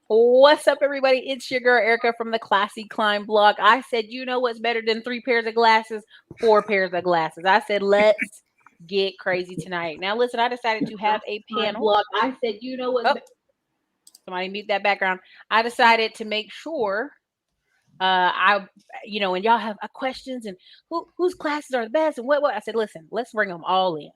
What's up, everybody? It's your girl Erica from the Classy Climb blog. I said, you know what's better than 3 pairs of glasses? 4 pairs of glasses. I said, let's get crazy tonight. Now, listen, I decided to have a panel. Blog. I said, you know what? Oh, somebody mute that background. I decided to make sure and y'all have questions and whose classes are the best and what. I said, listen, let's bring them all in,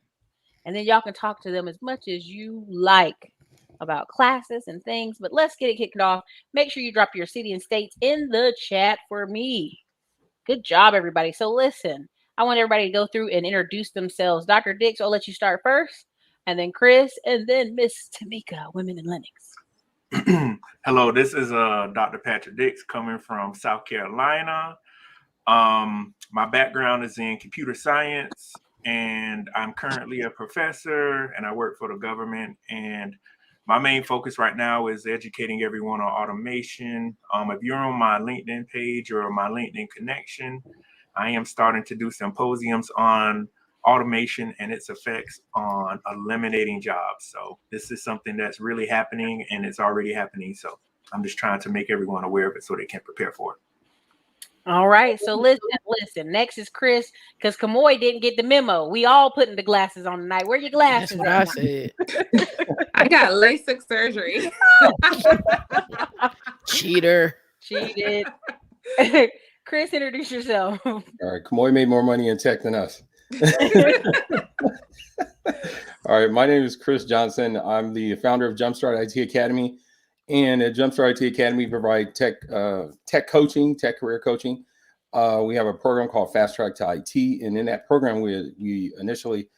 and then y'all can talk to them as much as you like about classes and things. But let's get it kicked off. Make sure you drop your city and states in the chat for me. Good job, everybody. So listen, I want everybody to go through and introduce themselves. Dr. Dix, I'll let you start first, and then Chris, and then Miss Tamika, Women in Linux. Hello, this is Dr. Patrick Dix coming from South Carolina. My background is in computer science, and I'm currently a professor, and I work for the government. And my main focus right now is educating everyone on automation. If you're on my LinkedIn page or my LinkedIn connection, I am starting to do symposiums on automation and its effects on eliminating jobs. So this is something that's really happening, and it's already happening. So I'm just trying to make everyone aware of it so they can prepare for it. All right. So listen. Next is Chris, because Kimmoy didn't get the memo. We all putting the glasses on tonight. Where your glasses? That's what I said. I got LASIK surgery. Cheater. Cheated. Chris, introduce yourself. All right. Kimmoy made more money in tech than us. All right. My name is Chris Johnson. I'm the founder of Jumpstart IT Academy. And at Jumpstart IT Academy, we provide tech coaching, tech career coaching. We have a program called Fast Track to IT. And in that program, we initially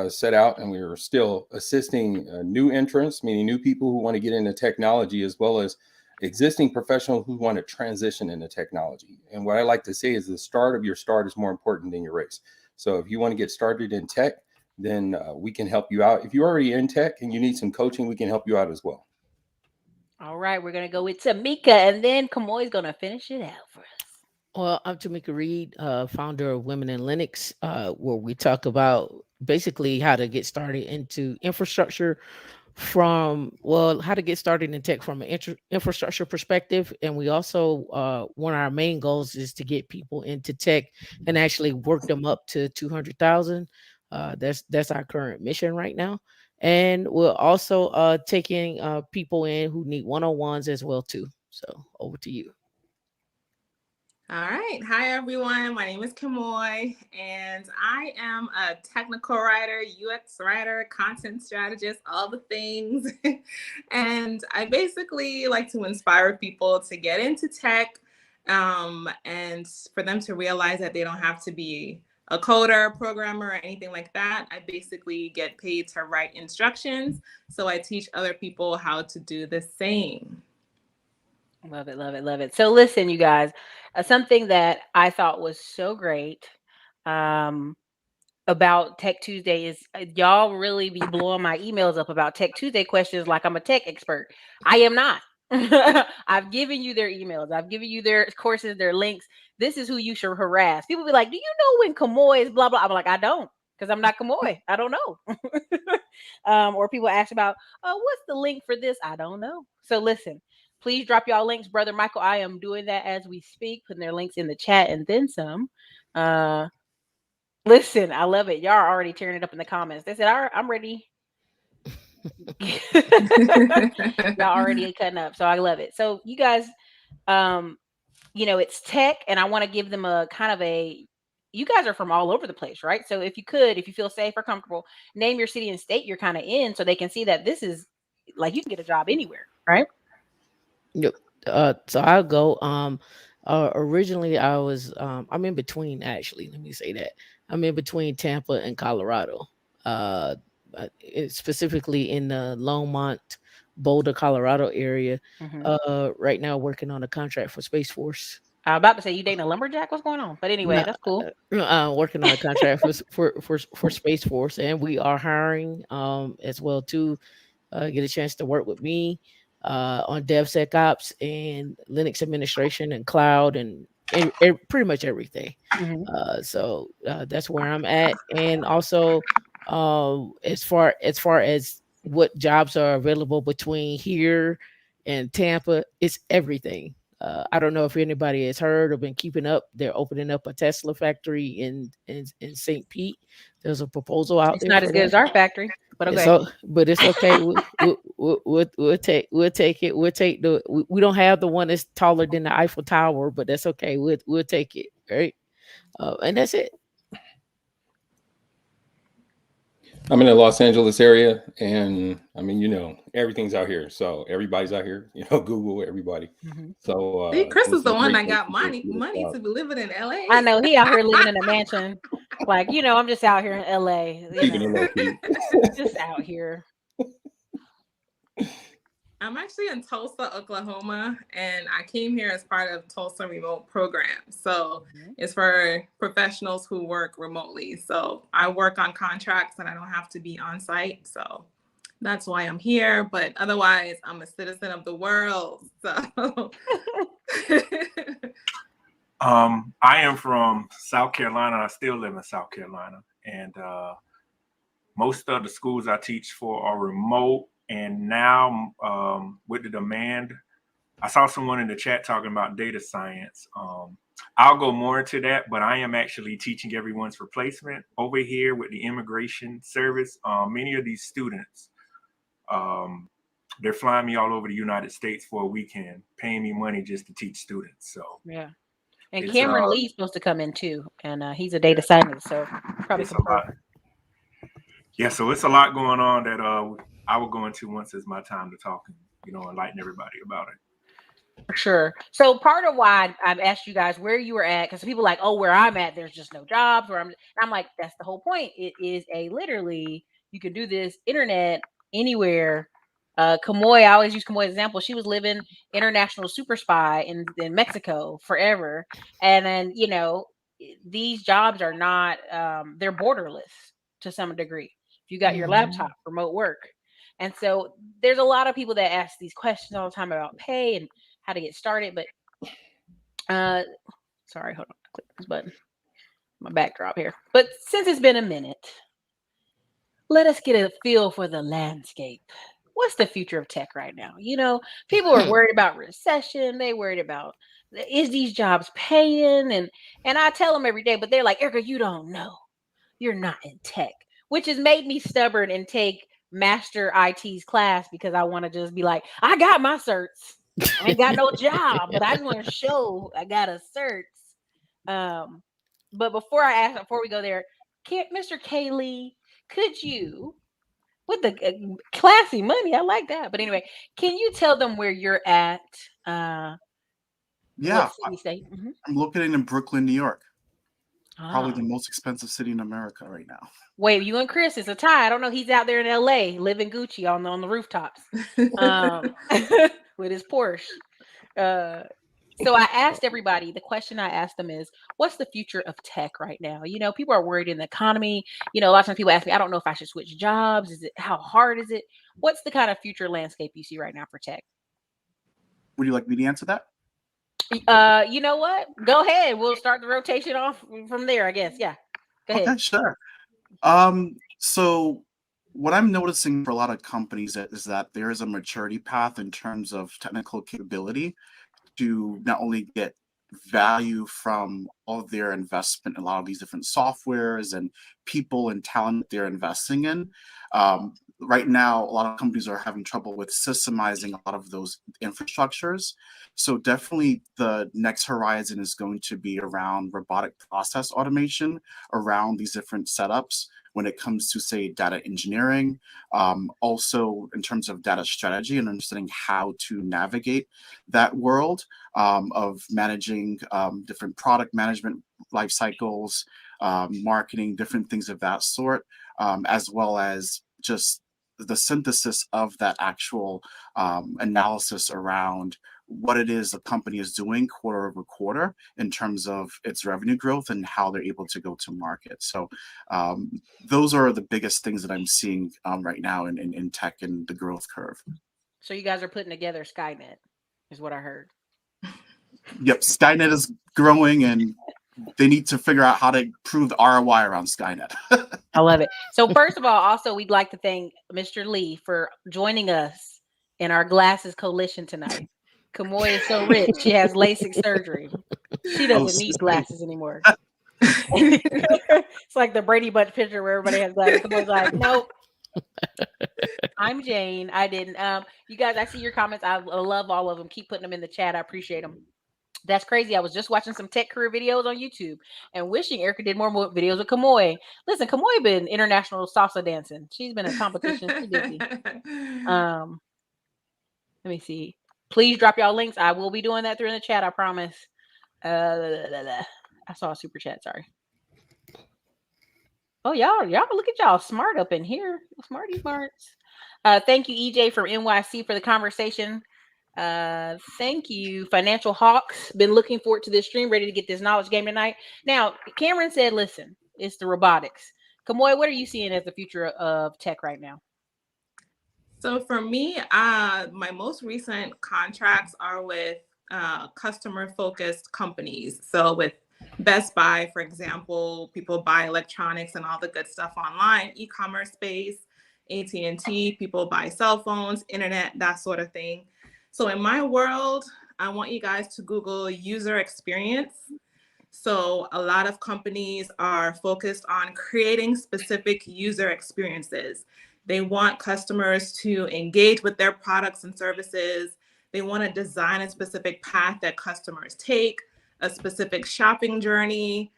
set out, and we were still assisting new entrants, meaning new people who want to get into technology, as well as existing professionals who want to transition into technology. And what I like to say is the start of your start is more important than your race. So if you want to get started in tech, then we can help you out. If you're already in tech and you need some coaching, we can help you out as well. All right, we're going to go with Tamika, and then Kimmoy's going to finish it out for us. Well, I'm Tamika Reed, founder of Women in Linux, where we talk about basically how to get started into infrastructure how to get started in tech from an infrastructure perspective. And we also, one of our main goals is to get people into tech and actually work them up to 200,000. That's our current mission right now. And we're also taking people in who need one-on-ones as well too. So over to you. All right. Hi, everyone. My name is Kimmoy, and I am a technical writer, UX writer, content strategist, all the things. And I basically like to inspire people to get into tech and for them to realize that they don't have to be a coder, programmer, or anything like that. I basically get paid to write instructions. So I teach other people how to do the same. Love it, love it, love it. So listen, you guys, something that I thought was so great about Tech Tuesday is y'all really be blowing my emails up about Tech Tuesday questions like I'm a tech expert. I am not. I've given you their emails. I've given you their courses, their links. This is who you should harass. People be like, do you know when Kimmoy is blah, blah? I'm like, I don't, because I'm not Kimmoy. I don't know. Or people ask about, oh, what's the link for this? I don't know. So listen, please drop y'all links. Brother Michael, I am doing that as we speak, putting their links in the chat and then some. Listen, I love it. Y'all are already tearing it up in the comments. They said, all right, I'm ready. Y'all already cutting up. So I love it. So you guys, it's tech, and I want to give them a kind of you guys are from all over the place, right? So if you feel safe or comfortable, name your city and state you're kind of in so they can see that this is like you can get a job anywhere, right? Yep. So I'll go. Originally I was I'm in between, actually. Let me say that. I'm in between Tampa and Colorado. Specifically in the Longmont, Boulder, Colorado area. Right now working on a contract for Space Force. I was about to say you dating a lumberjack. What's going on? But anyway, that's cool. Working on a contract for Space Force, and we are hiring as well too. Get a chance to work with me on DevSecOps and Linux administration and cloud and pretty much everything. So that's where I'm at. And also as far as what jobs are available between here and Tampa. It's everything. I don't know if anybody has heard or been keeping up. They're opening up a Tesla factory in St. Pete. There's a proposal out It's there not for as good that. as our factory, but okay. So, but it's okay. We'll take it. We don't have the one that's taller than the Eiffel Tower, but that's okay. We'll take it, right? And that's it. I'm in the Los Angeles area, and I mean, everything's out here. So everybody's out here. Google everybody. Mm-hmm. So See, Chris this is the a one great that got place money to to be living in LA. I know he out here living in a mansion. Like, I'm just out here in LA, keeping it low key. just out here. I'm actually in Tulsa, Oklahoma, and I came here as part of Tulsa Remote Program. So it's for professionals who work remotely. So I work on contracts and I don't have to be on site. So that's why I'm here. But otherwise, I'm a citizen of the world. So I am from South Carolina. I still live in South Carolina, and most of the schools I teach for are remote. And now, with the demand, I saw someone in the chat talking about data science. I'll go more into that, but I am actually teaching everyone's replacement over here with the immigration service. Many of these students, they're flying me all over the United States for a weekend, paying me money just to teach students. So yeah. And Cameron Lee's supposed to come in too, and he's a data scientist, so probably some lot. Yeah, so it's a lot going on that I will go into once it's my time to talk and enlighten everybody about it. For sure. So part of why I've asked you guys where you were at, because people are like, oh, where I'm at, there's just no jobs. I'm like, that's the whole point. It is literally, you can do this internet anywhere. Kimmoy, I always use Kimmoy as an example. She was living international super spy in Mexico forever. And then, these jobs are not, they're borderless to some degree. If you got your laptop, remote work. And so there's a lot of people that ask these questions all the time about pay and how to get started. But sorry, hold on, click this button. My backdrop here. But since it's been a minute, let us get a feel for the landscape. What's the future of tech right now? People are worried about recession. They worried about, is these jobs paying? And I tell them every day, but they're like, Ericka, you don't know. You're not in tech, which has made me stubborn and take master IT's class because I want to just be like, I got my certs. I ain't got no job, but I just want to show I got a certs. But before we go there, Mr. Kaylee, could you, with the classy money, I like that. But anyway, can you tell them where you're at? Yeah, what city, state? Mm-hmm. I'm located in Brooklyn, New York. Probably Ah. the most expensive city in America right now. Wait, you and Chris, it's a tie. I don't know. He's out there in LA living Gucci on the rooftops with his Porsche. So I asked everybody, the question I asked them is, what's the future of tech right now? People are worried in the economy. A lot of times people ask me, I don't know if I should switch jobs. How hard is it? What's the kind of future landscape you see right now for tech? Would you like me to answer that? You know what? Go ahead. We'll start the rotation off from there, I guess. Yeah. Go ahead. Okay, sure. So what I'm noticing for a lot of companies is that there is a maturity path in terms of technical capability to not only get value from all of their investment in a lot of these different softwares and people and talent they're investing in. Right now, a lot of companies are having trouble with systemizing a lot of those infrastructures. So definitely the next horizon is going to be around robotic process automation, around these different setups when it comes to, say, data engineering, also in terms of data strategy and understanding how to navigate that world of managing different product management life cycles, marketing, different things of that sort, as well as just the synthesis of that actual analysis around what it is the company is doing quarter over quarter in terms of its revenue growth and how they're able to go to market. So those are the biggest things that I'm seeing right now in tech and the growth curve. So you guys are putting together Skynet, is what I heard. Yep, Skynet is growing and they need to figure out how to prove the ROI around Skynet. I love it. So first of all, also, we'd like to thank Mr. Lee for joining us in our glasses coalition tonight. Kimmoy is so rich, she has LASIK surgery. She doesn't need glasses anymore. It's like the Brady Bunch picture where everybody has glasses. Kimmoy's like, nope. I'm Jane. I didn't. You guys, I see your comments. I love all of them. Keep putting them in the chat. I appreciate them. That's crazy. I was just watching some tech career videos on YouTube and wishing Ericka did more videos with Kimmoy. Listen, Kimmoy been international salsa dancing. She's been in competition. She busy. Let me see. Please drop y'all links. I will be doing that through in the chat. I promise. I saw a super chat. Sorry. Oh, y'all look at y'all smart up in here. Smarty smarts. Thank you, EJ from NYC for the conversation. Thank you, Financial Hawks. Been looking forward to this stream, ready to get this knowledge game tonight. Now, Cameron said, listen, it's the robotics. Kimmoy, what are you seeing as the future of tech right now? So for me, my most recent contracts are with customer-focused companies. So with Best Buy, for example, people buy electronics and all the good stuff online, e-commerce space, AT&T, people buy cell phones, internet, that sort of thing. So in my world, I want you guys to Google user experience. So a lot of companies are focused on creating specific user experiences. They want customers to engage with their products and services. They want to design a specific path that customers take, a specific shopping journey,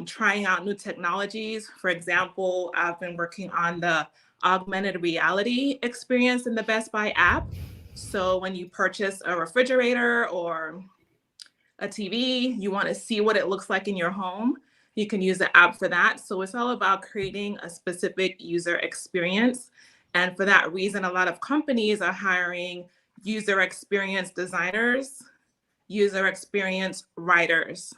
trying out new technologies. For example, I've been working on the augmented reality experience in the Best Buy app. So when you purchase a refrigerator or a TV, you want to see what it looks like in your home, you can use the app for that. So it's all about creating a specific user experience. And for that reason, a lot of companies are hiring user experience designers, user experience writers.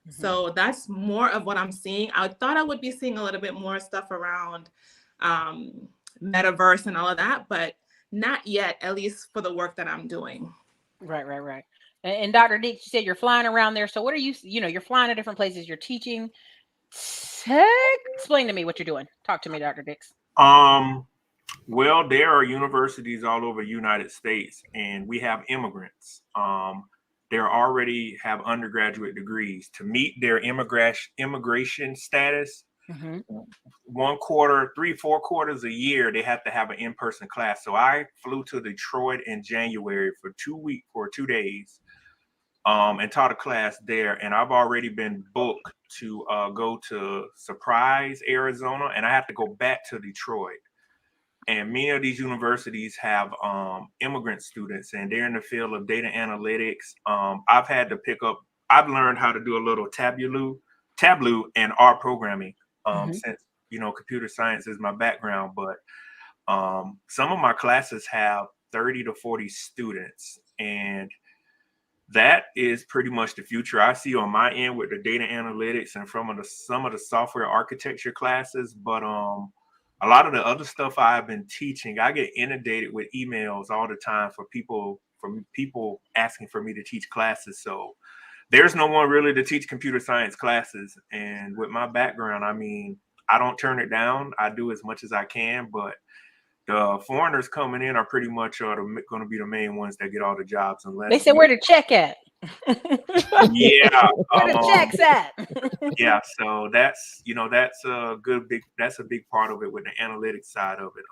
So that's more of what I'm seeing. I thought I would be seeing a little bit more stuff around metaverse and all of that, but not yet, at least for the work that I'm doing. Right. And Dr. Dix, you said you're flying around there. So what are you're flying to different places. You're teaching tech. Explain to me what you're doing. Talk to me, Dr. Dix. Well, there are universities all over the United States, and we have immigrants. They already have undergraduate degrees. To meet their immigration status, 1 quarter, 3-4 quarters a year, they have to have an in-person class. So I flew to Detroit in January for 2 days, and taught a class there. And I've already been booked to go to Surprise, Arizona, and I have to go back to Detroit. And many of these universities have immigrant students, and they're in the field of data analytics. I've learned how to do a little Tableau and R programming since, computer science is my background. But some of my classes have 30 to 40 students, and that is pretty much the future I see on my end with the data analytics and some of the software architecture classes. But a lot of the other stuff I've been teaching, I get inundated with emails all the time from people asking for me to teach classes. So there's no one really to teach computer science classes. And with my background, I mean, I don't turn it down. I do as much as I can, but the foreigners coming in are pretty much going to be the main ones that get all the jobs. Unless they said, where the check at? Yeah, where the checks at? Yeah, so that's that's a big part of it with the analytics side of it.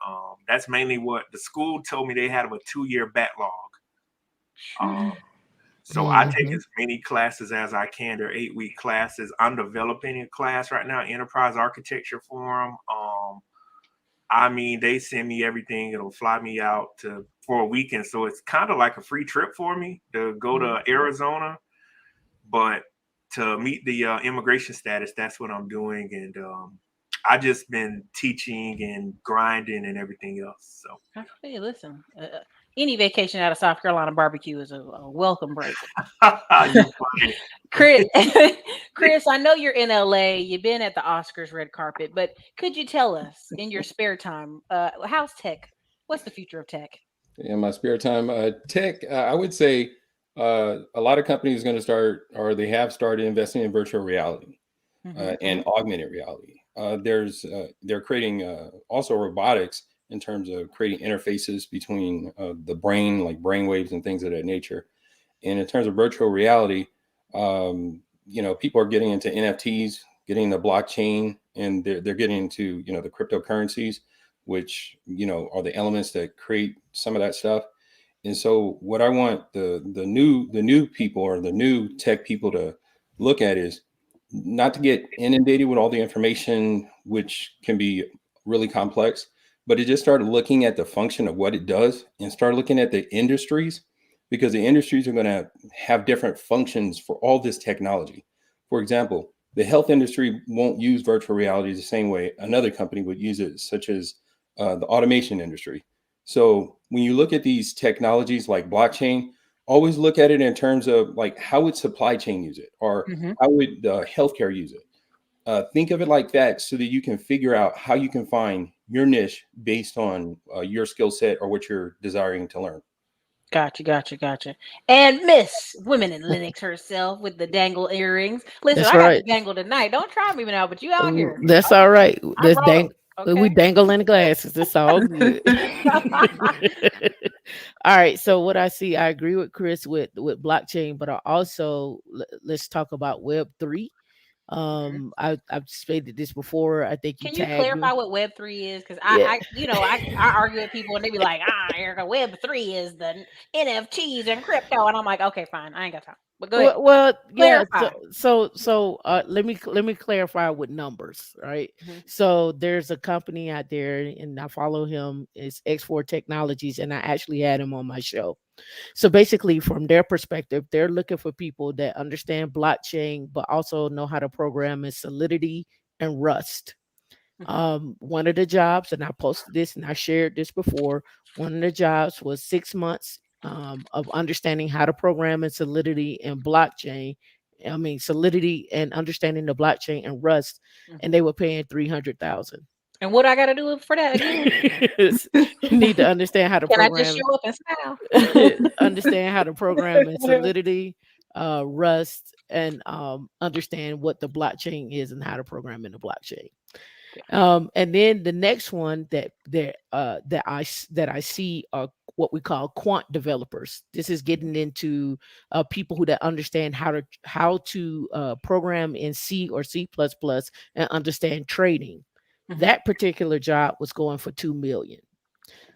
That's mainly what the school told me. They had a 2-year backlog. So I take as many classes as I can. They're 8-week classes. I'm developing a class right now, Enterprise Architecture Forum. I mean, they send me everything. It'll fly me out for a weekend. So it's kind of like a free trip for me to go to Arizona. But to meet the immigration status, that's what I'm doing. And I just been teaching and grinding and everything else. So hey, listen, any vacation out of South Carolina barbecue is a welcome break. Chris, I know you're in LA. You've been at the Oscars red carpet, but could you tell us in your spare time, how's tech? What's the future of tech? In my spare time, tech, I would say a lot of companies are going to start, or they have started investing in virtual reality and augmented reality. They're creating also robotics in terms of creating interfaces between the brain, like brain waves and things of that nature. And in terms of virtual reality, people are getting into NFTs, getting the blockchain, and they're getting into the cryptocurrencies, which are the elements that create some of that stuff. And so what I want the new people or the new tech people to look at is not to get inundated with all the information, which can be really complex, but to just start looking at the function of what it does and start looking at the industries, because the industries are going to have different functions for all this technology. For example, the health industry won't use virtual reality the same way another company would use it, such as the automation industry. So when you look at these technologies like blockchain, always look at it in terms of like how would supply chain use it, or Mm-hmm. how would healthcare use it. Think of it like that so that you can figure out how you can find your niche based on your skill set or what you're desiring to learn. Gotcha. And Miss Women in Linux herself with the dangle earrings. Listen, That's I got the right. dangle tonight. Don't try me now, but you out here. That's all right. I brought them. We Okay. dangle in the glasses. It's all good. All right. So what I see, I agree with Chris with blockchain, but I also let's talk about Web3. Mhm. I've stated this before. I think you Can you tagged clarify me. what Web3 is? Because Yeah. I argue with people and they be like, Erica, Web3 is the NFTs and crypto, and I'm like, okay, fine, I ain't got time. But go ahead, Well, yeah. clarify. Let me clarify with numbers, right? Mhm. So there's a company out there, and I follow him. It's X4 Technologies, and I actually had him on my show. So basically, from their perspective, they're looking for people that understand blockchain, but also know how to program in Solidity and Rust. Mhm. One of the jobs, and I posted this and I shared this before, one of the jobs was 6 months of understanding how to program in Solidity and blockchain. I mean, Solidity and understanding the blockchain and Rust, and Mhm. they were paying 300,000. And what I got to do for that again? You need to understand how to Can I just program, show up and smile? understand how to program in Solidity, Rust, and understand what the blockchain is and how to program in the blockchain. And then the next one that I see are what we call quant developers. This is getting into people who that understand how to program in C or C++ and understand trading. Mhm. That particular job was going for 2 million.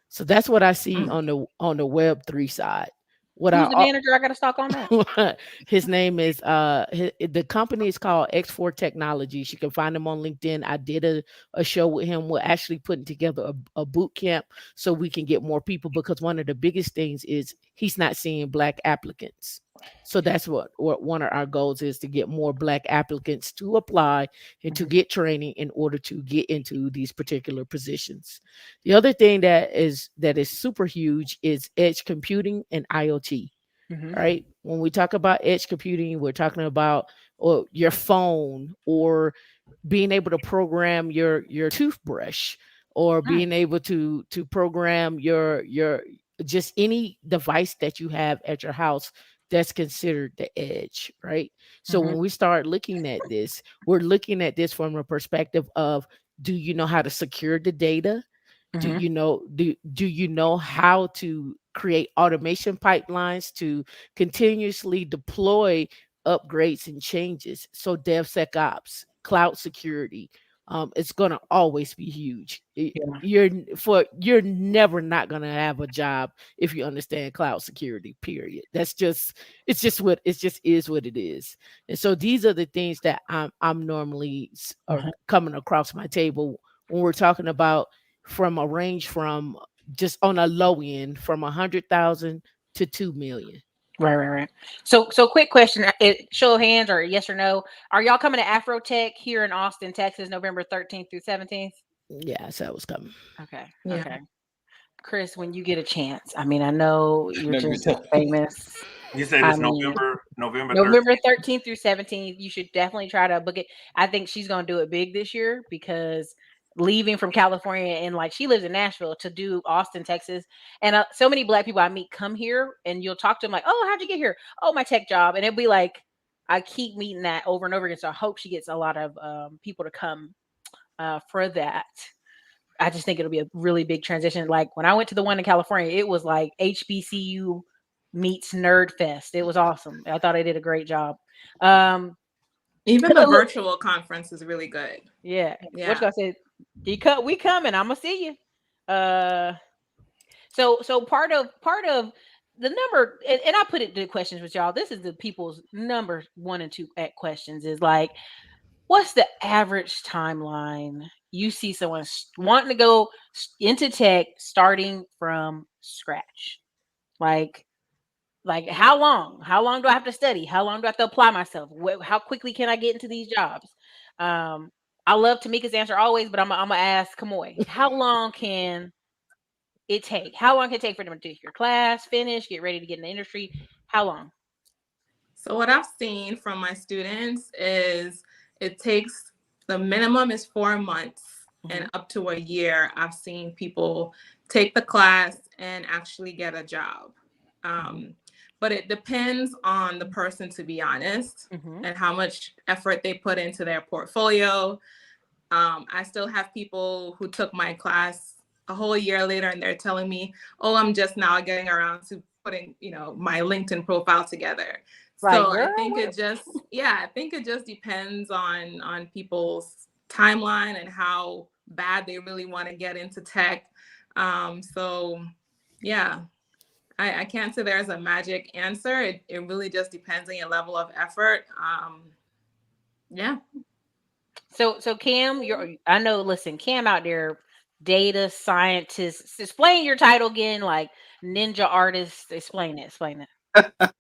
So that's what I see Mm. on the Web3 side. What Who's I the manager? I got to stalk on that. his name is the company is called X4 Technologies. You can find him on LinkedIn. I did a show with him. We're actually putting together a boot camp so we can get more people, because one of the biggest things is he's not seeing black applicants. So that's what one of our goals is, to get more black applicants to apply and to Mhm. get training in order to get into these particular positions. The other thing that is super huge is edge computing and IoT. Mhm. Right? When we talk about edge computing, we're talking about your phone, or being able to program your toothbrush, or Mm. being able to program your just any device that you have at your house that's considered the edge, right? So Mhm. when we start looking at this, we're looking at this from a perspective of, do you know how to secure the data? Mhm. Do you know how to create automation pipelines to continuously deploy upgrades and changes? So DevSecOps, cloud security, it's going to always be huge. Yeah. You're never not going to have a job if you understand cloud security, period. It just is what it is. And so these are the things that I'm normally are Mhm. coming across my table when we're talking about, from a range from, just on a low end, from 100,000 to 2 million. Right. So quick question. Show of hands or yes or no. Are y'all coming to Afrotech here in Austin, Texas, November 13th through 17th? Yeah, so that was coming. Okay. Yeah. Okay. Chris, when you get a chance, I mean, I know you're No, good just time. famous. You said I it's mean, November November 13th. 13th through 17th, you should definitely try to book it. I think she's going to do it big this year, because leaving from California, and like she lives in Nashville, to do Austin, Texas. And so many black people I meet come here, and you'll talk to them like, "Oh, how'd you get here?" "Oh, my tech job." And it'll be like, I keep meeting that over and over again. So I hope she gets a lot of people to come for that. I just think it'll be a really big transition. Like when I went to the one in California, it was like HBCU meets Nerd Fest. It was awesome. I thought I did a great job. Even the virtual conference is really good. Yeah. Yeah. What you gonna say? We coming. I'm gonna see you. So part of the number, and I put it the questions with y'all. This is the people's number 1 and 2 at questions is like, what's the average timeline you see someone wanting to go into tech starting from scratch? Like how long? How long do I have to study? How long do I have to apply myself? How quickly can I get into these jobs? I love Tamika's answer always, but I'm gonna ask Kimmoy. How long can it take? How long can it take for them to take your class, finish, get ready to get in the industry? How long? So what I've seen from my students is it takes, the minimum is 4 months and up to a year. I've seen people take the class and actually get a job. But it depends on the person, to be honest, and how much effort they put into their portfolio. I still have people who took my class a whole year later and they're telling me, oh, I'm just now getting around to putting, my LinkedIn profile together. So I think it just depends on people's timeline and how bad they really want to get into tech. So yeah, I can't say there's a magic answer. It really just depends on your level of effort. Yeah. So Cam, I know. Listen, Cam out there, data scientist. Explain your title again, like ninja artist. Explain it. Explain it.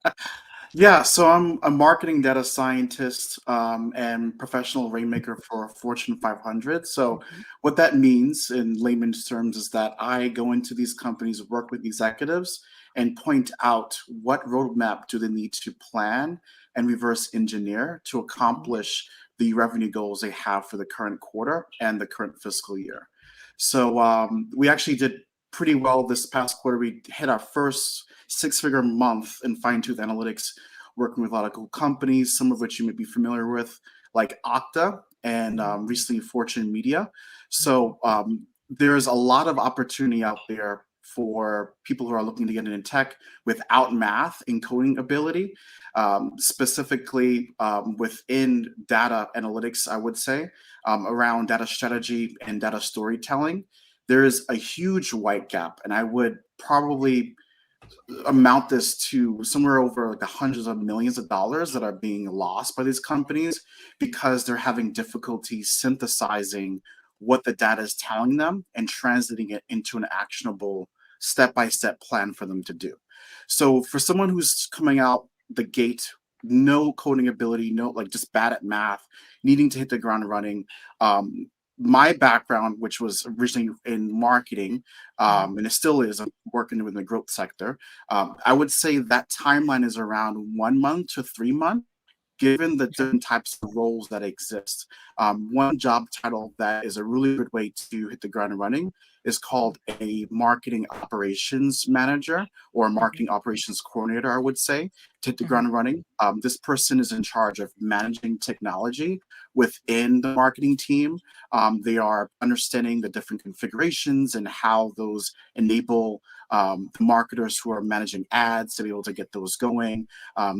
Yeah, so I'm a marketing data scientist and professional rainmaker for Fortune 500. So what that means in layman's terms is that I go into these companies, work with executives, and point out what roadmap do they need to plan and reverse engineer to accomplish the revenue goals they have for the current quarter and the current fiscal year. So we actually did pretty well this past quarter. We hit our first 6-figure month in fine-tooth analytics, working with a lot of cool companies, some of which you may be familiar with, like Okta and recently Fortune Media. So there's a lot of opportunity out there for people who are looking to get into tech without math and coding ability, specifically within data analytics, I would say, around data strategy and data storytelling. There is a huge white gap, and I would probably amount this to somewhere over like the hundreds of millions of dollars that are being lost by these companies because they're having difficulty synthesizing what the data is telling them and translating it into an actionable step-by-step plan for them to do. So for someone who's coming out the gate, no coding ability, no, like just bad at math, needing to hit the ground running, my background, which was originally in marketing, and it still is, I'm working within the growth sector. I would say that timeline is around 1 month to 3 months, given the different types of roles that exist. One job title that is a really good way to hit the ground running is called a marketing operations manager or a marketing operations coordinator, I would say, to hit the ground running. This person is in charge of managing technology within the marketing team. They are understanding the different configurations and how those enable the marketers who are managing ads to be able to get those going.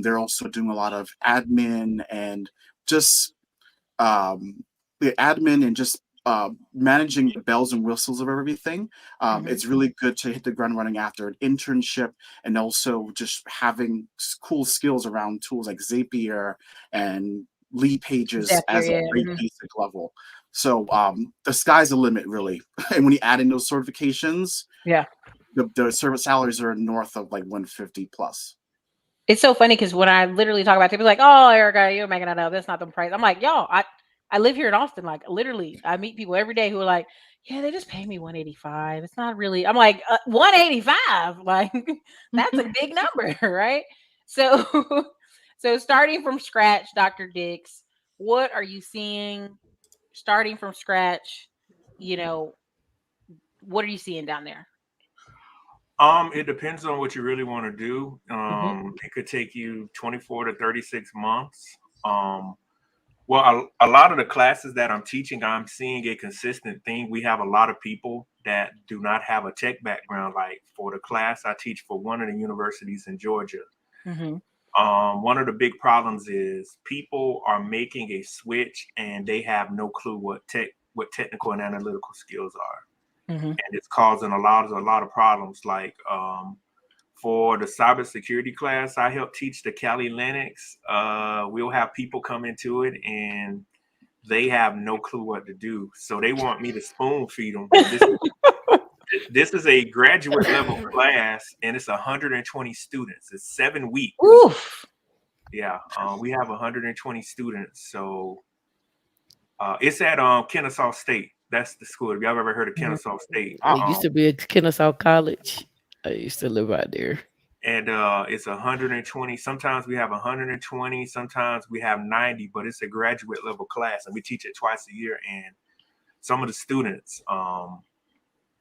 They're also doing a lot of admin and just managing the bells and whistles of everything. It's really good to hit the ground running after an internship and also just having cool skills around tools like Zapier and lead pages as a very basic level. So the sky's the limit, really. And when you add in those certifications, the service salaries are north of like 150 plus. It's so funny because when I literally talk about people like, oh, Ericka, you're making that up. That's not the price. I'm like, y'all, I live here in Austin. Like, literally, I meet people every day who are like, yeah, they just pay me 185. It's not really. I'm like, 185. Like, that's a big number, right? So, so starting from scratch, Dr. Dix, what are you seeing? Starting from scratch, what are you seeing down there? It depends on what you really want to do. It could take you 24 to 36 months. Well, a lot of the classes that I'm teaching, I'm seeing a consistent thing. We have a lot of people that do not have a tech background. Like for the class I teach for one of the universities in Georgia, Mm-hmm. one of the big problems is people are making a switch and they have no clue what technical and analytical skills are, Mm-hmm. and it's causing a lot of problems. Like for the cybersecurity class I help teach, the Kali Linux, we'll have people come into it and they have no clue what to do. So they want me to spoon feed them. But this is a graduate level class, and it's 120 students. It's 7 weeks. Oof. Yeah, we have 120 students. So it's at Kennesaw State. That's the school. If y'all ever heard of Mhm. Kennesaw State, It used to be at Kennesaw College. I used to live out there. and it's 120. Sometimes we have 120. Sometimes we have 90. But it's a graduate level class, and we teach it twice a year. And some of the students,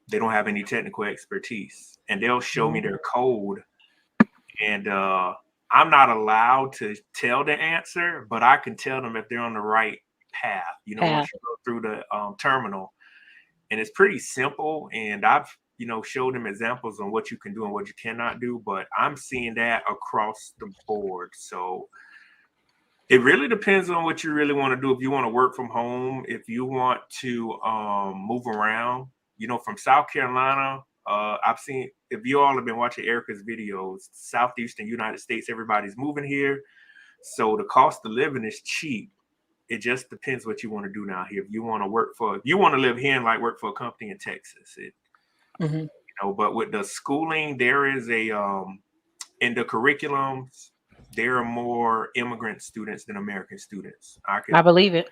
they don't have any technical expertise, and they'll show me their code, and I'm not allowed to tell the answer, but I can tell them if they're on the right path. Once Path. you go through the terminal, and it's pretty simple. And I've showed them examples on what you can do and what you cannot do, but I'm seeing that across the board. So it really depends on what you really want to do. If you want to work from home, if you want to move around, from South Carolina, I've seen, if you all have been watching Ericka's videos, Southeastern United States, everybody's moving here. So the cost of living is cheap. It just depends what you want to do now here. If you want to live here and like work for a company in Texas, Mm-hmm. but with the schooling, there is in the curriculums, there are more immigrant students than American students. I believe it.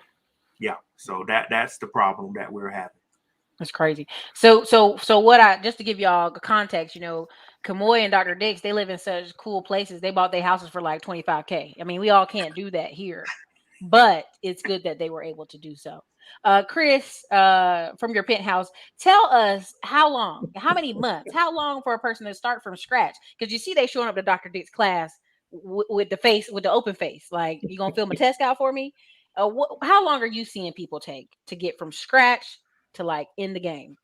Yeah. So that's the problem that we're having. That's crazy. So what I just to give y'all the context, Kimmoy and Dr. Dix, they live in such cool places. They bought their houses for like 25K. I mean, we all can't do that here, but it's good that they were able to do so. Chris, from your penthouse, tell us how many months, how long for a person to start from scratch? Because you see, they showing up to Dr. Dick's class with the open face. Like, you gonna fill my test out for me? How long are you seeing people take to get from scratch to like in the game?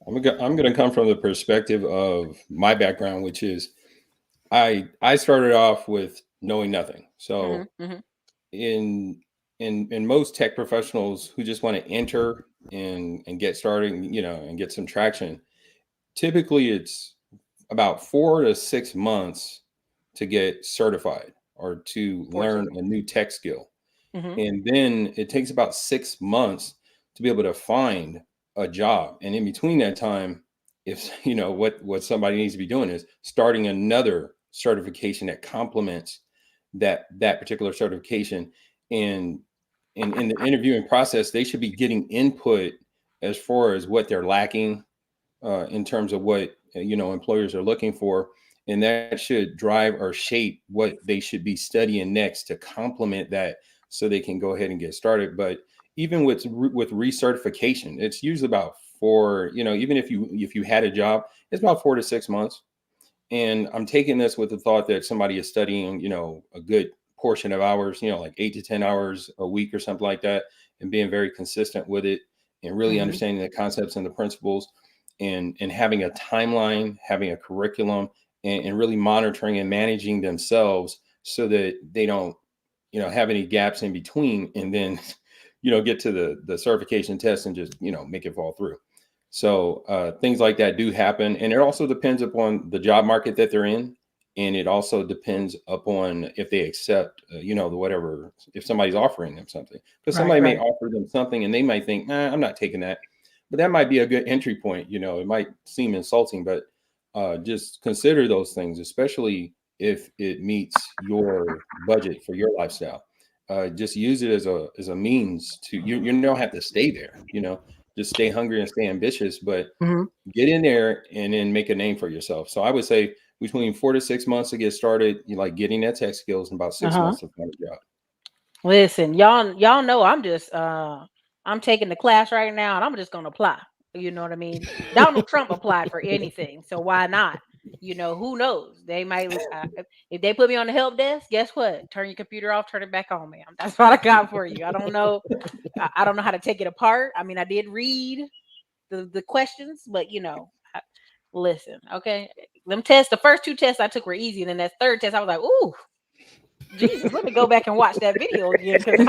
I'm gonna come from the perspective of my background, which is I started off with knowing nothing. So Mm-hmm, mm-hmm. in in most tech professionals who just want to enter and get started, and get some traction, typically it's about 4 to 6 months to get certified or to learn a new tech skill. Mm-hmm. And then it takes about 6 months to be able to find a job. And in between that time, if what somebody needs to be doing is starting another certification that complements that particular certification. And in the interviewing process, they should be getting input as far as what they're lacking, in terms of what employers are looking for, and that should drive or shape what they should be studying next to complement that, so they can go ahead and get started. But even with recertification, it's usually about even if you had a job, it's about 4 to 6 months. And I'm taking this with the thought that somebody is studying a good portion of hours, like 8 to 10 hours a week or something like that, and being very consistent with it, and really Mm-hmm. understanding the concepts and the principles, and having a timeline, having a curriculum, and really monitoring and managing themselves so that they don't have any gaps in between, and then get to the certification test and just make it fall through. So things like that do happen, and it also depends upon the job market that they're in, and it also depends upon if they accept the whatever, if somebody's offering them something, because Right, somebody may right. offer them something and they might think, I'm not taking that. But that might be a good entry point. It might seem insulting, but just consider those things, especially if it meets your budget for your lifestyle. Just use it as a means to you don't have to stay there. Just stay hungry and stay ambitious, but Mm-hmm. get in there and then make a name for yourself. So I would say between 4 to 6 months to get started, you like getting that tech skills, and about six Uh-huh. months to find a job. Listen, y'all know I'm just I'm taking the class right now and I'm just gonna apply. You know what I mean? Donald Trump applied for anything, so why not? Who knows? They might, if they put me on the help desk, guess what? Turn your computer off, turn it back on, ma'am. That's what I got for you. I don't know. I don't know how to take it apart. I mean, I did read the questions, but listen, okay. Them tests, the first two tests I took were easy, and then that third test, I was like, ooh, Jesus, let me go back and watch that video again because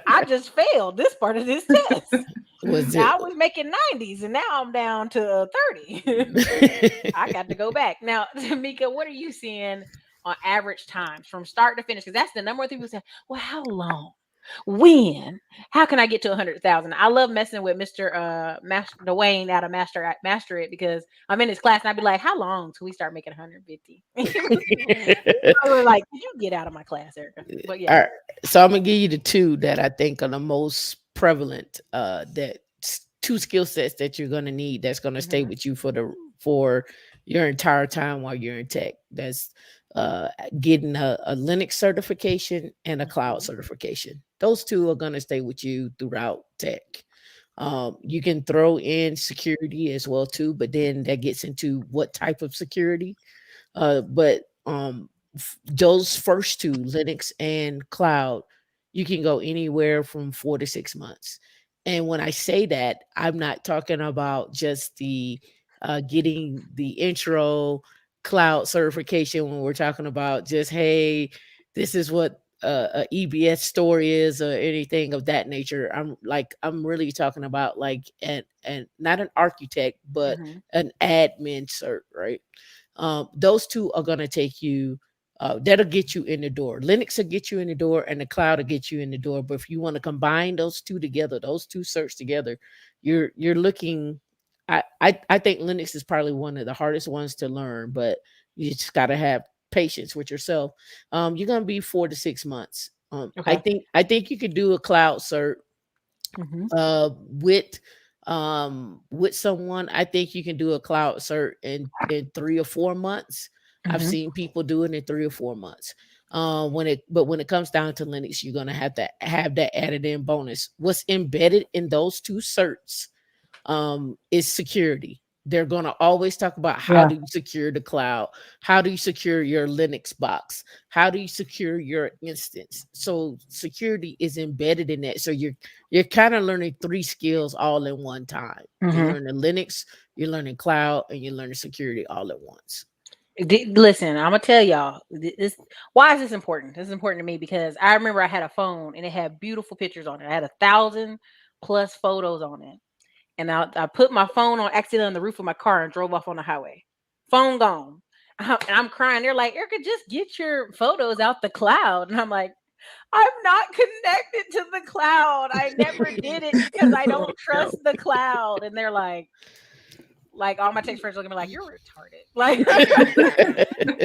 I just failed this part of this test. Was Now it? I was making 90s, and now I'm down to 30. I got to go back. Now, Tamika, what are you seeing on average times from start to finish? Because that's the number one thing people say. Well, how long? When? How can I get to 100,000? I love messing with Mr. Master Dwayne out of Master It because I'm in his class and I'd be like, how long till we start making 150? I was like, "Did you get out of my class, Erica?" But yeah. All right. So I'm gonna give you the two that I think are the most prevalent. Two skill sets that you're gonna need. That's gonna stay Mhm. with you for your entire time while you're in tech. That's uh, getting a Linux certification and a cloud Mhm. certification. Those two are gonna stay with you throughout tech. You can throw in security as well too, but then that gets into what type of security. But those first two, Linux and cloud, you can go anywhere from 4 to 6 months. And when I say that, I'm not talking about just the getting the intro cloud certification. When we're talking about just, hey, this is what a EBS story is or anything of that nature. I'm really talking about like and not an architect, but Mhm. an admin cert, right? Those two are going to take you, that'll get you in the door. Linux will get you in the door and the cloud will get you in the door. But if you want to combine those two together, those two certs together, you're looking. I think Linux is probably one of the hardest ones to learn, but you just got to have patience with yourself. You're gonna be 4 to 6 months. Okay. I think you could do a cloud cert Mhm. uh with with someone. I think you can do a cloud cert in 3 or 4 months. I've Mhm. seen people do it in 3 or 4 months. When it comes down to Linux, you're gonna have to have that added in bonus. What's embedded in those two certs is security. They're going to always talk about how Yeah. do you secure the cloud? How do you secure your Linux box? How do you secure your instance? So security is embedded in that. So you're kind of learning three skills all in one time. You're Mhm. learning Linux, you're learning cloud, and you're learning security all at once. Listen, I'm gonna tell y'all this. Why is this important? This is important to me because I remember I had a phone and it had beautiful pictures on it. I had 1,000 plus photos on it, and I put my phone on accident on the roof of my car and drove off on the highway. Phone gone, and I'm crying. They're like, Erica, just get your photos out the cloud, and I'm like, I'm not connected to the cloud. I never did it because I Oh, don't no. trust the cloud, and they're like all my text friends look at me like you're retarded. Like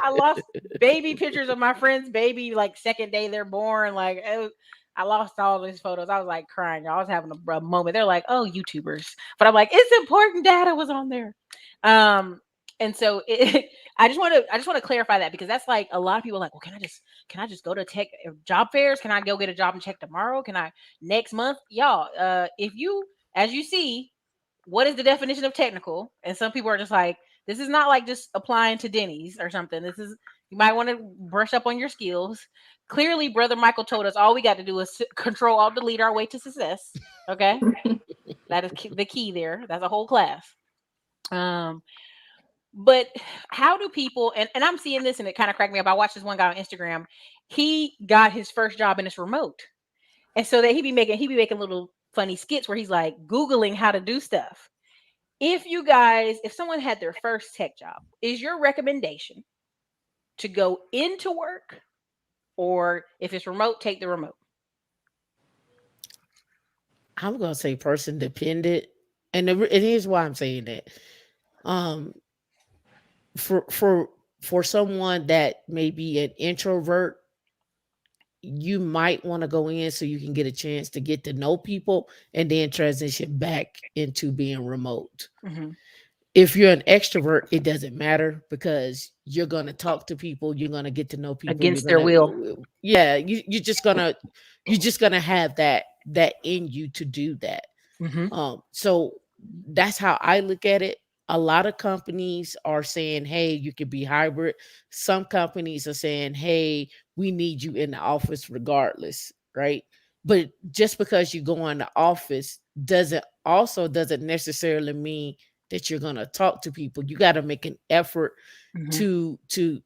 I lost baby pictures of my friend's baby like second day they're born. I lost all these photos. I was like crying. I was having a moment. They're like, "Oh, YouTubers," but I'm like, "It's important data was on there." Um, and so I just want to clarify that because that's like a lot of people are like, "Well, can I just go to tech job fairs? Can I go get a job and check tomorrow? Can I next month?" Y'all, if you as you see, what is the definition of technical? And some people are just like, this is not like just applying to Denny's or something. This is you might want to brush up on your skills. Clearly, brother Michael told us all we got to do is control alt delete our way to success. Okay, that is the key there. That's a whole class. Um, but how do people and I'm seeing this and it kind of cracked me up. I watched this one guy on Instagram. He got his first job and it's remote, and so that he be making little funny skits where he's like googling how to do stuff. If someone had their first tech job, is your recommendation to go into work or if it's remote, take the remote? I'm gonna say person dependent, and here's why I'm saying that. Um, for for for someone that may be an introvert, you might want to go in so you can get a chance to get to know people and then transition back into being remote. Hmm. If you're an extrovert, it doesn't matter because you're gonna talk to people, you're gonna get to know people, you're Against their gonna will. yeah, you're just gonna have that in you to do that. Hmm. So that's how I look at it. A lot of companies are saying, hey, you can be hybrid. Some companies are saying, hey, we need you in the office regardless, right? But just because you go in the office doesn't necessarily mean that you're going to talk to people. You got to make an effort Mhm.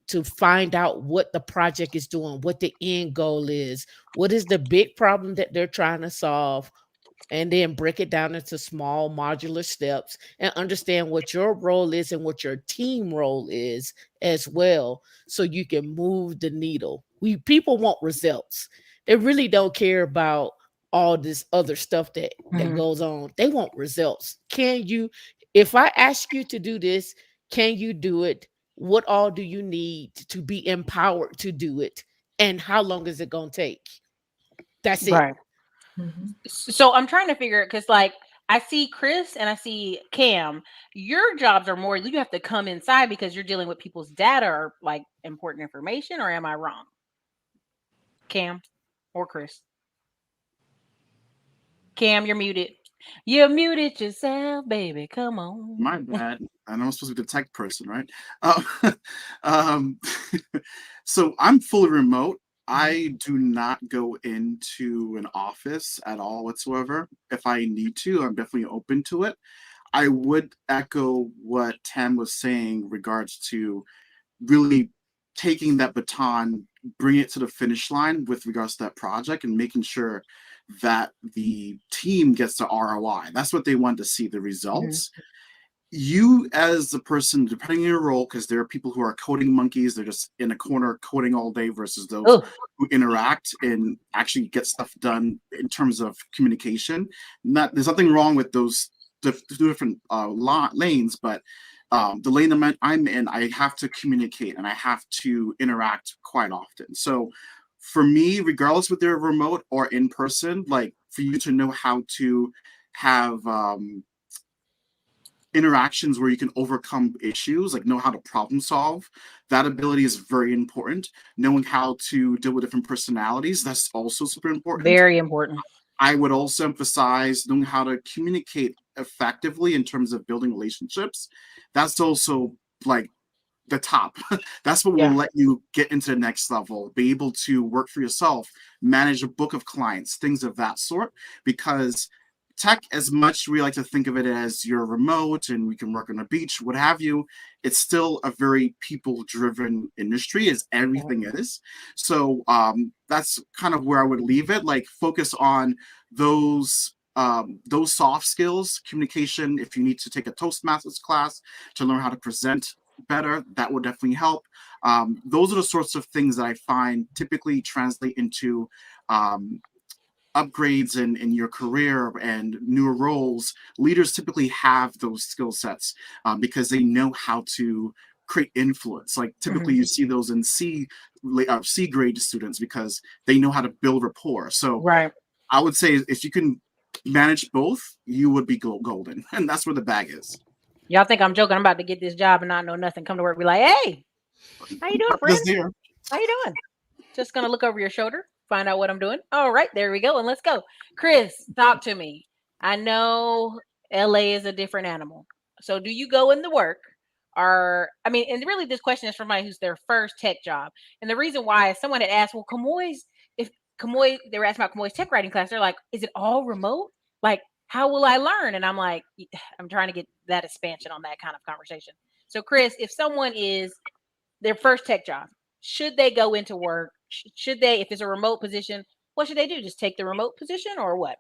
to find out what the project is doing, what the end goal is, what is the big problem that they're trying to solve, and then break it down into small modular steps and understand what your role is and what your team role is as well, so you can move the needle. We People want results. They really don't care about all this other stuff that Mhm. goes on. They want results. Can you, if I ask you to do this, can you do it? What all do you need to be empowered to do it? And how long is it going to take? That's it. Right. Mhm. So I'm trying to figure it because, like, I see Chris and I see Cam. Your jobs are more, you have to come inside because you're dealing with people's data or like important information, or am I wrong? Cam or Chris? Cam, you're muted. You muted yourself, baby. Come on. My bad. I know I'm supposed to be the tech person, right? Uh, um, so I'm fully remote. I do not go into an office at all whatsoever. If I need to, I'm definitely open to it. I would echo what Tam was saying regards to really taking that baton, bring it to the finish line with regards to that project and making sure that the team gets the ROI. That's what they want to see, the Mhm. results. You as the person, depending on your role, because there are people who are coding monkeys, they're just in a corner coding all day versus those Oh, who interact and actually get stuff done in terms of communication. There's nothing wrong with those different lanes, but the lane I'm in, I have to communicate and I have to interact quite often. So for me, regardless whether they're remote or in person, like for you to know how to have interactions where you can overcome issues, like know how to problem solve. That ability is very important. Knowing how to deal with different personalities, that's also super important. very important. I would also emphasize knowing how to communicate effectively in terms of building relationships. That's also like the top. That's what will Yeah. let you get into the next level, be able to work for yourself, manage a book of clients, things of that sort. Because tech, as much we like to think of it as you're remote and we can work on a beach, what have you, it's still a very people-driven industry, as everything is. So that's kind of where I would leave it. Like focus on those soft skills, communication. If you need to take a Toastmasters class to learn how to present better, that will definitely help. Those are the sorts of things that I find typically translate into upgrades in your career and newer roles. Leaders typically have those skill sets because they know how to create influence. Like typically Mhm. you see those in C grade students because they know how to build rapport. So Right. I would say if you can manage both, you would be golden. And that's where the bag is. Y'all think I'm joking? I'm about to get this job and not know nothing. Come to work, be like, "Hey, how you doing, That's friend? there. How you doing?" Just gonna look over your shoulder, find out what I'm doing. All right, there we go, and let's go. Chris, talk to me. I know LA is a different animal. So do you go into work? Or I mean, and really this question is for somebody who's their first tech job. And the reason why is someone had asked, well, Kimmoy's if Kimmoy, they were asking about Kimmoy's tech writing class. They're like, is it all remote? Like, how will I learn? And I'm like, I'm trying to get that expansion on that kind of conversation. So, Chris, if someone is their first tech job, should they go into work? Should they, if it's a remote position, what should they do? Just take the remote position or what?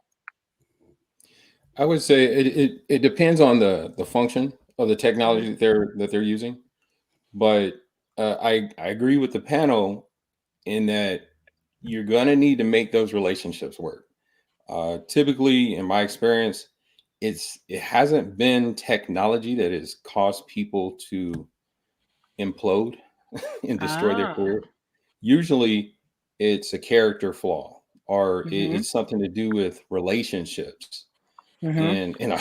I would say it depends on the function of the Mhm. technology that they're using. But I agree with the panel in that you're gonna need to make those relationships work. Typically, in my experience, it hasn't been technology that has caused people to implode and destroy their Ah. career. Usually, it's a character flaw or Mhm. it's something to do with relationships. Mhm. And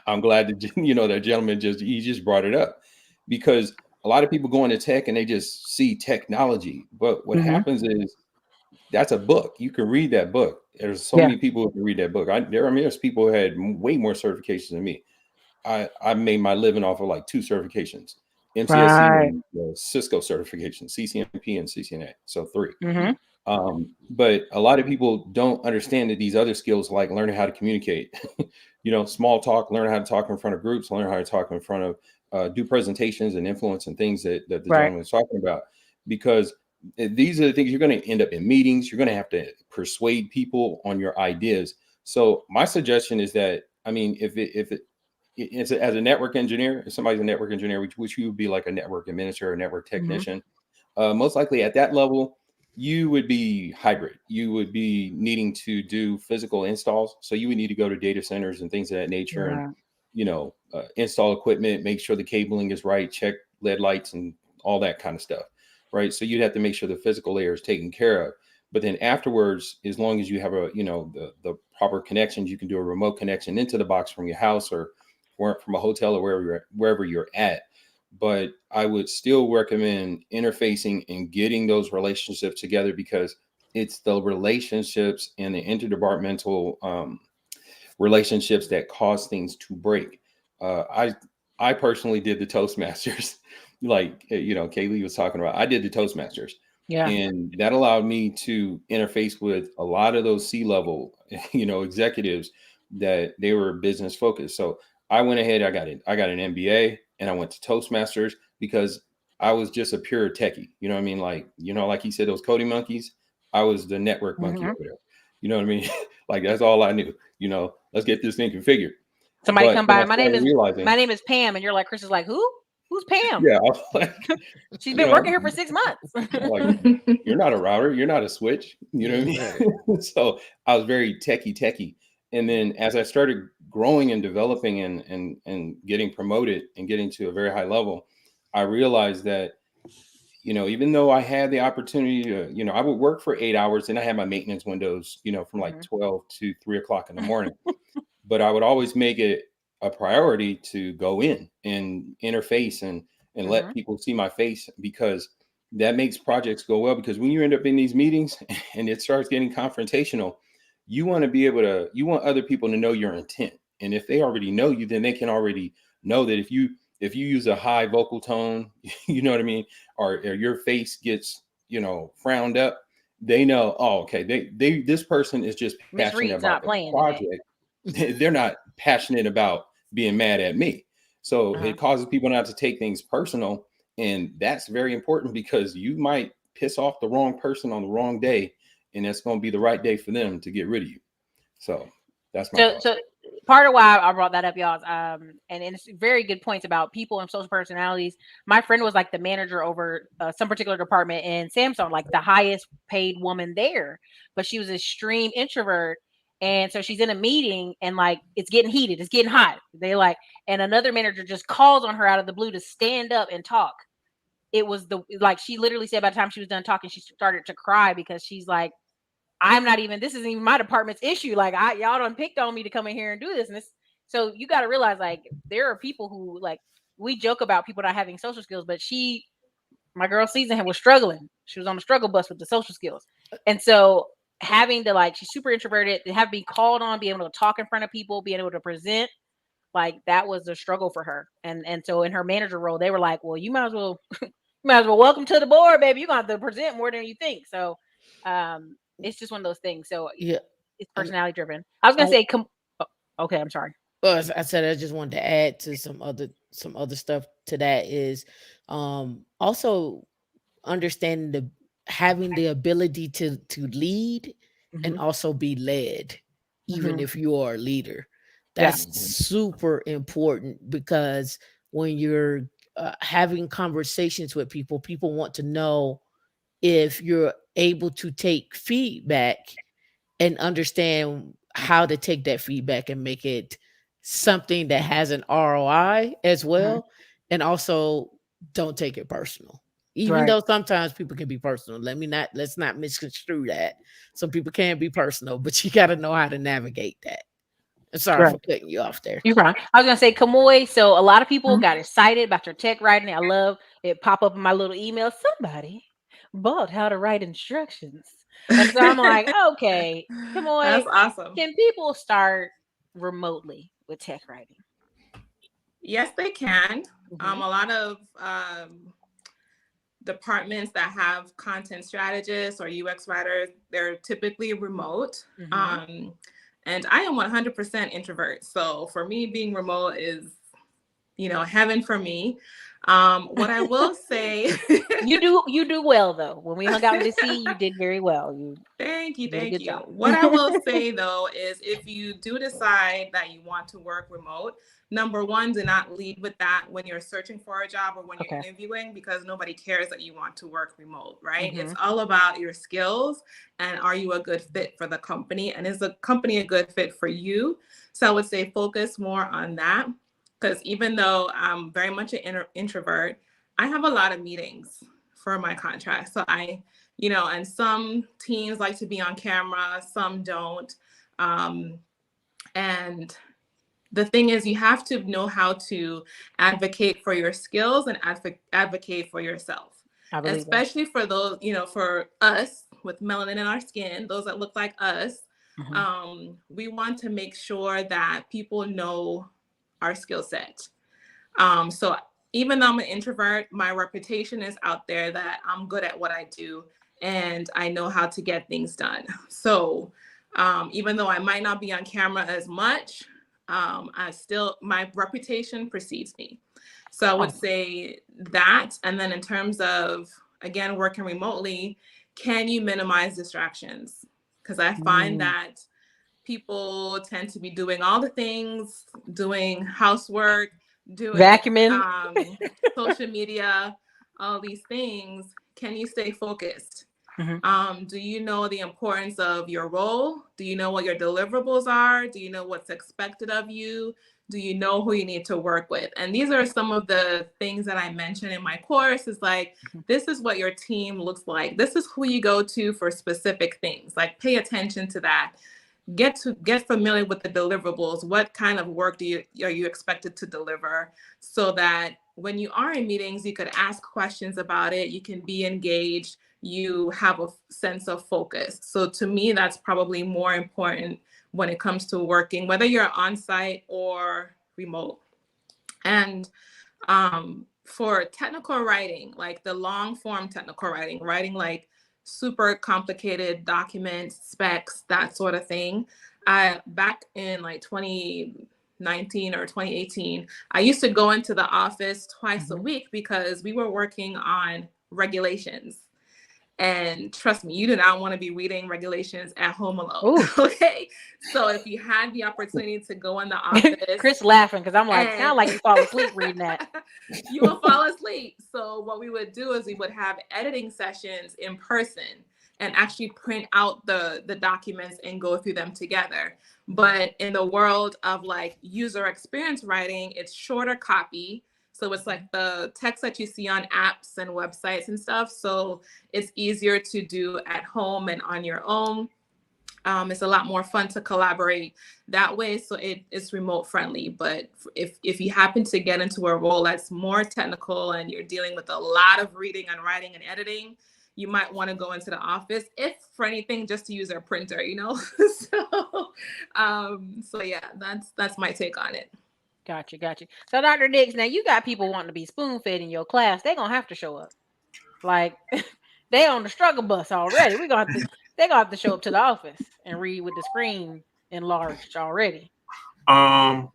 I'm glad that that gentleman just brought it up, because a lot of people go into tech and they just see technology, but what Mhm. happens is that's a book. You can read that book. There's so Yeah. many people who can read that book. There's people who had way more certifications than me. I made my living off of like 2 certifications, MCSE Right. and the Cisco certification, CCNP and CCNA. So 3. Mm-hmm. But a lot of people don't understand that these other skills, like learning how to communicate, small talk, learn how to talk in front of groups, learn how to talk in front of, do presentations and influence and things that the Right. gentleman was talking about, because these are the things you're going to end up in meetings. You're going to have to persuade people on your ideas. So my suggestion is that, I mean, if it's as a network engineer, if somebody's a network engineer, which you would be like a network administrator or network Mm-hmm. technician, most likely at that level, you would be hybrid. You would be needing to do physical installs. So you would need to go to data centers and things of that nature and, Right. install equipment, make sure the cabling is right, check lead lights and all that kind of stuff. Right. So you'd have to make sure the physical layer is taken care of. But then afterwards, as long as you have the proper connections, you can do a remote connection into the box from your house or from a hotel or wherever you're at. But I would still recommend interfacing and getting those relationships together, because it's the relationships and the interdepartmental relationships that cause things to break. I personally did the Toastmasters, like Kaylee was talking about. I did the Toastmasters, Yeah. and that allowed me to interface with a lot of those C-level, executives that they were business focused. So I went ahead, I got an MBA, and I went to Toastmasters because I was just a pure techie. You know what I mean? Like he said, those coding monkeys. I was the network monkey Mm-hmm. over there. You know what I mean? Like that's all I knew. Let's get this thing configured. Somebody But come then by. I started My realizing, name is Pam, and you're like, Chris is like, who? Who's Pam? yeah, I was like, She's you been know, working here for 6 months. like you're not a router, you're not a switch. You know what Yeah, I right. mean? So I was very techie. And then as I started growing and developing and getting promoted and getting to a very high level, I realized that, even though I had the opportunity to, I would work for 8 hours and I had my maintenance windows, from like Mhm. 12 to 3 o'clock in the morning. But I would always make it a priority to go in and interface and let Mhm. people see my face, because that makes projects go well. Because when you end up in these meetings and it starts getting confrontational, you want other people to know your intent. And if they already know you, then they can already know that if you use a high vocal tone, you know what I mean, or your face gets, frowned up, they know, oh, okay, they this person is just Miss passionate Reed's about not the playing today. project. They're not passionate about being mad at me. So Uh-huh. it causes people not to take things personal. And that's very important, because you might piss off the wrong person on the wrong day, and it's going to be the right day for them to get rid of you. So that's my So thoughts. part of why I brought that up, y'all, and it's very good points about people and social personalities. My friend was like the manager over some particular department in Samsung, like the highest paid woman there, but she was an extreme introvert. And so she's in a meeting and like it's getting heated, it's getting hot. They like, and another manager just calls on her out of the blue to stand up and talk. It was like she literally said by the time she was done talking, she started to cry because she's like, this isn't even my department's issue. Like y'all done picked on me to come in here and do this. And this, so you got to realize like there are people who like, we joke about people not having social skills, but my girl Season was struggling. She was on the struggle bus with the social skills. And so having to like, she's super introverted, to have to be called on, be able to talk in front of people, being able to present, like that was a struggle for her. And so in her manager role, they were like, well, you might as well welcome to the board, baby. You're gonna have to present more than you think. So it's just one of those things. So Yeah. it's And personality driven. I was gonna oh, say okay, I'm sorry. well, as I said, I just wanted to add to some other stuff to that is also understanding the having the ability to lead and Hmm. also be led, even Hmm. if you are a leader. Yeah. That's Mhm. super important, because when you're having conversations with people, people want to know if you're able to take feedback and understand how to take that feedback and make it something that has an ROI as Hmm. well. And also don't take it personal. Even Right. though sometimes people can be personal. Let's not misconstrue that. Some people can be personal, but you gotta know how to navigate that. Sorry Right. for cutting you off there. You're fine. I was gonna say Kimmoy. So a lot of people Mhm. got excited about your tech writing. I love it. Pop up in my little email. Somebody bought how to write instructions, and so I'm like, okay, Kimmoy, That's awesome. can people start remotely with tech writing? Yes, they can. A Mhm. lot of departments that have content strategists or UX writers, they're typically remote. Mhm. And I am 100% introvert. So for me, being remote is, heaven for me. What I will say, You do well though. When we hung out in DC, you did very well. You thank you, did a thank good you. job. What I will say though is if you do decide that you want to work remote, number one, do not lead with that when you're searching for a job or when you're Okay. interviewing, because nobody cares that you want to work remote, right? It's Mhm. all about your skills and are you a good fit for the company? And is the company a good fit for you? So I would say focus more on that, because even though I'm very much an introvert, I have a lot of meetings for my contract. So and some teams like to be on camera, some don't. And the thing is, you have to know how to advocate for your skills and advocate for yourself, I believe that. especially for those, for us with melanin in our skin, those that look like us. Mhm. We want to make sure that people know our skill set. So even though I'm an introvert, my reputation is out there that I'm good at what I do and I know how to get things done. So even though I might not be on camera as much, my reputation precedes me. So I would Awesome. say that. And then in terms of, again, working remotely, can you minimize distractions? Because I find Mm. that people tend to be doing all the things, doing housework, doing Vacuuming. social media, all these things. Can you stay focused? Mhm. Do you know the importance of your role? Do you know what your deliverables are? Do you know what's expected of you? Do you know who you need to work with? And these are some of the things that I mentioned in my course is like, Mhm. this is what your team looks like. This is who you go to for specific things. Like pay attention to that. Get familiar with the deliverables. What kind of work are you expected to deliver, so that when you are in meetings, you could ask questions about it. You can be engaged. You have a sense of focus. So to me, that's probably more important when it comes to working, whether you're on site or remote. And for technical writing, like the long form technical writing like super complicated documents, specs, that sort of thing. Back in like 2019 or 2018, I used to go into the office twice a Mhm. week because we were working on regulations. And trust me, you do not want to be reading regulations at home alone. Oof. Okay. So if you had the opportunity to go in the office Chris laughing because I'm like, and sound like you fall asleep reading that. you will fall asleep. So what we would do is we would have editing sessions in person and actually print out the documents and go through them together. But in the world of like user experience writing, it's shorter copy. So it's like the text that you see on apps and websites and stuff. So it's easier to do at home and on your own. It's a lot more fun to collaborate that way. So it's remote friendly. But if you happen to get into a role that's more technical and you're dealing with a lot of reading and writing and editing, you might want to go into the office, if for anything, just to use their printer, so yeah, that's my take on it. Gotcha, gotcha. So, Dr. Dix, now you got people wanting to be spoon fed in your class. They're gonna have to show up. Like they on the struggle bus already. They're gonna have to show up to the office and read with the screen enlarged already. Um,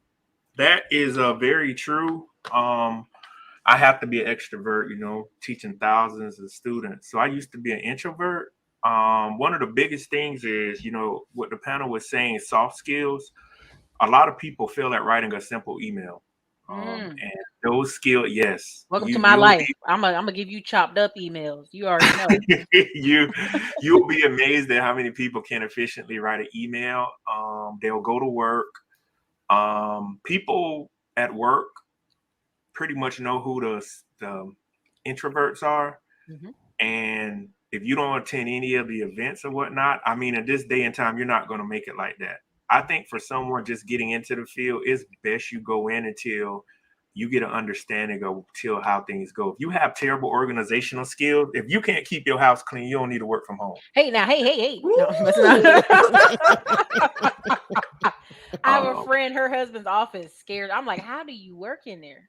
that is very true. I have to be an extrovert, teaching thousands of students. So I used to be an introvert. One of the biggest things is, what the panel was saying, soft skills. A lot of people feel at writing a simple email. Mm. And those skills, yes, Welcome to my you'll life. be I'm gonna give you chopped up emails. You already know. you you'll be amazed at how many people can efficiently write an email. They'll go to work. People at work pretty much know who the introverts are. Mhm. And if you don't attend any of the events or whatnot, I mean, in this day and time, you're not going to make it like that. I think for someone just getting into the field, it's best you go in until you get an understanding of till how things go. If you have terrible organizational skills, if you can't keep your house clean, you don't need to work from home. Hey now, hey. Woo! No, that's not. I have a Um, friend, her husband's office scared. I'm like, how do you work in there?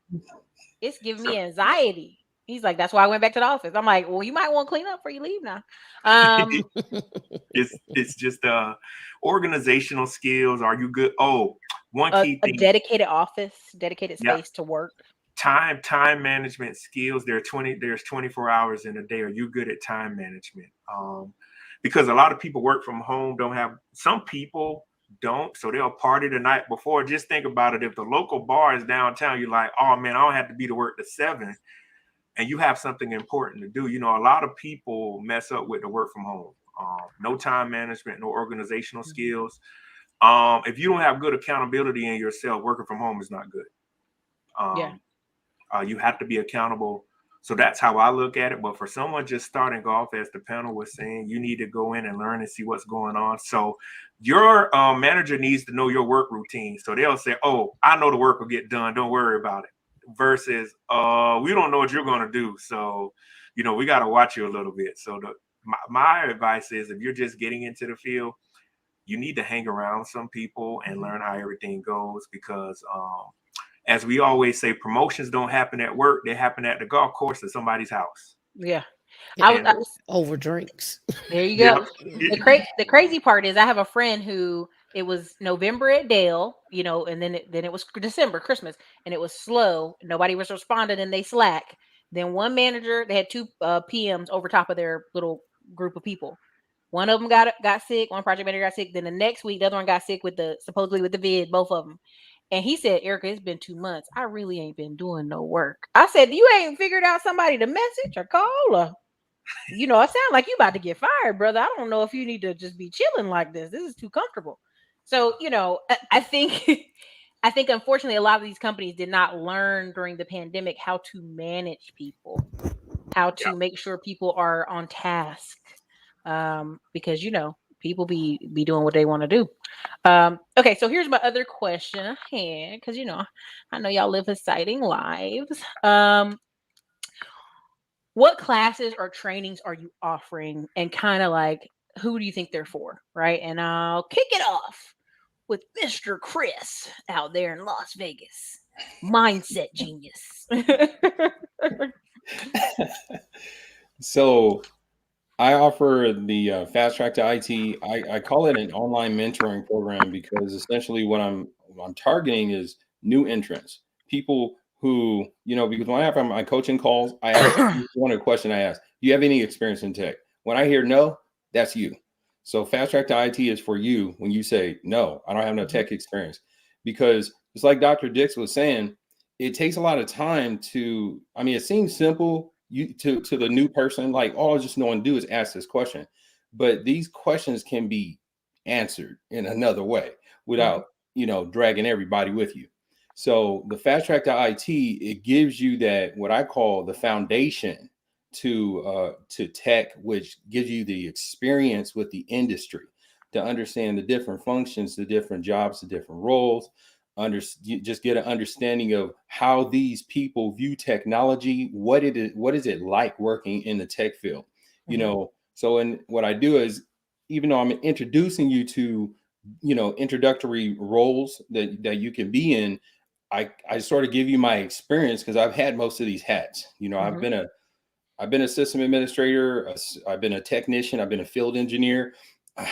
It's giving me anxiety. He's like, that's why I went back to the office. I'm like, well, you might want to clean up before you leave now. Um, it's just organizational skills. Are you good? Oh, one key a thing. dedicated office, dedicated Yeah, space to work. time management skills. There's 24 hours in a day. Are you good at time management? Because a lot of people work from home, don't have, some people don't, so they'll party the night before. Just think about it. If the local bar is downtown, you're like, oh man, I don't have to be to work to 7, and you have something important to do. A lot of people mess up with the work from home. No time management, no organizational skills. If you don't have good accountability in yourself, working from home is not good. Yeah. You have to be accountable. So that's how I look at it. But for someone just starting off, as the panel was saying, you need to go in and learn and see what's going on. So your manager needs to know your work routine. So they'll say, oh, I know the work will get done. Don't worry about it. Versus, we don't know what you're going to do. So, we got to watch you a little bit. So my advice is, if you're just getting into the field, you need to hang around some people and learn how everything goes, because as we always say, promotions don't happen at work. They happen at the golf course at somebody's house. Yeah. Yeah, And I was over drinks. there you yeah, go. The crazy part is I have a friend who it was November at Dale, and then it was December, Christmas, and it was slow. Nobody was responding and they slack. Then one manager, they had two PMs over top of their little group of people. One of them got sick, one project manager got sick. Then the next week, the other one got sick with supposedly with the vid, both of them. And he said, Ericka, it's been 2 months. I really ain't been doing no work. I said, you ain't figured out somebody to message or call or it sounds like you about to get fired, brother. I don't know if you need to just be chilling like this. This is too comfortable. So, I think I think unfortunately a lot of these companies did not learn during the pandemic how to manage people, how yeah. to make sure people are on task. Because people be doing what they want to do. Okay, so here's my other question I had, because I know y'all live exciting lives. What classes or trainings are you offering, and kind of like who do you think they're for, right? And I'll kick it off with Mr. Chris out there in Las Vegas, mindset genius. So I offer the fast track to IT. I call it an online mentoring program, because essentially what I'm targeting is new entrants, people who, because when I have my coaching calls, I ask one of the question I ask, do you have any experience in tech? When I hear no, that's you. So fast track to IT is for you when you say, no, I don't have no tech experience. Because it's like Dr. Dix was saying, it takes a lot of time it seems simple to the new person, like all I just know and do is ask this question. But these questions can be answered in another way without, dragging everybody with you. So the fast track to IT, it gives you that, what I call the foundation to tech, which gives you the experience with the industry to understand the different functions, the different jobs, the different roles. You just get an understanding of how these people view technology, what is it like working in the tech field. So what I do is, even though I'm introducing you to introductory roles that you can be in, I sort of give you my experience, because I've had most of these hats. I've been a system administrator, I've been a technician, I've been a field engineer,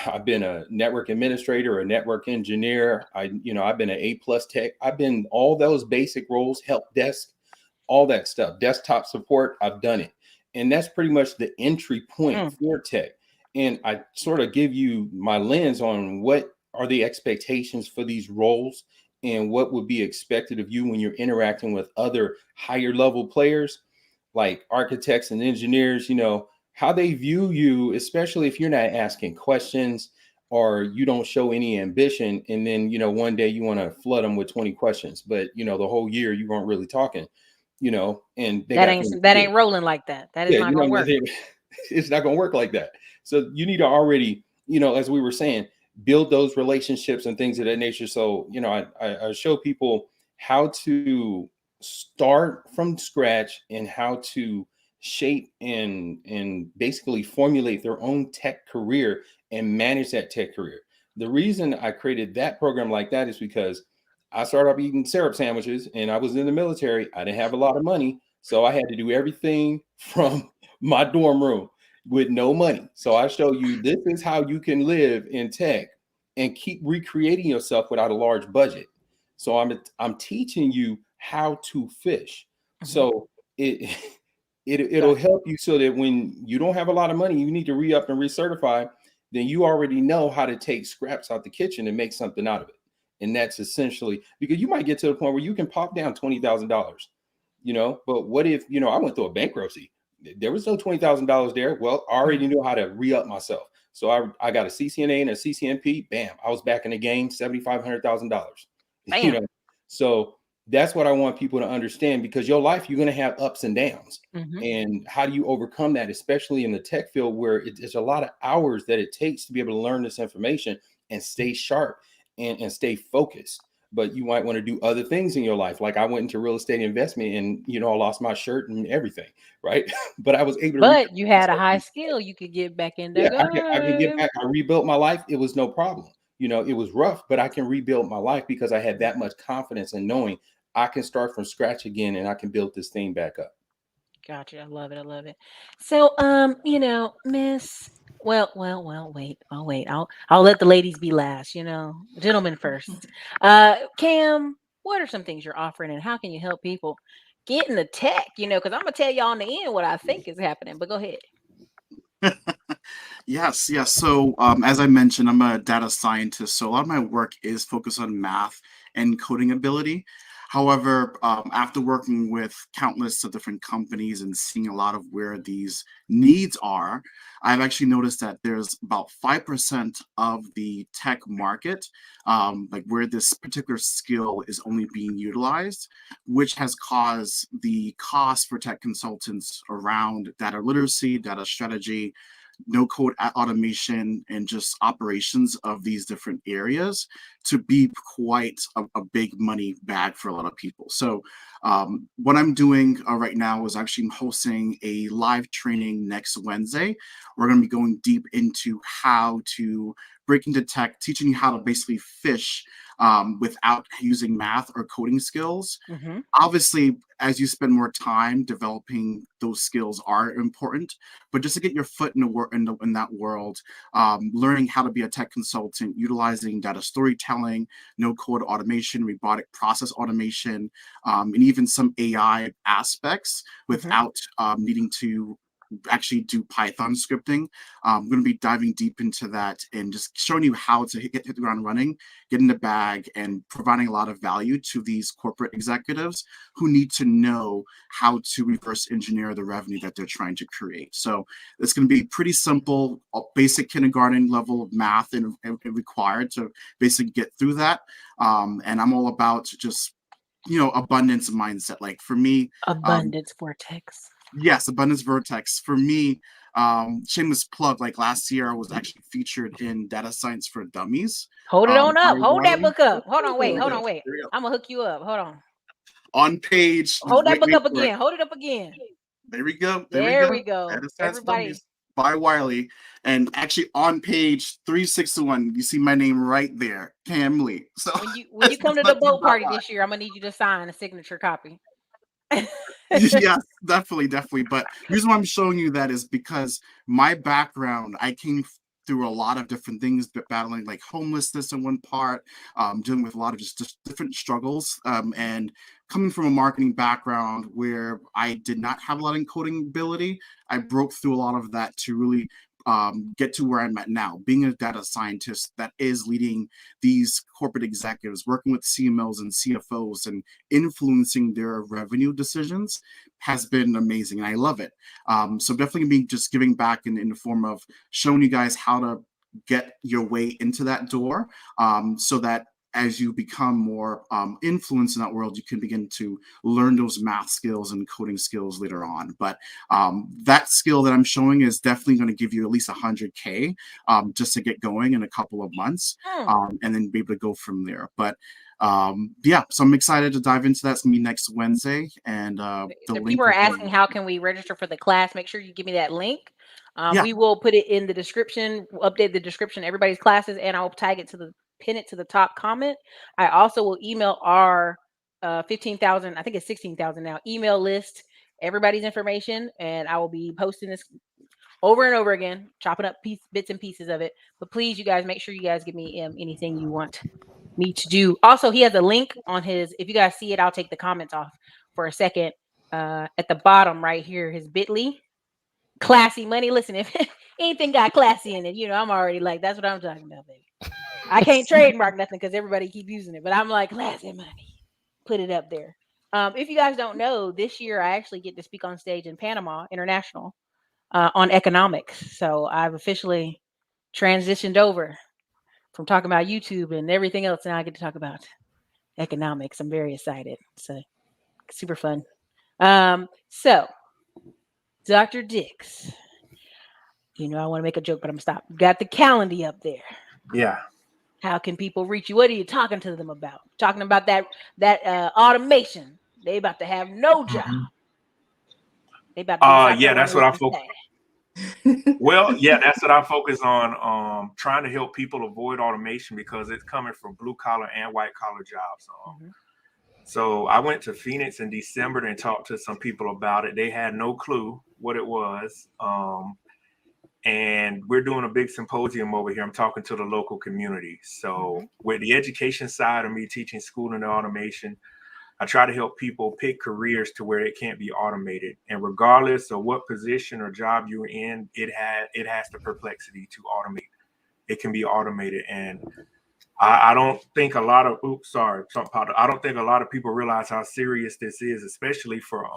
I've been a network administrator, a network engineer. I've been an A+ tech. I've been all those basic roles, help desk, all that stuff, desktop support. I've done it. And that's pretty much the entry point for tech. And I sort of give you my lens on what are the expectations for these roles and what would be expected of you when you're interacting with other higher level players like architects and engineers, how they view you, especially if you're not asking questions or you don't show any ambition. And then, one day you want to flood them with 20 questions, but the whole year you weren't really talking, and they that ain't rolling like that. That is not gonna work. It's not going to work like that. So you need to already, as we were saying, build those relationships and things of that nature. So, I show people how to start from scratch and how to shape and basically formulate their own tech career and manage that tech career. The reason I created that program like that is because I started off eating syrup sandwiches and I was in the military. I didn't have a lot of money. So I had to do everything from my dorm room with no money. So I show you this is how you can live in tech and keep recreating yourself without a large budget. So I'm teaching you how to fish. So it it'll help you so that when you don't have a lot of money, you need to re-up and recertify, then you already know how to take scraps out the kitchen and make something out of it. And that's essentially because you might get to the point where you can pop down $20,000, but what if, I went through a bankruptcy? There was no $20,000 there. Well, I already knew how to re-up myself. So I got a CCNA and a CCNP. Bam, I was back in the game, $7,500, $100,000. So that's what I want people to understand, because your life, you're going to have ups and downs. And how do you overcome that, especially in the tech field where it's a lot of hours that it takes to be able to learn this information and stay sharp and stay focused. But you might want to do other things in your life. Like I went into real estate investment and, I lost my shirt and everything. Right. But I was able to. But you had a high skill. You could get back in there. Yeah, I can get back. I rebuilt my life. It was no problem. It was rough, but I can rebuild my life because I had that much confidence in knowing I can start from scratch again and I can build this thing back up. Gotcha. I love it. I love it. So, Miss. Well, wait. I'll let the ladies be last. Gentlemen first. Cam, what are some things you're offering, and how can you help people get in the tech? Because I'm gonna tell y'all in the end what I think is happening. But go ahead. Yes. So, as I mentioned, I'm a data scientist, so a lot of my work is focused on math and coding ability. However, after working with countless of different companies and seeing a lot of where these needs are, I've actually noticed that there's about 5% of the tech market, like where this particular skill is only being utilized, which has caused the cost for tech consultants around data literacy, data strategy, no code automation, and just operations of these different areas to be quite a big money bag for a lot of people. So what I'm doing right now is actually hosting a live training next Wednesday. We're going to be going deep into how to break into tech, teaching you how to basically fish without using math or coding skills. Obviously, as you spend more time developing, those skills are important. But just to get your foot in that world, learning how to be a tech consultant, utilizing data storytelling, no code automation, robotic process automation, and even some AI aspects without needing to actually do Python scripting. I'm going to be diving deep into that and just showing you how to hit the ground running, get in the bag, and providing a lot of value to these corporate executives who need to know how to reverse engineer the revenue that they're trying to create. So it's going to be pretty simple, basic kindergarten level of math and required to basically get through that. And I'm all about just, abundance mindset. Like for me, Abundance vortex. yes, Abundance Vertex. For me, shameless plug, like last year, I was actually featured in Data Science for Dummies. Hold it on up. by Hold that Wiley. book up. Hold on, wait. There we Hold go. on, wait. There we go. I'm gonna hook you up. Hold on. On page. Hold that book wait up for it. again. Hold it up again. There we go. There we go. Data Science for Everybody. Dummies by Wiley. And actually on page 361, you see my name right there, Cam Lee. So When you come to the boat party this year, I'm gonna need you to sign a signature copy. Yes, definitely. But the reason why I'm showing you that is because my background, I came through a lot of different things, battling like homelessness in one part, dealing with a lot of just different struggles, and coming from a marketing background where I did not have a lot of coding ability, I broke through a lot of that to really get to where I'm at now, being a data scientist that is leading these corporate executives, working with CMOs and CFOs and influencing their revenue decisions has been amazing. And I love it. So definitely be just giving back in the form of showing you guys how to get your way into that door, so that as you become more influenced in that world, you can begin to learn those math skills and coding skills later on. But that skill that I'm showing is definitely going to give you at least 100K just to get going in a couple of months, and then be able to go from there. But yeah, so I'm excited to dive into that. It's gonna be next Wednesday, and the people are asking how can we register for the class. Make sure you give me that link. Yeah. We will put it in the description, we'll update the description, everybody's classes, and I'll tag it to the pin it to the top comment. I also will email our 15,000, I think it's 16,000 now, email list, everybody's information, and I will be posting this over and over again, chopping up bits and pieces of it. But please, you guys, make sure you guys give me anything you want me to do. Also, he has a link on his, if you guys see it, I'll take the comments off for a second. At the bottom right here, his bit.ly, classy money. Listen, if anything got classy in it, I'm already like, that's what I'm talking about, baby. I can't trademark nothing because everybody keep using it, but I'm like, classy money. Put it up there. If you guys don't know, this year I actually get to speak on stage in Panama International on economics. So I've officially transitioned over from talking about YouTube and everything else. Now I get to talk about economics. I'm very excited. So super fun. So Dr. Dix, I want to make a joke, but I'm gonna stop. Got the calendar up there. Yeah. How can people reach you? What are you talking to them about? Talking about that automation. They about to have no job. They about to be South Yeah, Carolina that's what I looking focus. sad. Well, yeah, that's what I focus on. Trying to help people avoid automation because it's coming from blue collar and white collar jobs. So I went to Phoenix in December and talked to some people about it. They had no clue what it was. And we're doing a big symposium over here. I'm talking to the local community. So with the education side of me teaching school and automation, I try to help people pick careers to where it can't be automated. And regardless of what position or job you're in, it has the perplexity to automate. It can be automated. And I don't think a lot of I don't think a lot of people realize how serious this is, especially for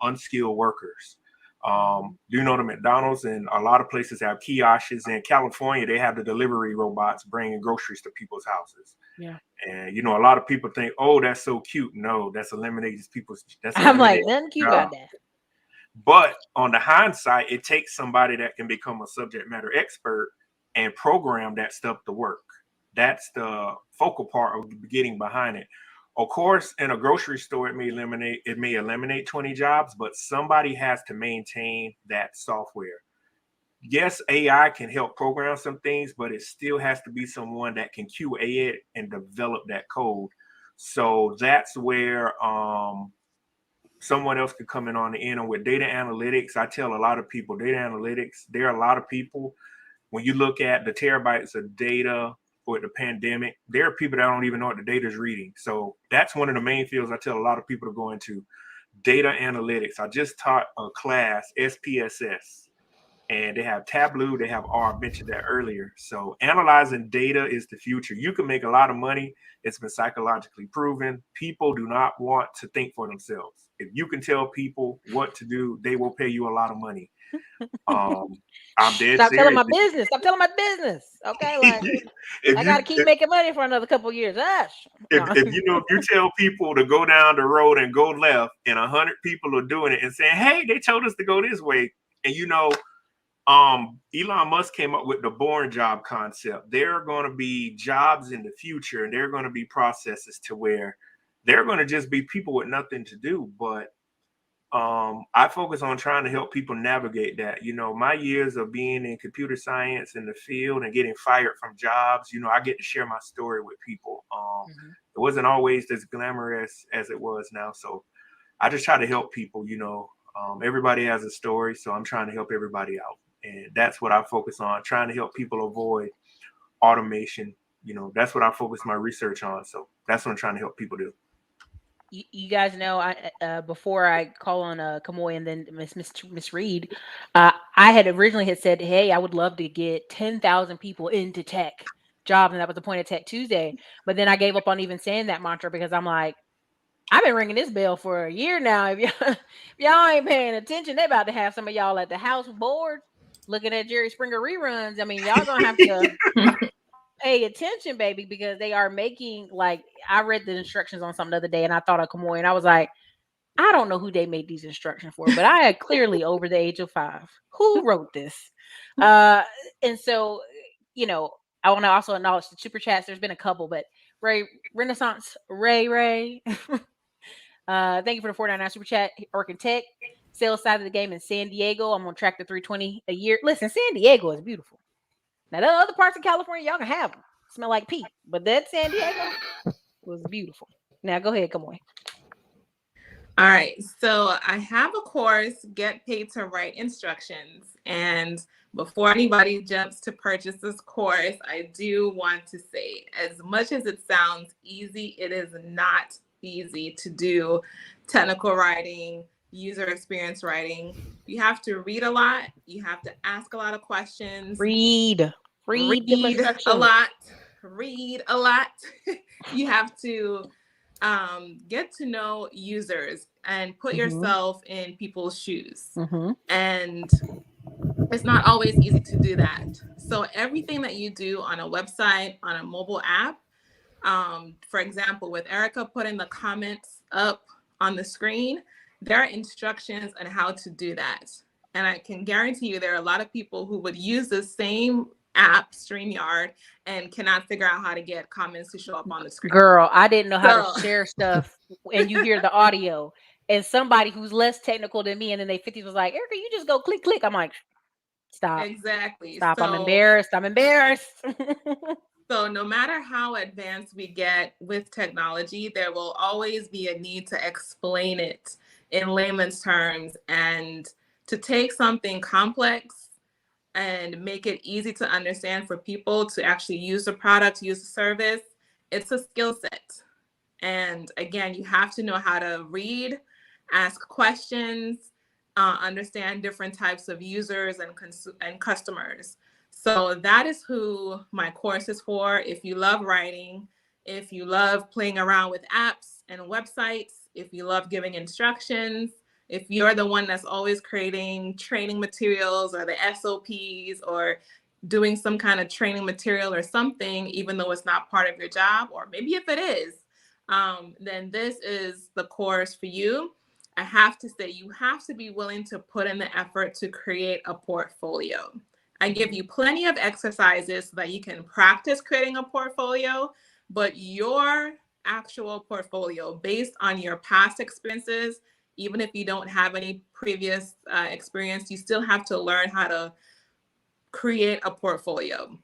unskilled workers. You know, the McDonald's and a lot of places have kiosks. In California, they have the delivery robots bringing groceries to people's houses. Yeah. And a lot of people think, oh, that's so cute. No, that's eliminating people's. I'm like, nothing cute about that. But on the hindsight, it takes somebody that can become a subject matter expert and program that stuff to work. That's the focal part of getting behind it. Of course, in a grocery store, it may eliminate 20 jobs, but somebody has to maintain that software. Yes, AI can help program some things, but it still has to be someone that can QA it and develop that code. So that's where someone else could come in on the end. And with data analytics, I tell a lot of people, data analytics, there are a lot of people, when you look at the terabytes of data for the pandemic, there are people that don't even know what the data is reading. So that's one of the main fields I tell a lot of people to go into. Data analytics. I just taught a class, SPSS, and they have Tableau, they have R. I mentioned that earlier. So analyzing data is the future. You can make a lot of money. It's been psychologically proven. People do not want to think for themselves. If you can tell people what to do, they will pay you a lot of money. I'm dead Stop serious. telling my business. Stop telling my business. Okay, like I gotta keep making money for another couple of years. If you tell people to go down the road and go left, and 100 people are doing it and saying, "Hey, they told us to go this way," and Elon Musk came up with the boring job concept. There are going to be jobs in the future, and there are going to be processes to where they're going to just be people with nothing to do. But I focus on trying to help people navigate that. My years of being in computer science in the field and getting fired from jobs, I get to share my story with people. It wasn't always as glamorous as it was now. So I just try to help people, everybody has a story. So I'm trying to help everybody out. And that's what I focus on, trying to help people avoid automation. That's what I focus my research on. So that's what I'm trying to help people do. You guys know, I before I call on Kimmoy and then Miss Reed, I had originally said, hey, I would love to get 10,000 people into tech jobs, and that was the point of Tech Tuesday. But then I gave up on even saying that mantra because I'm like, I've been ringing this bell for a year now. If y'all ain't paying attention, they about to have some of y'all at the house board looking at Jerry Springer reruns. I mean, y'all gonna have to pay attention, baby, because they are making, like, I read the instructions on something the other day and I thought of Kimmoy and I was like, I don't know who they made these instructions for, but I am clearly over the age of 5. Who wrote this? And so, I want to also acknowledge the super chats. There's been a couple, but Ray Renaissance, Ray. Thank you for the 499 super chat. Orkin Tech sales side of the game in San Diego. I'm on track to 320 a year. Listen, San Diego is beautiful. Now, there are other parts of California, y'all can have them. Smell like pee. But that San Diego was beautiful. Now, go ahead, come on. All right, so I have a course, Get Paid to Write Instructions. And before anybody jumps to purchase this course, I do want to say, as much as it sounds easy, it is not easy to do technical writing, user experience writing. You have to read a lot. You have to ask a lot of questions. Read a lot. Read a lot. You have to get to know users and put yourself in people's shoes. And it's not always easy to do that. So everything that you do on a website, on a mobile app, for example, with Ericka putting the comments up on the screen, there are instructions on how to do that. And I can guarantee you there are a lot of people who would use the same app, StreamYard, and cannot figure out how to get comments to show up on the screen. Girl, I didn't know how to share stuff, and you hear the audio, and somebody who's less technical than me and in their 50s was like, Ericka, you just go click. I'm like, stop. Exactly. Stop. So, I'm embarrassed. So no matter how advanced we get with technology, there will always be a need to explain it in layman's terms, and to take something complex and make it easy to understand for people to actually use the product, use the service. It's a skill set. And again, you have to know how to read, ask questions, understand different types of users and customers. So that is who my course is for. If you love writing, if you love playing around with apps and websites, if you love giving instructions, if you're the one that's always creating training materials or the SOPs or doing some kind of training material or something, even though it's not part of your job, or maybe if it is, then this is the course for you. I have to say, you have to be willing to put in the effort to create a portfolio. I give you plenty of exercises so that you can practice creating a portfolio, but your actual portfolio based on your past experiences, even if you don't have any previous experience, you still have to learn how to create a portfolio.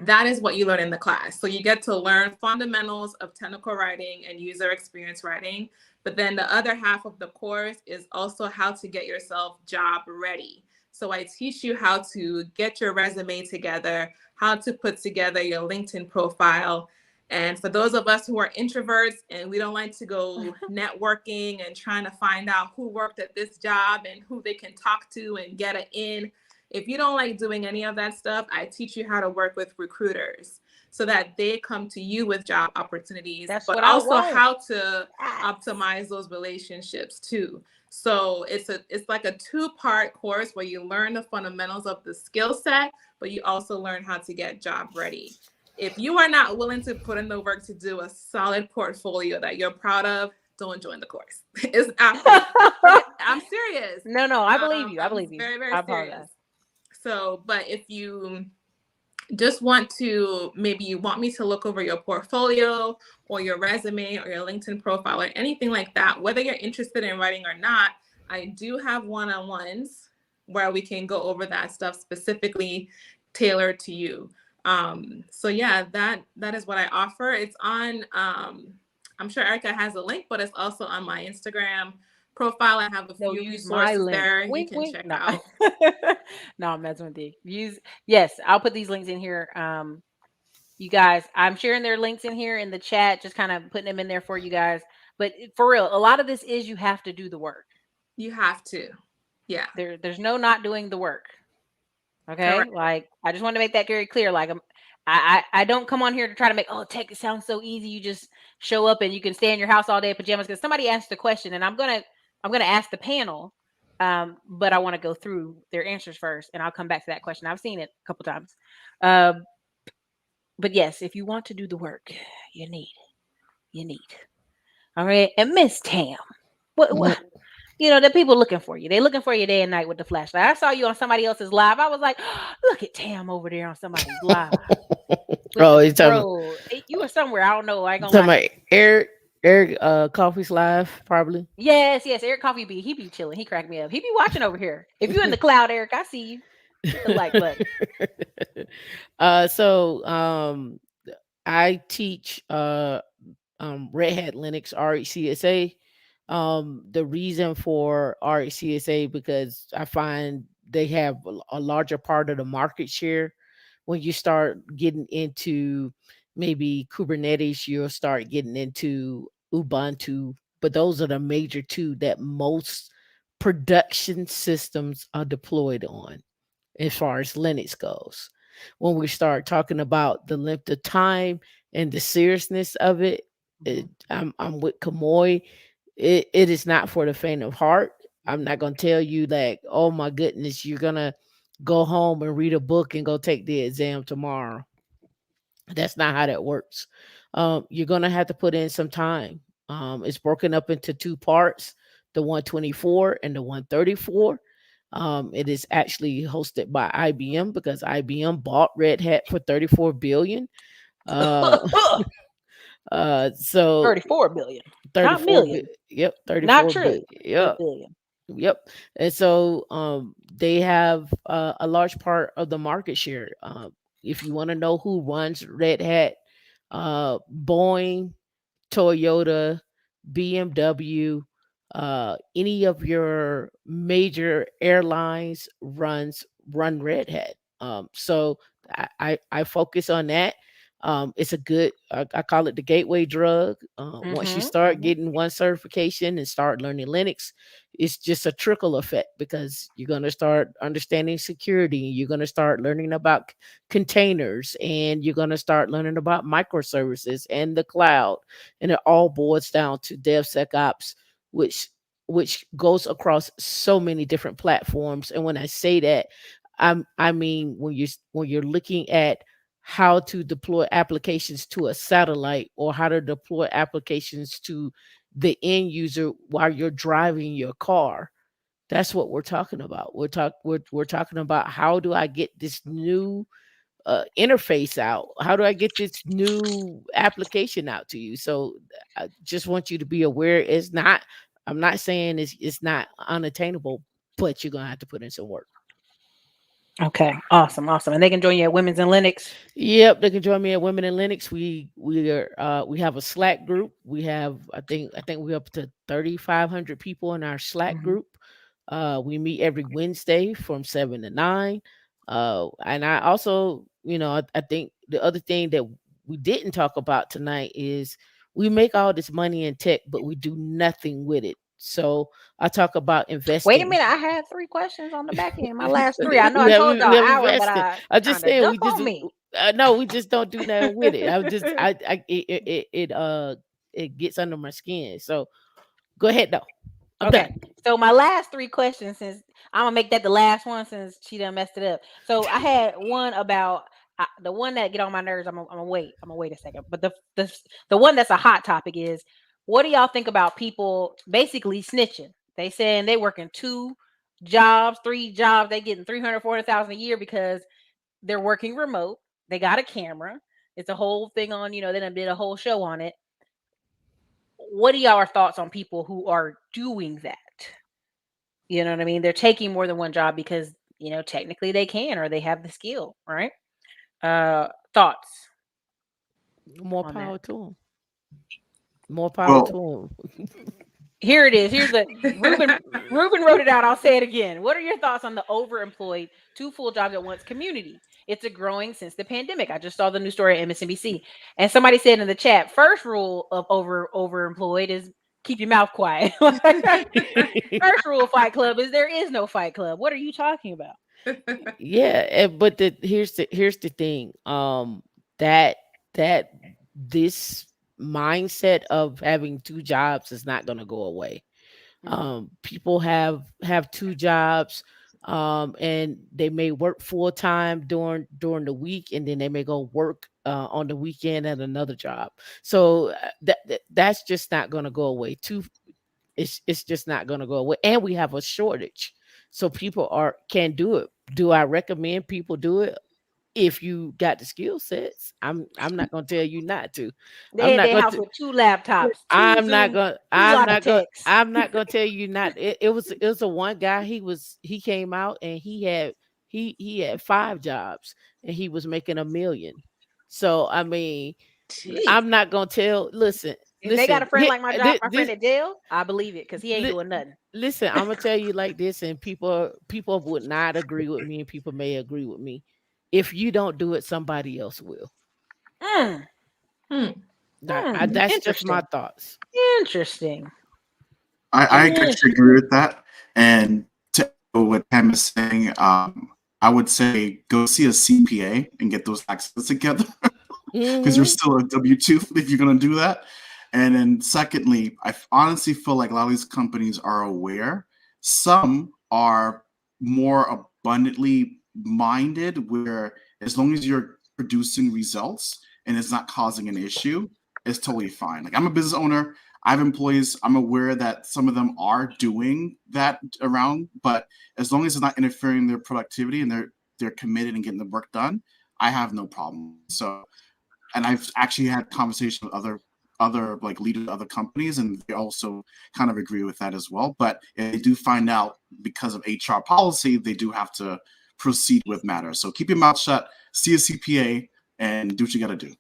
That is what you learn in the class. So you get to learn fundamentals of technical writing and user experience writing. But then the other half of the course is also how to get yourself job ready. So I teach you how to get your resume together, how to put together your LinkedIn profile. And for those of us who are introverts and we don't like to go networking and trying to find out who worked at this job and who they can talk to and get an in, if you don't like doing any of that stuff, I teach you how to work with recruiters so that they come to you with job opportunities, but also how to optimize those relationships too. So it's like a two-part course where you learn the fundamentals of the skill set, but you also learn how to get job ready. If you are not willing to put in the work to do a solid portfolio that you're proud of, don't join the course. It's I'm serious. No, I believe you. I believe you. Very, very serious. So, but if you just want to, maybe you want me to look over your portfolio or your resume or your LinkedIn profile or anything like that, whether you're interested in writing or not, I do have one-on-ones where we can go over that stuff specifically tailored to you. So yeah, that is what I offer. It's on, I'm sure Ericka has a link, but it's also on my Instagram profile. I have a few resources there you can check out. No, I'm messing with you. Yes, I'll put these links in here. You guys, I'm sharing their links in here in the chat, just kind of putting them in there for you guys. But for real, a lot of this is you have to do the work. You have to. Yeah. There's no not doing the work. Okay. Correct. Like, I just want to make that very clear. Like, I don't come on here to try to make, tech, it sounds so easy. You just show up and you can stay in your house all day in pajamas. Because somebody asked the question, and I'm gonna ask the panel, but I want to go through their answers first, and I'll come back to that question. I've seen it a couple times. But yes, if you want to do the work, you need. All right. And Miss Tam, what? You know, the people looking for you. They're looking for you day and night with the flashlight. I saw you on somebody else's live. I was like, look at Tam over there on somebody's live. He's talking. You were somewhere. I don't know. I ain't gonna talking about Eric. Eric, Coffee's live probably. Yes, yes. Eric Coffee he be chilling. He cracked me up. He be watching over here. If you in the cloud, Eric, I see you. Hit the like button. So I teach Red Hat Linux RHCSA. The reason for RHCSA because I find they have a larger part of the market share. When you start getting into maybe Kubernetes, you'll start getting into Ubuntu, but those are the major two that most production systems are deployed on as far as Linux goes. When we start talking about the length of time and the seriousness of it, I'm with Kimmoy. It is not for the faint of heart. I'm not gonna tell you like, oh my goodness, you're gonna go home and read a book and go take the exam tomorrow. That's not how that works. You're gonna have to put in some time. It's broken up into two parts: the 124 and the 134. It is actually hosted by IBM because IBM bought Red Hat for 34 billion. Uh, so 34 billion. Not 34 million. yep, Not 34 trillion. yep, But billion. yep. And so they have a large part of the market share. If you want to know who runs Red Hat, Boeing, Toyota, BMW, any of your major airlines run Red Hat. So I focus on that. It's a good I call it the gateway drug. Once you start getting one certification and start learning Linux, it's just a trickle effect because you're going to start understanding security. You're going to start learning about containers, and you're going to start learning about microservices and the cloud, and it all boils down to DevSecOps, which goes across so many different platforms. And when I say that, I mean when you're looking at how to deploy applications to a satellite or how to deploy applications to the end user while you're driving your car. That's what we're talking about. We're talking about how do I get this new interface out? How do I get this new application out to you? So I just want you to be aware. It's not. I'm not saying it's not unattainable, but you're gonna have to put in some work. Okay. Awesome. Awesome. And they can join you at Women's in Linux. Yep, they can join me at Women in Linux. We have a Slack group. We have I think we're up to 3,500 people in our Slack Mhm. group. We meet every Wednesday from 7 to 9. And I also, I think the other thing that we didn't talk about tonight is we make all this money in tech, but we do nothing with it. So I talk about Wait a investing. minute. I had 3 questions on the back end. My last three. I know I we have told y'all we have hour, but invested. I I'm just trying to saying dunk we just on me. no, we just don't do nothing with it. I'm just it gets under my skin. So go ahead though. I'm done. Okay. So my last 3 questions, since I'm gonna make that the last one since she done messed it up. So I had one about the one that get on my nerves. I'm gonna wait. I'm gonna wait a second. But the one that's a hot topic is, what do y'all think about people basically snitching? They saying they working 2 jobs, 3 jobs. They getting 300, 400,000 a year because they're working remote. They got a camera. It's a whole thing on. They done did a whole show on it. What are y'all thoughts on people who are doing that? You know what I mean? They're taking more than one job because, technically they can or they have the skill, right? Thoughts More on that? power to them. More power Well, to them. Here it is. Here's the Ruben. Ruben wrote it out. I'll say it again. What are your thoughts on the overemployed 2 full jobs at once community? It's a growing since the pandemic. I just saw the new story at MSNBC, and somebody said in the chat, first rule of overemployed is keep your mouth quiet. First rule of Fight Club is there is no Fight Club. What are you talking about? Yeah, but here's the thing. That that this mindset of having two jobs is not going to go away. People have two jobs, and they may work full time during the week, and then they may go work on the weekend at another job. So that's just not going to go away. It's just not going to go away, and we have a shortage, so people can do it. Do I recommend people do it? if you got the skill sets. I'm not gonna tell you not to. They I'm in not their gonna. house with 2 laptops, 2 Zoom, two Logitechs. I'm not gonna tell you not. It was a one guy. He came out and he had 5 jobs and he was making 1 million. So I mean, Jeez. I'm not gonna tell. Listen, If they got a friend like my friend this, at jail, I believe it because he ain't li- doing nothing. listen. I'm gonna tell you like this, and people would not agree with me, and people may agree with me. If you don't do it, somebody else will. Mm, Hmm. That's just my interesting. thoughts. Interesting. I actually agree with that. And to echo what Pam is saying, I would say go see a CPA and get those taxes together because you're Hmm. still a W-2 if you're going to do that. And then secondly, I honestly feel like a lot of these companies are aware. Some are more abundantly minded where as long as you're producing results and it's not causing an issue, it's totally fine. Like I'm a business owner. I have employees. I'm aware that some of them are doing that around, but as long as it's not interfering in their productivity and they're committed and getting the work done, I have no problem. So, and I've actually had conversations with other like leaders of other companies, and they also kind of agree with that as well. But if they do find out because of HR policy, they do have to proceed with matters. So keep your mouth shut, see a CPA, and do what you got to do.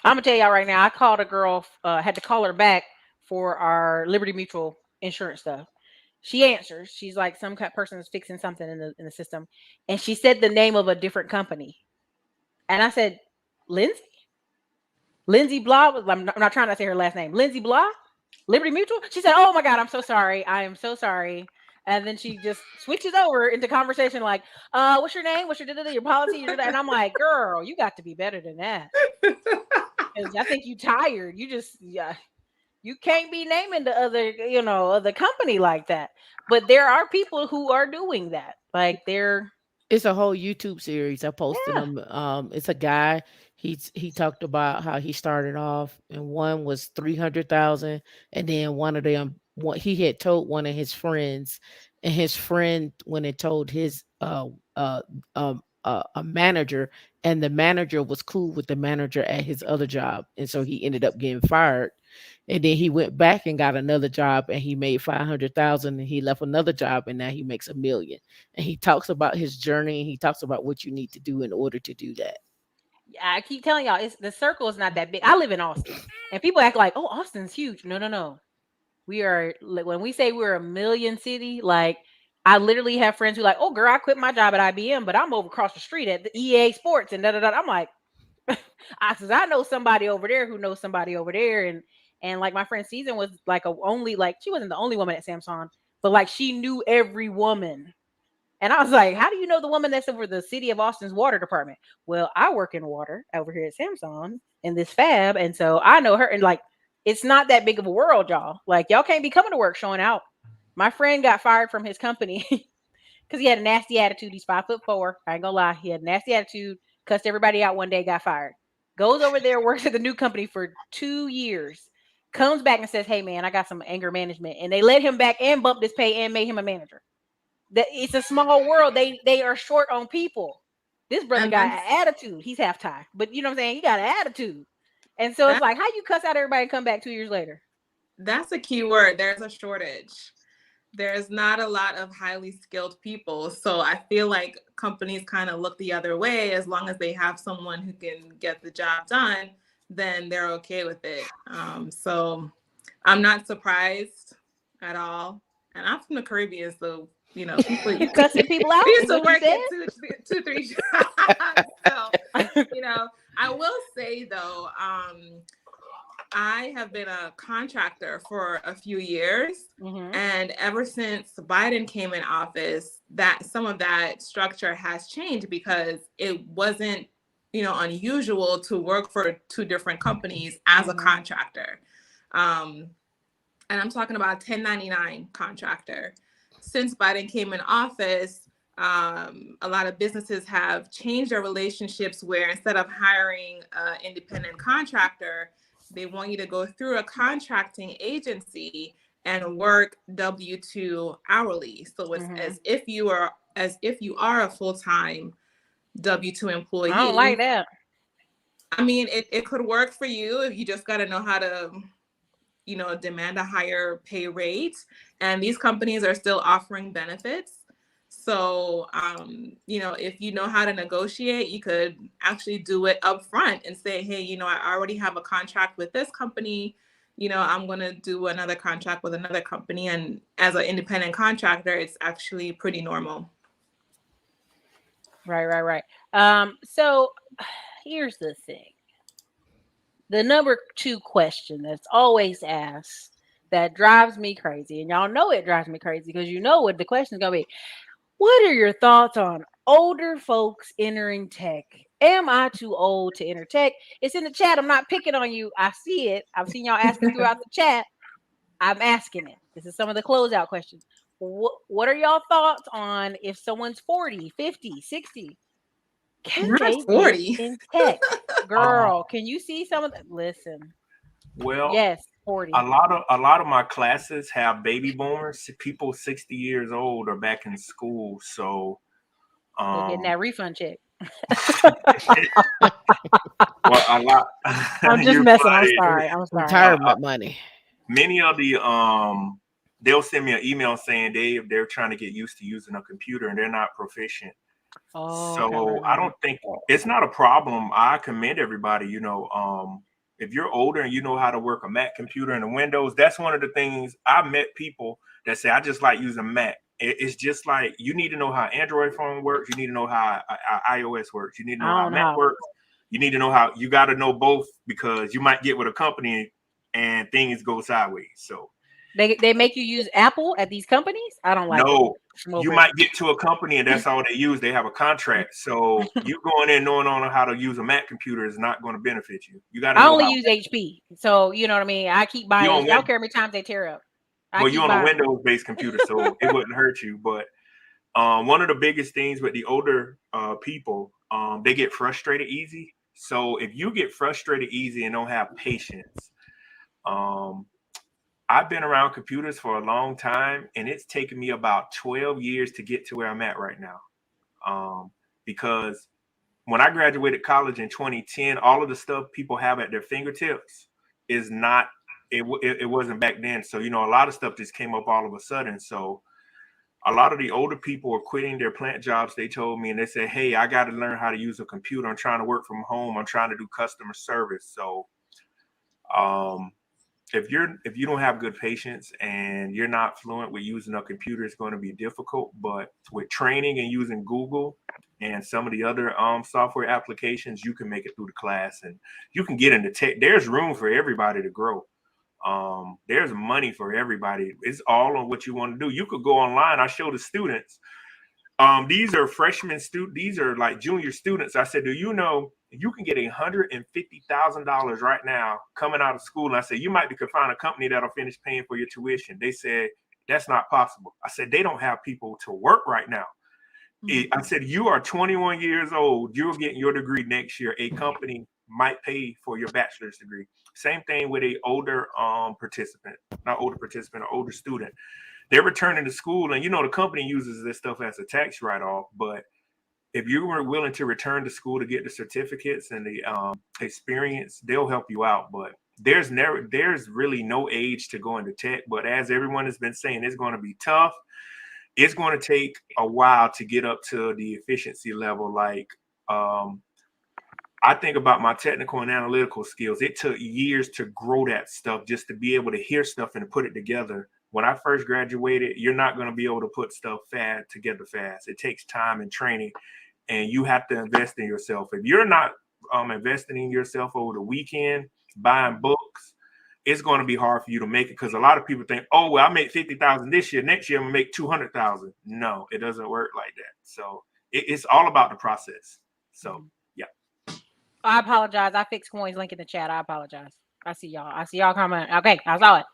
I'm gonna tell y'all right now. I called a girl. Had to call her back for our Liberty Mutual insurance stuff. She answers. She's like, some person is fixing something in the system, and she said the name of a different company. And I said, Lindsay, Lindsay Blah. I'm not trying to say her last name. Lindsay Blah, Liberty Mutual. She said, "Oh my God, I'm so sorry. I am so sorry." And then she just switches over into conversation like, what's your name? What's your policy? And I'm like, girl, you got to be better than that. Because I think you tired. You just yeah, you can't be naming the other company like that. But there are people who are doing that. Like they're It's a whole YouTube series. I posted yeah. them. It's a guy. He talked about how he started off, and one was 300,000, and then one of them, he had told one of his friends, and his friend when it told his a manager, and the manager was cool with the manager at his other job, and so he ended up getting fired. And then he went back and got another job, and he made 500,000, and he left another job, and now he makes 1 million. And he talks about his journey, and he talks about what you need to do in order to do that. I keep telling y'all, it's the circle is not that big. I live in Austin, and people act like, "Oh, Austin's huge." No, no, no. We are like when we say we're a million city. Like I literally have friends who like, "Oh, girl, I quit my job at IBM, but I'm over across the street at the EA Sports and da da da." I'm like, I know somebody over there who knows somebody over there, and like my friend Season was like a only like she wasn't the only woman at Samsung, but like she knew every woman. And I was like, how do you know the woman that's over the city of Austin's water department? Well, I work in water over here at Samsung in this fab. And so I know her. And like, it's not that big of a world, y'all. Like, y'all can't be coming to work showing out. My friend got fired from his company because he had a nasty attitude. He's 5'4". I ain't gonna lie. He had a nasty attitude, cussed everybody out one day, got fired. Goes over there, works at the new company for 2 years, comes back and says, hey, man, I got some anger management. And they let him back and bumped his pay and made him a manager. That it's a small world. They are short on people. This brother And got an attitude. He's half Thai, but you know what I'm saying. He got an attitude, and so it's that, like, how you cuss out everybody and come back 2 years later? that's a key word. There's a shortage. There's not a lot of highly skilled people. So I feel like companies kind of look the other way. As long as they have someone who can get the job done, then they're okay with it. So I'm not surprised at all. And I'm from the Caribbean, so people You cussing people out we used is to what you work said. at two, three jobs. So I will say though, I have been a contractor for a few years, and ever since Biden came in office, that some of that structure has changed because it wasn't, unusual to work for two different companies as a contractor. And I'm talking about 1099 contractor. Since Biden came in office, a lot of businesses have changed their relationships where instead of hiring an independent contractor, they want you to go through a contracting agency and work W-2 hourly. So it's as if you are a full-time W-2 employee. I don't like that. I mean, it could work for you if you just got to know how to, demand a higher pay rate. And these companies are still offering benefits. So, if you know how to negotiate, you could actually do it up front and say, hey, I already have a contract with this company. I'm going to do another contract with another company. And as an independent contractor, it's actually pretty normal. Right. So here's the thing. The number 2 question that's always asked that drives me crazy, and y'all know it drives me crazy because you know what the question is going to be. What are your thoughts on older folks entering tech? Am I too old to enter tech? It's in the chat. I'm not picking on you. I see it. I've seen y'all asking throughout the chat. I'm asking it. This is some of the closeout questions. What are y'all thoughts on if someone's 40, 50, 60? Can Not they 40. make in tech? Girl, can you see some of the listen? Well, Yes, 40. a lot of my classes have baby boomers. People 60 years old are back in school, so They're getting that refund check. well, a lot. I'm just You're messing. I'm funny. sorry. Retirement money. Many of the they'll send me an email saying they're trying to get used to using a computer and they're not proficient. Oh, So okay, I right. don't think it's not a problem. I commend everybody, if you're older and you know how to work a Mac computer and the Windows, that's one of the things. I met people that say, I just like using Mac. It's just like you need to know how Android phone works. You need to know how iOS works. You need to know I how don't Mac know. works. You need to know how you got to know both because you might get with a company and things go sideways. So They make you use Apple at these companies? I don't like it. no, I'm you over it. might get to a company and that's all they use. They have a contract. So you going in knowing on how to use a Mac computer is not going to benefit you. You got to I know only how. use HP. So, you know what I mean? I keep You buying on HP. I don't care how many times they tear up. I Well, you're keep on a buying. Windows-based computer, so it wouldn't hurt you. But one of the biggest things with the older people, they get frustrated easy. So if you get frustrated easy and don't have patience, um, I've been around computers for a long time, and it's taken me about 12 years to get to where I'm at right now. Because when I graduated college in 2010, all of the stuff people have at their fingertips is not. It wasn't back then. So a lot of stuff just came up all of a sudden. So a lot of the older people are quitting their plant jobs. They told me, and they said, hey, I got to learn how to use a computer. I'm trying to work from home. I'm trying to do customer service. So um, if you don't have good patience and you're not fluent with using a computer, it's going to be difficult. But with training and using Google and some of the other software applications, you can make it through the class and you can get into tech. There's room for everybody to grow. There's money for everybody. It's all on what you want to do. You could go online. I show the students. These are freshman students. These are like junior students. I said, do you know you can get $150,000 right now coming out of school? And I said, you might be could find a company that'll finish paying for your tuition. They said, that's not possible. I said, they don't have people to work right now. I said, you are 21 years old. You're getting your degree next year. A company might pay for your bachelor's degree. Same thing with a older participant, not older participant, or older student. They're returning to school, and the company uses this stuff as a tax write-off. But if you were willing to return to school to get the certificates and the experience, they'll help you out. But there's really no age to go into tech. But as everyone has been saying, it's going to be tough. It's going to take a while to get up to the efficiency level. Like I think about my technical and analytical skills. It took years to grow that stuff just to be able to hear stuff and to put it together. When I first graduated, you're not going to be able to put stuff together fast. It takes time and training, and you have to invest in yourself. If you're not investing in yourself over the weekend, buying books, it's going to be hard for you to make it because a lot of people think, oh, well, I make 50,000 this year. Next year, I'm going to make 200,000. No, it doesn't work like that. So it's all about the process. So, yeah. I apologize. I fixed Coin's link in the chat. I apologize. I see y'all comment. Okay, I saw it.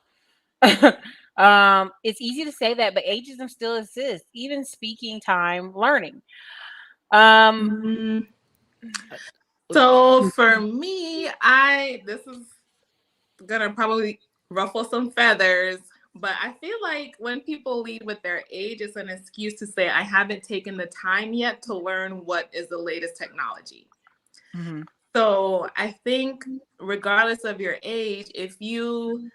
It's easy to say that, but ageism still exists, even speaking time learning. So for me, this is gonna probably ruffle some feathers, But I feel like when people lead with their age, it's an excuse to say, I haven't taken the time yet to learn what is the latest technology. Mhm. So I think, regardless of your age, if you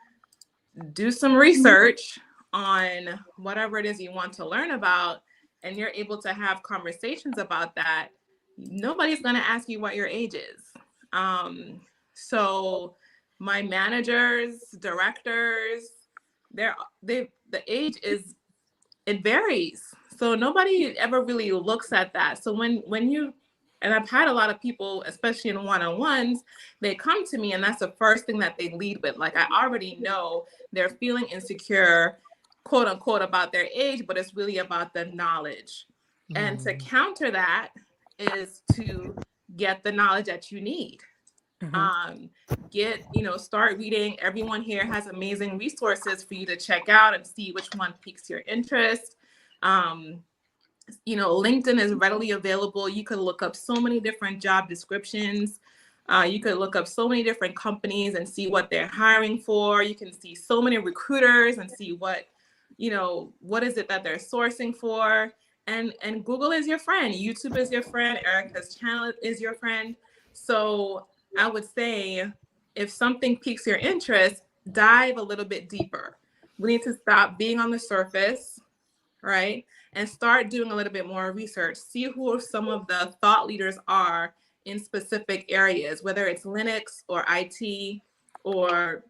do some research on whatever it is you want to learn about, and you're able to have conversations about that, nobody's going to ask you what your age is. So my managers, directors, the age is, it varies. So nobody ever really looks at that. So when you, and I've had a lot of people, especially in one-on-ones, they come to me and that's the first thing that they lead with. Like, I already know they're feeling insecure, quote unquote, about their age, but it's really about the knowledge. And to counter that is to get the knowledge that you need. Mhm. Start reading. Everyone here has amazing resources for you to check out and see which one piques your interest. um, LinkedIn is readily available. You could look up so many different job descriptions. You could look up so many different companies and see what they're hiring for. You can see so many recruiters and see what is it that they're sourcing for. And Google is your friend. YouTube is your friend. Ericka's channel is your friend. So I would say, if something piques your interest, dive a little bit deeper. We need to stop being on the surface, right? And start doing a little bit more research. See who some of the thought leaders are in specific areas, whether it's Linux or IT, or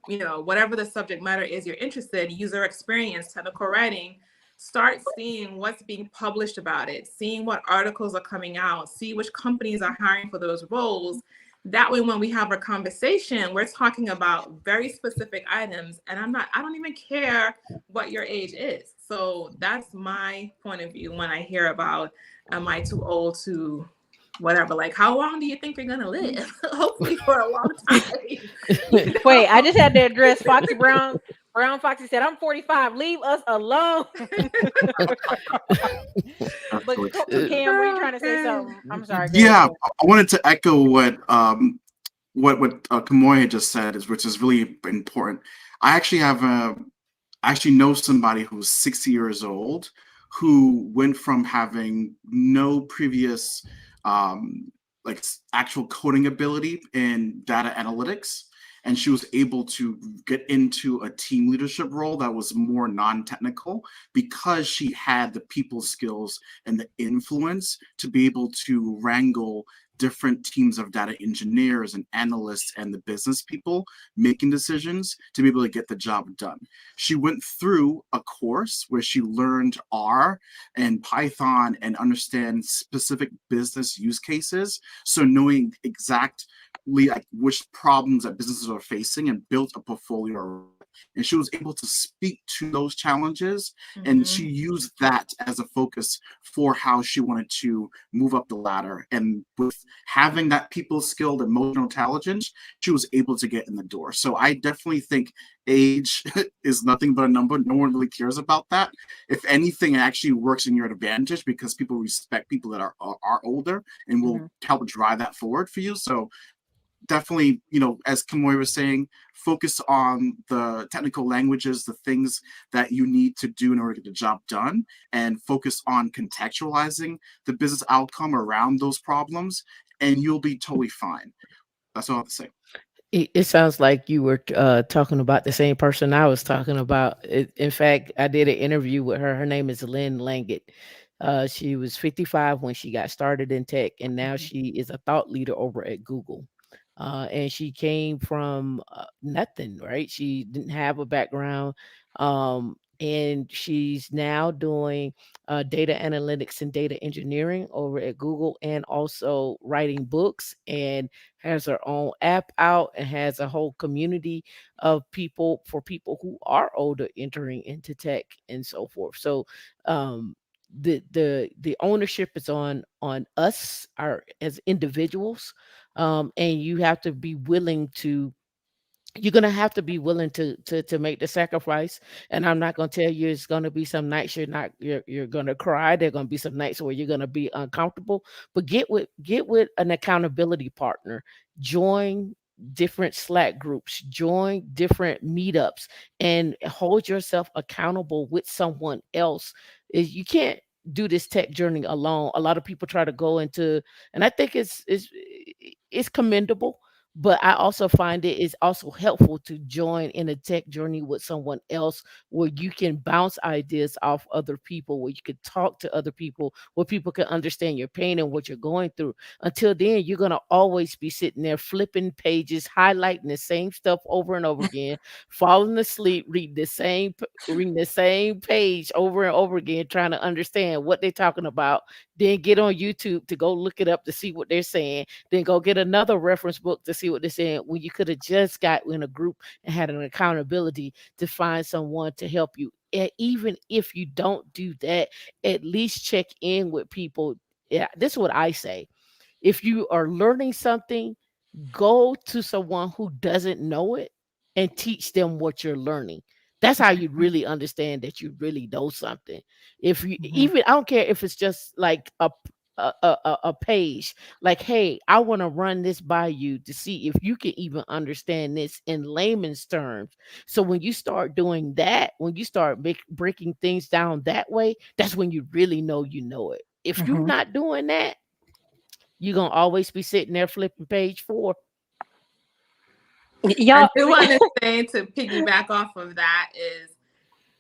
whatever the subject matter is you're interested in, user experience, technical writing. Start seeing what's being published about it, seeing what articles are coming out, see which companies are hiring for those roles. That way, when we have a conversation, we're talking about very specific items, and I don't even care what your age is. So that's my point of view when I hear about, am I too old to whatever? Like, how long do you think you're gonna live? Hopefully for a long time. Wait, I just had to address Foxy Brown. Brown Foxy said, "I'm 45. Leave us alone." But Absolutely. Cam, were you trying to say something? I'm sorry. Go ahead, Yeah, Cam. I wanted to echo what Kimmoy had just said, which is really important. I actually have I actually know somebody who's 60 years old who went from having no previous actual coding ability in data analytics, and she was able to get into a team leadership role that was more non-technical because she had the people skills and the influence to be able to wrangle different teams of data engineers and analysts and the business people making decisions to be able to get the job done. She went through a course where she learned R and Python and understand specific business use cases. So knowing exactly like which problems that businesses are facing, and built a portfolio. And she was able to speak to those challenges, and she used that as a focus for how she wanted to move up the ladder. And with having that people skilled emotional intelligence, she was able to get in the door. So I definitely think age is nothing but a number. No one really cares about that. If anything, it actually works in your advantage because people respect people that are older and will help drive that forward for you. So definitely, as Kimmoy was saying, focus on the technical languages, the things that you need to do in order to get the job done, and focus on contextualizing the business outcome around those problems, and you'll be totally fine. That's all I have to say. It sounds like you were talking about the same person I was talking about. In fact, I did an interview with her. Her name is Lynn Langett. She was 55 when she got started in tech, and now she is a thought leader over at Google. And she came from nothing, right? She didn't have a background. And she's now doing data analytics and data engineering over at Google, and also writing books, and has her own app out, and has a whole community of people for people who are older entering into tech and so forth. So the ownership is on us, our as individuals, and you have to be willing to, you're gonna have to be willing to make the sacrifice. And I'm not gonna tell you it's gonna be some nights you're gonna cry. There are gonna be some nights where you're gonna be uncomfortable. But get with an accountability partner. Join different Slack groups, join different meetups, and hold yourself accountable with someone else. You can't do this tech journey alone. A lot of people try to go into, and I think it's commendable, but I also find it is also helpful to join in a tech journey with someone else, where you can bounce ideas off other people, where you can talk to other people, where people can understand your pain and what you're going through. Until then, you're going to always be sitting there flipping pages, highlighting the same stuff over and over again, falling asleep, reading the same page over and over again, trying to understand what they're talking about. Then get on YouTube to go look it up to see what they're saying. Then go get another reference book to see what they're saying, when you could have just got in a group and had an accountability to find someone to help you. And even if you don't do that, at least check in with people. Yeah, this is what I say. If you are learning something, go to someone who doesn't know it and teach them what you're learning. That's how you really understand that you really know something. If you even, I don't care if it's just like a page, like, hey, I want to run this by you to see if you can even understand this in layman's terms. So when you start doing that, when you start breaking things down that way, that's when you really know you know it. If you're not doing that, you're gonna always be sitting there flipping page 4. I Y'all, do want to say, to piggyback off of that, is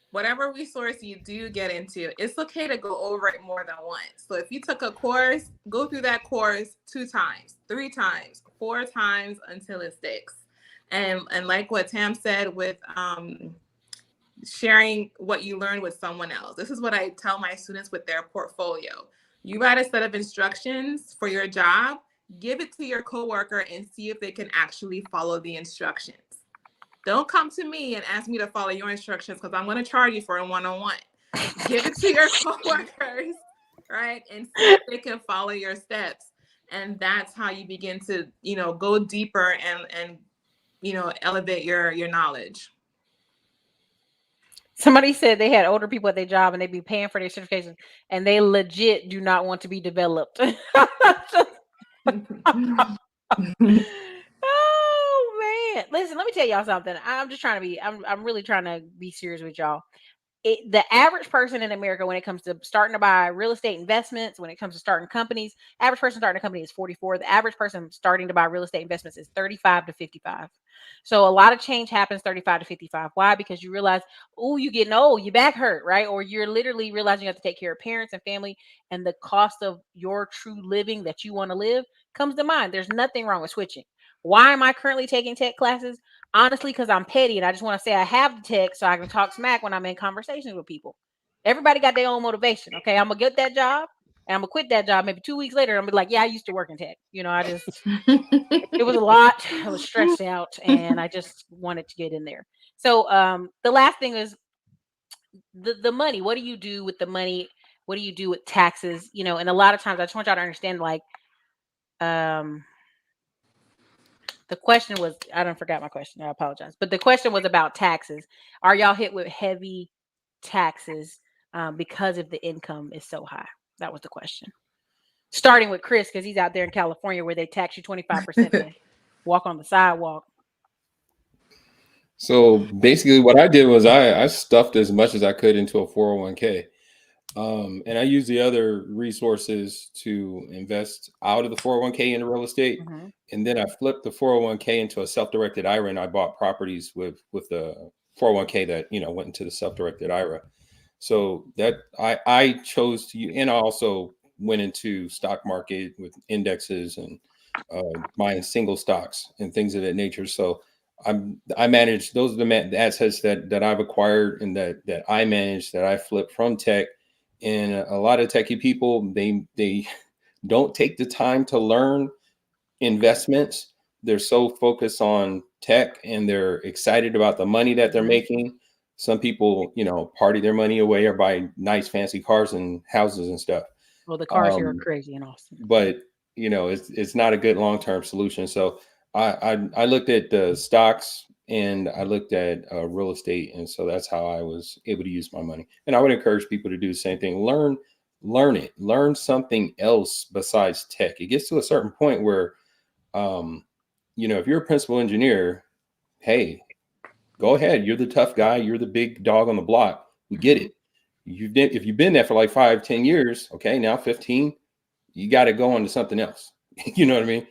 whatever resource you do get into, it's okay to go over it more than once. So if you took a course, go through that course 2 times, 3 times, 4 times until it sticks. And like what Tam said with sharing what you learned with someone else. This is what I tell my students with their portfolio. You write a set of instructions for your job, give it to your coworker and see if they can actually follow the instructions. Don't come to me and ask me to follow your instructions, because I'm going to charge you for a one-on-one. Give it to your coworkers, right? And see if they can follow your steps. And that's how you begin to, go deeper and elevate your knowledge. somebody said they had older people at their job and they'd be paying for their certifications, and they legit do not want to be developed. Oh man, listen, let me tell y'all something. I'm really trying to be serious with y'all. The average person in America, when it comes to starting to buy real estate investments, when it comes to starting companies, average person starting a company is 44. The average person starting to buy real estate investments is 35 to 55. So a lot of change happens 35 to 55. Why? Because you realize, oh, you getting old, your back hurt, right? Or you're literally realizing you have to take care of parents and family, and the cost of your true living that you want to live comes to mind. There's nothing wrong with switching. Why am I currently taking tech classes? Honestly, because I'm petty and I just want to say I have the tech so I can talk smack when I'm in conversations with people. Everybody got their own motivation. Okay, I'm gonna get that job and I'm gonna quit that job. Maybe 2 weeks later, I'm gonna be like, yeah, I used to work in tech. It was a lot. I was stressed out and I just wanted to get in there. So the last thing is the money. What do you do with the money? What do you do with taxes? And a lot of times I just want y'all to understand, like, um the question was, I don't forgot my question. I apologize. But the question was about taxes. Are y'all hit with heavy taxes because of the income is so high? That was the question. Starting with Chris, because he's out there in California where they tax you 25% to walk on the sidewalk. So basically, what I did was I stuffed as much as I could into a 401k. And I use the other resources to invest out of the 401k into real estate. Mm-hmm. And then I flipped the 401k into a self-directed IRA, and I bought properties with the 401k that, went into the self-directed IRA. So that I chose to, and I also went into stock market with indexes and buying single stocks and things of that nature. So I manage, those are the assets that I've acquired and that I manage, that I flip from tech. And a lot of techie people, they don't take the time to learn investments. They're so focused on tech and they're excited about the money that they're making. Some people, party their money away or buy nice fancy cars and houses and stuff. Well, the cars here are crazy in Austin. But it's not a good long-term solution. So I looked at the stocks and I looked at real estate, and so that's how I was able to use my money. And I would encourage people to do the same thing. Learn something else besides tech. It gets to a certain point where if you're a principal engineer, hey, go ahead. You're the tough guy. You're the big dog on the block. We get it. If you've been there for like 5-10 years, okay, now 15, you got to go on to something else. You know what I mean?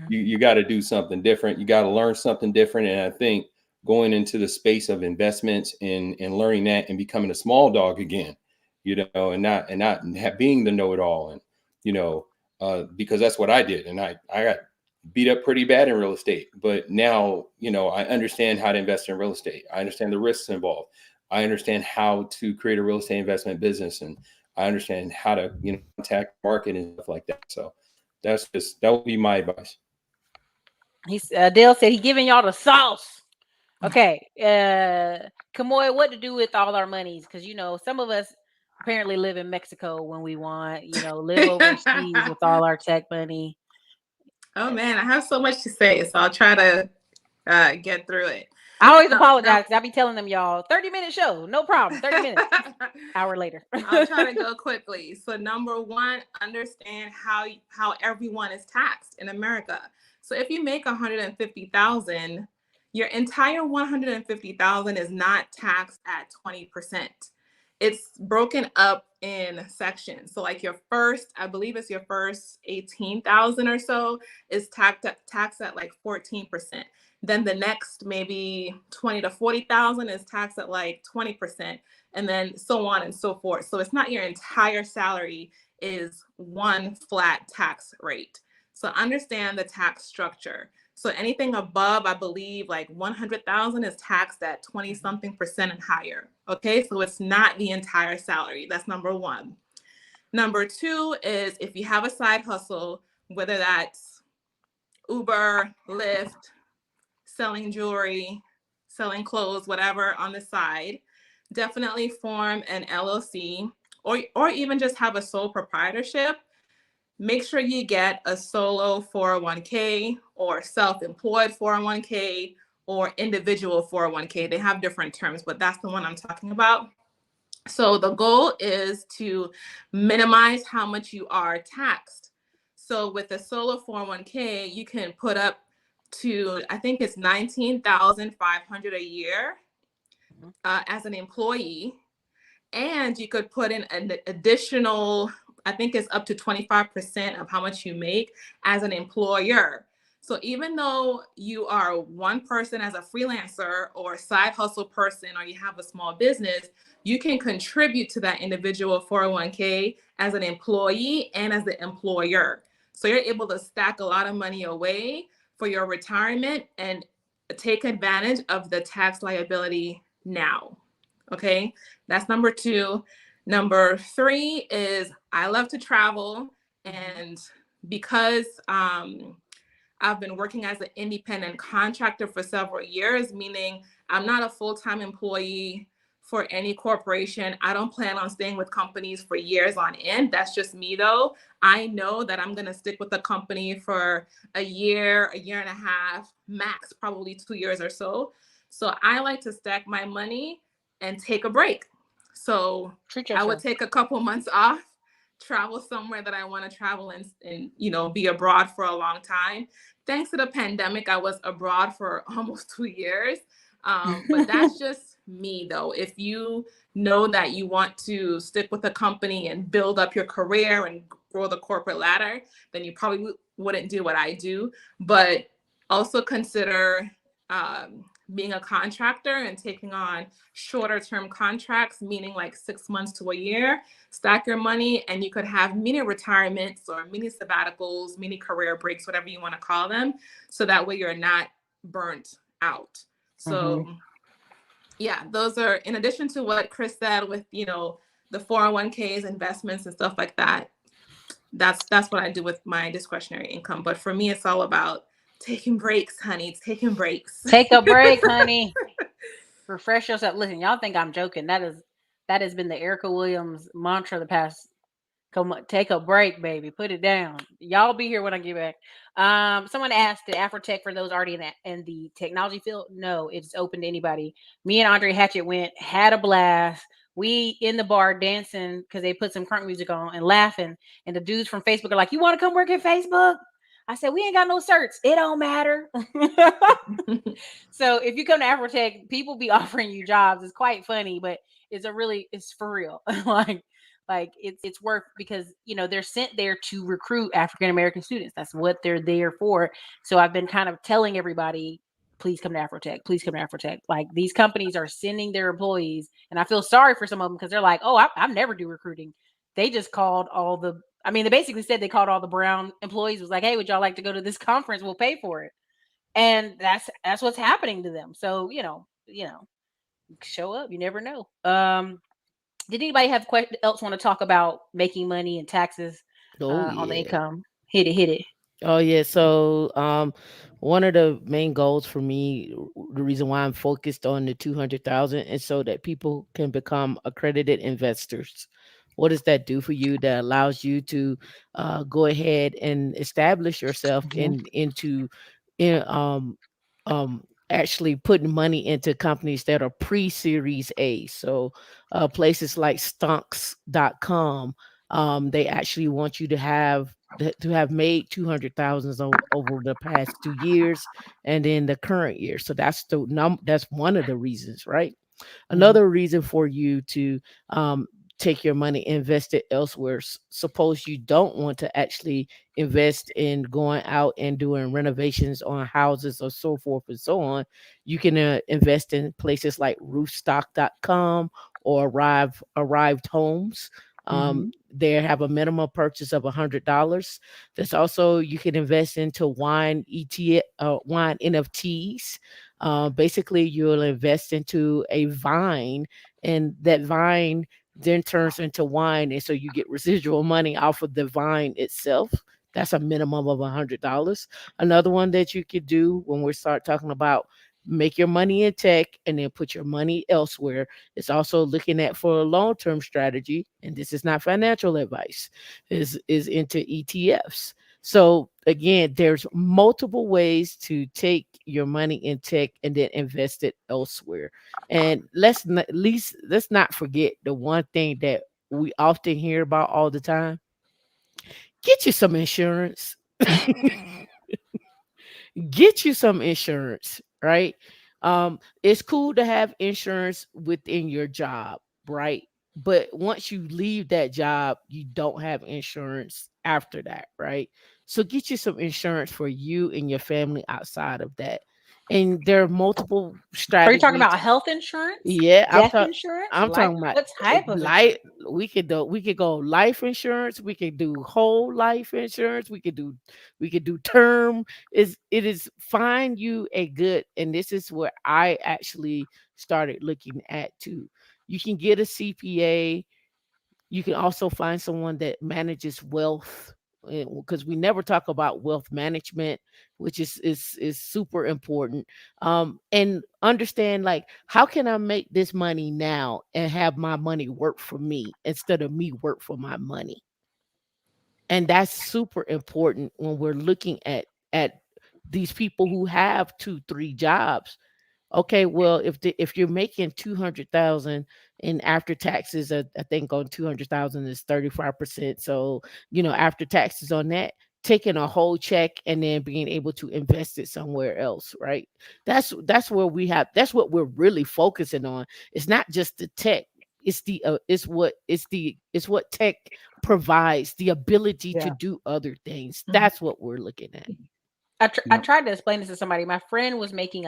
You got to do something different. You got to learn something different. And I think going into the space of investments and learning that and becoming a small dog again, and not being the know-it-all, and because that's what I did, and I got beat up pretty bad in real estate. But now, I understand how to invest in real estate. I understand the risks involved. I understand how to create a real estate investment business, and I understand how to, attack market and stuff like that. So that would be my advice. Dale said he giving y'all the sauce. Okay. Kimmoy, what to do with all our monies? Because some of us apparently live in Mexico when we want, live overseas with all our tech money. Oh man, I have so much to say, so I'll try to get through it. I always apologize because I be telling them, y'all, 30-minute show, no problem, 30 minutes. Hour later. I'll try to go quickly. So number one, understand how everyone is taxed in America. So if you make 150,000, your entire 150,000 is not taxed at 20%. It's broken up in sections. So like your first, I believe it's your first 18,000 or so is taxed at like 14%. Then the next maybe 20 to 40,000 is taxed at like 20%, and then so on and so forth. So it's not your entire salary is one flat tax rate. So understand the tax structure. So anything above, I believe, like 100,000 is taxed at 20-something% and higher. Okay, so it's not the entire salary. That's number one. Number two is if you have a side hustle, whether that's Uber, Lyft, selling jewelry, selling clothes, whatever on the side, definitely form an LLC or even just have a sole proprietorship. Make sure you get a solo 401k or self-employed 401k or individual 401k. They have different terms, but that's the one I'm talking about. So the goal is to minimize how much you are taxed. So with a solo 401k, you can put up to, I think it's $19,500 a year as an employee. And you could put in an additional, I think it's up to 25% of how much you make as an employer. So even though you are one person as a freelancer or a side hustle person, or you have a small business, you can contribute to that individual 401k as an employee and as the employer. So you're able to stack a lot of money away for your retirement and take advantage of the tax liability now. Okay, that's number two. Number three is I love to travel, and because I've been working as an independent contractor for several years, meaning I'm not a full-time employee for any corporation. I don't plan on staying with companies for years on end. That's just me though. I know that I'm going to stick with the company for a year and a half, max probably 2 years or so. So I like to stack my money and take a break. So I would take a couple months off, travel somewhere that I want to travel and be abroad for a long time. Thanks to the pandemic, I was abroad for almost 2 years. But that's just me though. If you know that you want to stick with a company and build up your career and grow the corporate ladder, then you probably wouldn't do what I do. But also consider being a contractor and taking on shorter term contracts, meaning like 6 months to a year. Stack your money and you could have mini retirements or mini sabbaticals, mini career breaks, whatever you want to call them. So that way you're not burnt out. So yeah, those are, in addition to what Chris said with, the 401ks, investments and stuff like that. That's what I do with my discretionary income. But for me, it's all about taking breaks, honey. Taking breaks. Take a break, honey. Refresh yourself. Listen, y'all think I'm joking. That has been the Ericka Williams mantra the past. Come on, take a break, baby. Put it down. Y'all be here when I get back. Someone asked, the afrotech for those already in the technology field? No, it's open to anybody. Me and Andre Hatchett went, had a blast. We in the bar dancing because they put some crunk music on and laughing. And the dudes from Facebook are like, "You want to come work at Facebook?" I said, we ain't got no certs. It don't matter. So if you come to Afrotech, people be offering you jobs. It's quite funny, but it's for real. It's worth, because they're sent there to recruit African American students. That's what they're there for. So I've been kind of telling everybody, please come to Afrotech. Please come to Afrotech. Like, these companies are sending their employees, and I feel sorry for some of them, because they're like, oh, I never do recruiting. They just called all the. I mean, they basically said they called all the brown employees. Was like, hey, would y'all like to go to this conference? We'll pay for it. And that's what's happening to them. So show up. You never know. Did anybody have else want to talk about making money and taxes Oh on the yeah. income? Hit it. Oh yeah. So one of the main goals for me, the reason why I'm focused on the 200,000 is so that people can become accredited investors. What does that do for you? That allows you to go ahead and establish yourself Mhm. in actually putting money into companies that are pre-series A. So places like stonks.com, they actually want you to have made 200,000 over the past 2 years, and then the current year. So that's one of the reasons, right? Mhm. Another reason for you to um, take your money, invest it elsewhere. Suppose you don't want to actually invest in going out and doing renovations on houses or so forth and so on. You can invest in places like roofstock.com or arrived homes. Mhm. They have a minimum purchase of $100. That's also, you can invest into wine wine NFTs. Basically, you'll invest into a vine, and that vine then turns into wine, and so you get residual money off of the vine itself. That's a minimum of $100. Another one that you could do when we start talking about make your money in tech and then put your money elsewhere, is also looking at for a long-term strategy, and this is not financial advice, is into ETFs. So again, there's multiple ways to take your money in tech and then invest it elsewhere. And let's not forget the one thing that we often hear about all the time. Get you some insurance. Get you some insurance, right? It's cool to have insurance within your job, right? But once you leave that job, you don't have insurance after that, right? So get you some insurance for you and your family outside of that. And there are multiple Are you talking strategies. about health insurance, Yeah, death insurance, I'm life? talking about What type of life. insurance? We could go life insurance. We could do whole life insurance. We could do term. It is find you a good, and this is where I actually started looking at too. You can get a CPA. You can also find someone that manages wealth, because we never talk about wealth management, which is super important. And understand, like, how can I make this money now and have my money work for me instead of me work for my money? And that's super important when we're looking at these people who have 2 3 jobs. Okay, well, if you're making 200,000 and after taxes, I think on 200,000 is 35%. So after taxes on that, taking a whole check and then being able to invest it somewhere else, right? That's what we're really focusing on. It's not just the tech. It's what tech provides, the ability to Yeah. do other things. Mhm. That's what we're looking at. I Yeah. tried to explain this to somebody. My friend was making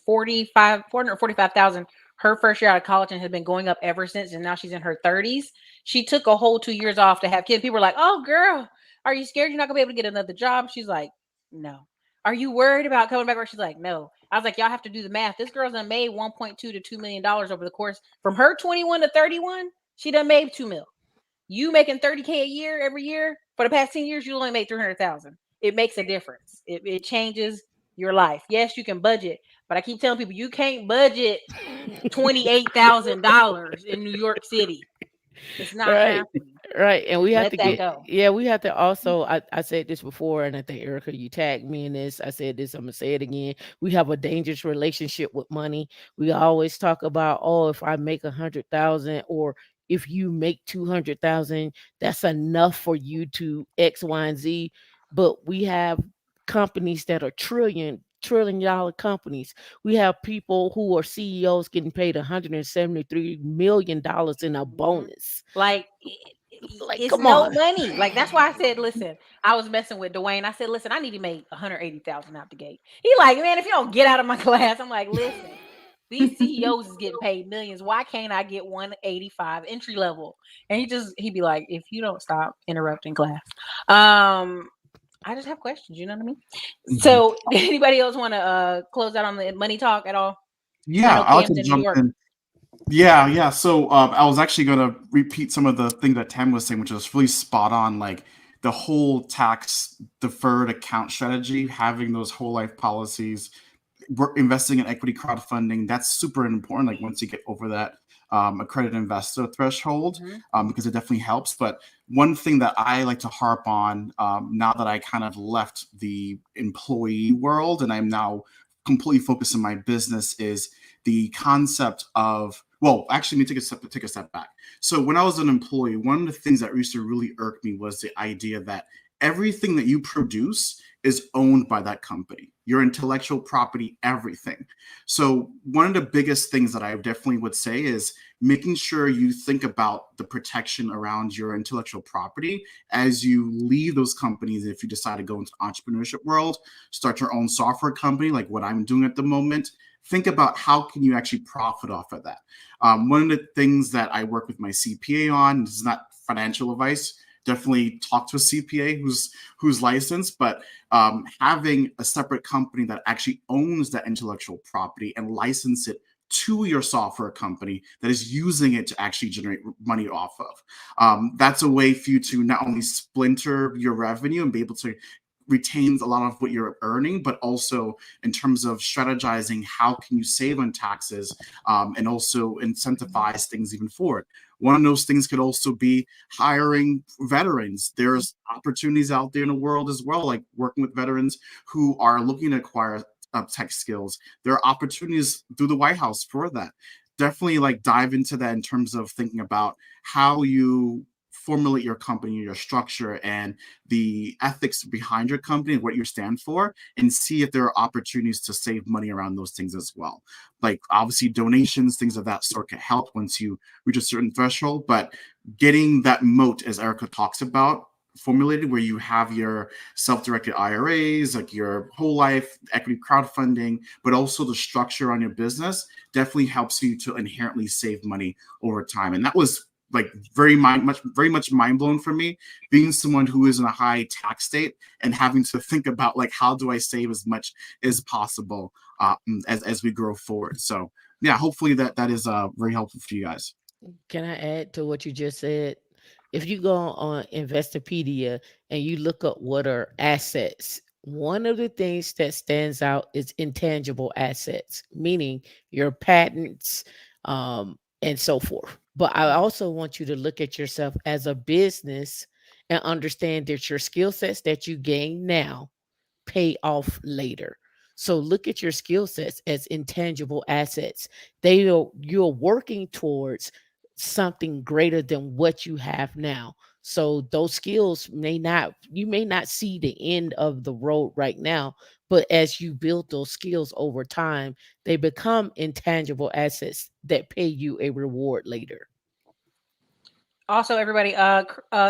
445,000 her first year out of college, and had been going up ever since. And now she's in her 30s. She took a whole 2 years off to have kids. People were like, "Oh, girl, are you scared you're not gonna be able to get another job?" She's like, "No." Are you worried about coming back? She's like, "No." I was like, "Y'all have to do the math. This girl's done made 1.2 to $2 million over the course from her 21 to 31. She done made 2 mil. You making 30K a year every year for the past 10 years, you only made 300,000. It makes a difference. It changes your life. Yes, you can budget, but I keep telling people you can't budget $28,000 in New York City. It's not Right. happening. Right. And we have Let to that get, go. yeah, we have to also, I said this before, and I think Erica, you tagged me in this. I said this, I'm gonna say it again. We have a dangerous relationship with money. We always talk about, oh, if I make 100,000, or if you make 200,000, that's enough for you to X, Y, and Z. but we have companies that are trillion dollar companies. We have people who are CEOs getting paid $173 million in a bonus. Like Like, it's come no on. money. Like that's why I said, listen, I was messing with Dwayne. I said, listen, I need to make 180,000 out the gate. He like, man, if you don't get out of my class, I'm like, listen, these CEOs is getting paid millions. Why can't I get 185 entry level? And he'd be like, if you don't stop interrupting class. I just have questions, you know what I mean? So anybody else want to close out on the money talk at all? I Yeah, know I like Kim's to in New jump York. in. Yeah. So I was actually going to repeat some of the things that Tam was saying, which was really spot on. Like the whole tax deferred account strategy, having those whole life policies, we're investing in equity crowdfunding. That's super important. Like once you get over that accredited investor threshold, because it definitely helps. But one thing that I like to harp on now that I kind of left the employee world and I'm now completely focused on my business is the concept of, well, actually, let me take a step back. So when I was an employee, one of the things that used to really irk me was the idea that everything that you produce is owned by that company, your intellectual property, everything. So one of the biggest things that I definitely would say is making sure you think about the protection around your intellectual property as you leave those companies. If you decide to go into the entrepreneurship world, start your own software company, like what I'm doing at the moment, think about how can you actually profit off of that. One of the things that I work with my CPA on, this is not financial advice, definitely talk to a CPA who's licensed, but having a separate company that actually owns that intellectual property and license it to your software company that is using it to actually generate money off of. That's a way for you to not only splinter your revenue and be able to retains a lot of what you're earning, but also in terms of strategizing how can you save on taxes and also incentivize things even forward. One of those things could also be hiring veterans. There's opportunities out there in the world as well, like working with veterans who are looking to acquire tech skills. There are opportunities through the White House for that. Definitely like dive into that in terms of thinking about how you formulate your company, your structure, and the ethics behind your company and what you stand for, and see if there are opportunities to save money around those things as well. Like obviously donations, things of that sort can help once you reach a certain threshold, but getting that moat, as Ericka talks about, formulated where you have your self-directed IRAs, like your whole life equity crowdfunding, but also the structure on your business definitely helps you to inherently save money over time. And that was like very much mind blowing for me, being someone who is in a high tax state and having to think about like how do I save as much as possible as we grow forward. So yeah, hopefully that is very helpful for you guys. Can I add to what you just said? If you go on Investopedia and you look up what are assets, one of the things that stands out is intangible assets, meaning your patents and so forth. But I also want you to look at yourself as a business and understand that your skill sets that you gain now pay off later. So look at your skill sets as intangible assets. You're working towards something greater than what you have now. So those skills you may not see the end of the road right now, but as you build those skills over time, they become intangible assets that pay you a reward later. Also, everybody,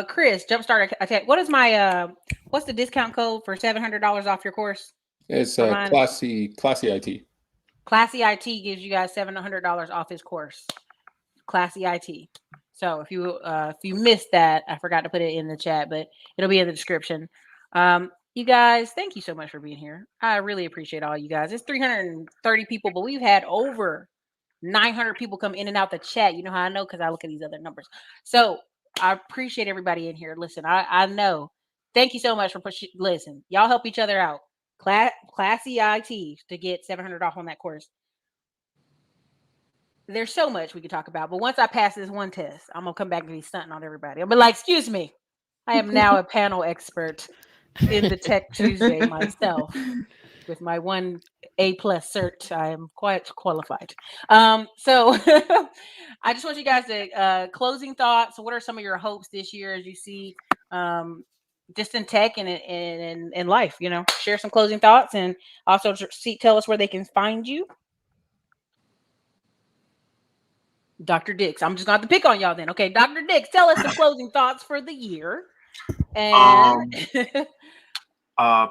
Chris, Jumpstart Attack. What's the discount code for $700 off your course? It's Remind classy IT. Classy IT gives you guys $700 off his course. Classy IT. So if you missed that, I forgot to put it in the chat, but it'll be in the description. You guys, thank you so much for being here. I really appreciate all you guys. It's 330 people, but we've had over 900 people come in and out the chat. You know how I know? Because I look at these other numbers. So I appreciate everybody in here. Listen, I know. Thank you so much for pushing. Listen, y'all help each other out. Classy IT to get 700 off on that course. There's so much we could talk about, but once I pass this one test, I'm gonna come back and be stunting on everybody. I'll be like, "Excuse me, I am now a panel expert in the Tech Tuesday myself with my one A+ cert. I am quite qualified." So I just want you guys to closing thoughts. What are some of your hopes this year as you see just in tech and in life. Share some closing thoughts, and also tell us where they can find you. Dr. Dix, I'm just going to have to pick on y'all then. Okay, Dr. Dix, tell us some closing thoughts for the year. And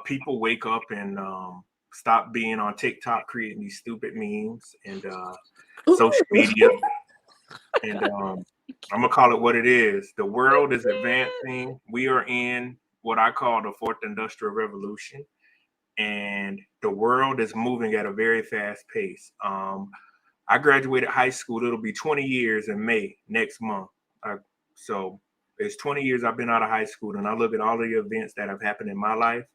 People wake up and stop being on TikTok creating these stupid memes and social media. And I'm gonna call it what it is. The world is advancing. We are in what I call the fourth industrial revolution, and the world is moving at a very fast pace. I graduated high school. It'll be 20 years in May next month. So it's 20 years I've been out of high school, and I look at all of the events that have happened in my life,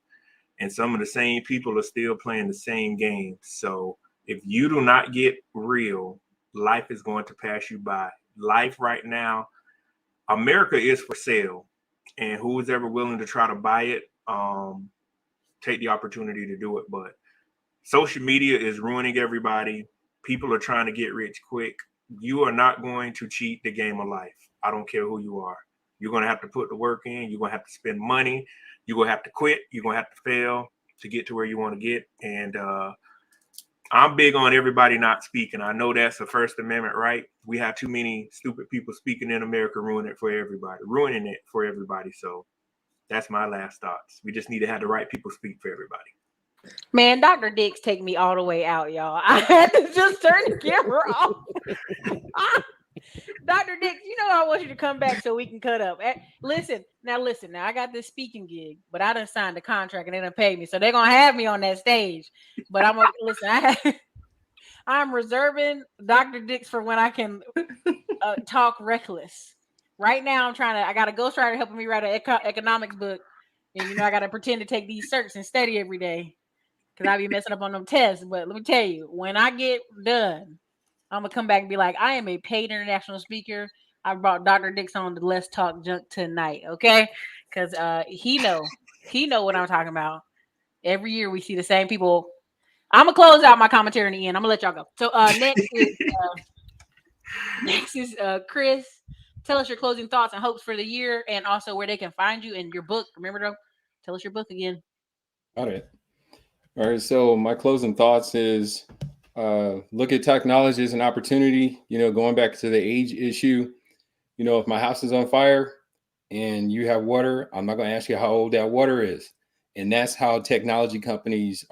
and some of the same people are still playing the same games. So if you do not get real, life is going to pass you by. Life right now, America is for sale, and who is ever willing to try to buy it, take the opportunity to do it. But social media is ruining everybody. People are trying to get rich quick. You are not going to cheat the game of life. I don't care who you are. You're going to have to put the work in. You're going to have to spend money. You're going to have to quit. You're going to have to fail to get to where you want to get. And I'm big on everybody not speaking. I know that's a First Amendment right. We have too many stupid people speaking in America, ruining it for everybody. So that's my last thoughts. We just need to have the right people speak for everybody. Man, Dr. Dix take me all the way out, y'all. I had to just turn the camera off. Dr. Dix, I want you to come back so we can cut up. Listen. Now, I got this speaking gig, but I done signed the contract and they done paid me. So they're going to have me on that stage. But I'm going to listen. I'm reserving Dr. Dix for when I can talk reckless. Right now, I got a ghostwriter helping me write an economics book. And, I got to pretend to take these certs and study every day because I be messing up on them tests. But let me tell you, when I get done, I'm going to come back and be like, I am a paid international speaker. I brought Dr. Dix on to Let's Talk Junk tonight, okay? Because he know what I'm talking about. Every year we see the same people. I'm going to close out my commentary in the end. I'm going to let y'all go. So next is Chris. Tell us your closing thoughts and hopes for the year, and also where they can find you and your book. Remember, though, tell us your book again. All right. So my closing thoughts is look at technology as an opportunity. Going back to the age issue, if my house is on fire and you have water, I'm not going to ask you how old that water is. And that's how companies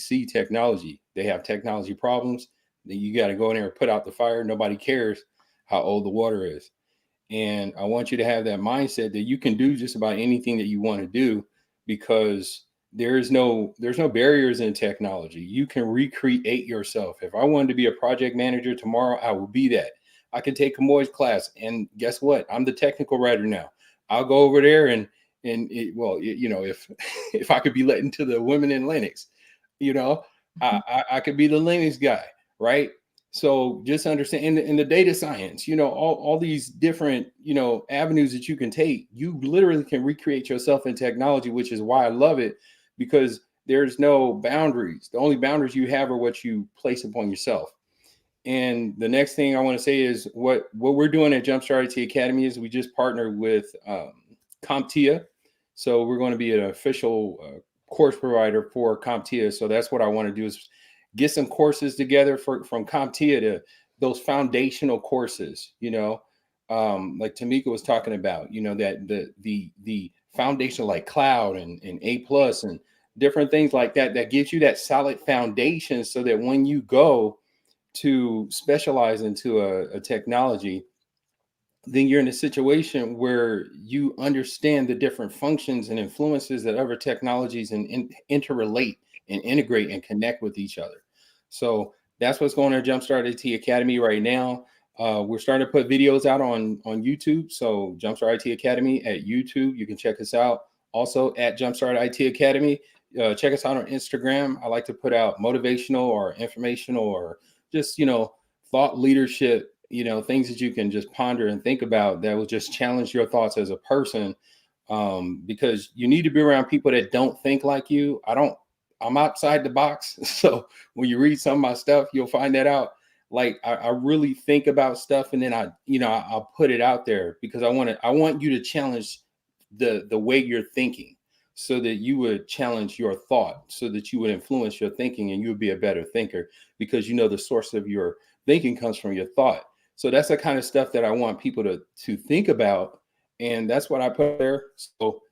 see technology. They have technology problems. Then you got to go in there and put out the fire. Nobody cares how old the water is. And I want you to have that mindset that you can do just about anything that you want to do, because there's no barriers in technology. You can recreate yourself. If I wanted to be a project manager tomorrow, I will be that. I can take Kimmoy's class, and guess what? I'm the technical writer now. I'll go over there if I could be let into the women in Linux, I could be the Linux guy, right? So just understand in the data science, all these different, avenues that you can take. You literally can recreate yourself in technology, which is why I love it, because there's no boundaries. The only boundaries you have are what you place upon yourself. And the next thing I want to say is what we're doing at Jumpstart IT Academy is we just partnered with CompTIA. So we're going to be an official course provider for CompTIA. So that's what I want to do, is get some courses together from CompTIA, to those foundational courses, like Tamika was talking about, that the foundation, like cloud and A+ and different things like that gives you that solid foundation, so that when you go to specialize into a technology, then you're in a situation where you understand the different functions and influences that other technologies and interrelate and integrate and connect with each other. So that's what's going on at Jumpstart IT Academy right now. We're starting to put videos out on YouTube. So Jumpstart IT Academy at YouTube, you can check us out. Also at Jumpstart IT Academy, check us out on Instagram. I like to put out motivational or informational or just, thought leadership, things that you can just ponder and think about that will just challenge your thoughts as a person. Because you need to be around people that don't think like you. I'm outside the box. So when you read some of my stuff, you'll find that out. Like I really think about stuff, and then I'll put it out there, because I want you to challenge the way you're thinking, so that you would challenge your thought, so that you would influence your thinking, and you would be a better thinker, because you know the source of your thinking comes from your thought. So that's the kind of stuff that I want people to think about, and that's what I put there. So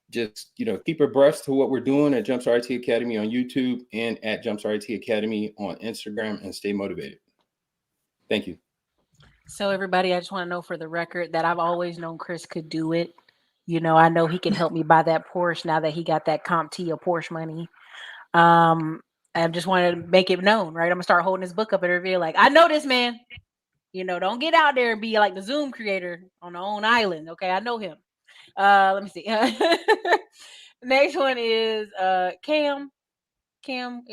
just keep abreast to what we're doing at Jumpstart IT Academy on YouTube and at Jumpstart IT Academy on Instagram, and stay motivated. Thank you. So everybody, I just want to know for the record that I've always known Chris could do it. I know he can help me buy that Porsche now that he got that CompTIA Porsche money. I just wanted to make it known, right? I'm gonna start holding his book up and reveal, like, I know this man. Don't get out there and be like the Zoom creator on their own island. Okay, I know him. Let me see. Next one is Cam. Cam,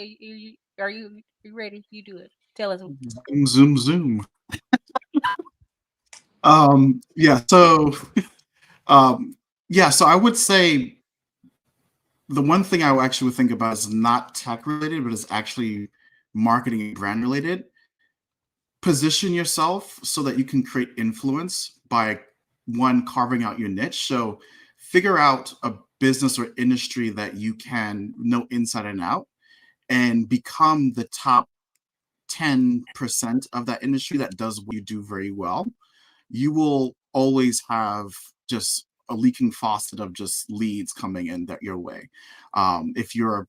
are you ready? You do it. Tell us. Zoom, zoom. Yeah. So, so I would say the one thing I actually would think about is not tech related, but is actually marketing and brand related. Position yourself so that you can create influence by one, carving out your niche. So figure out a business or industry that you can know inside and out, and become the top 10% of that industry that does what you do very well. You will always have just a leaking faucet of just leads coming in that your way. If you're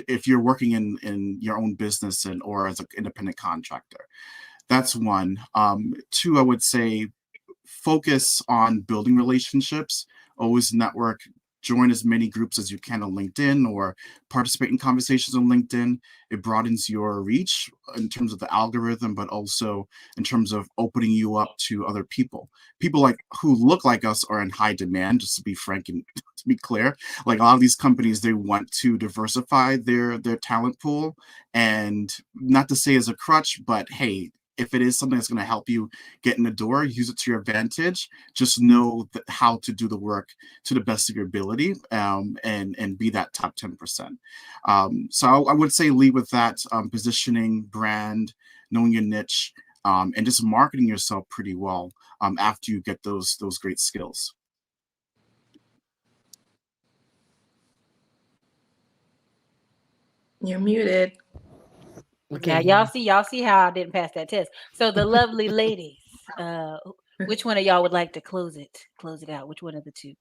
if you're working in your own business or as an independent contractor, that's one. Two, I would say focus on building relationships. Always network. Join as many groups as you can on LinkedIn, or participate in conversations on LinkedIn. It broadens your reach in terms of the algorithm, but also in terms of opening you up to other people. People who look like us are in high demand, just to be frank and to be clear. Like a lot of these companies, they want to diversify their talent pool, and not to say as a crutch, but hey, if it is something that's going to help you get in the door, use it to your advantage. Just know how to do the work to the best of your ability, and be that top 10%. So I would say lead with that, positioning, brand, knowing your niche, and just marketing yourself pretty well after you get those great skills. You're muted. Okay. Now y'all see how I didn't pass that test. So the lovely ladies, which one of y'all would like to close it out? Which one of the two?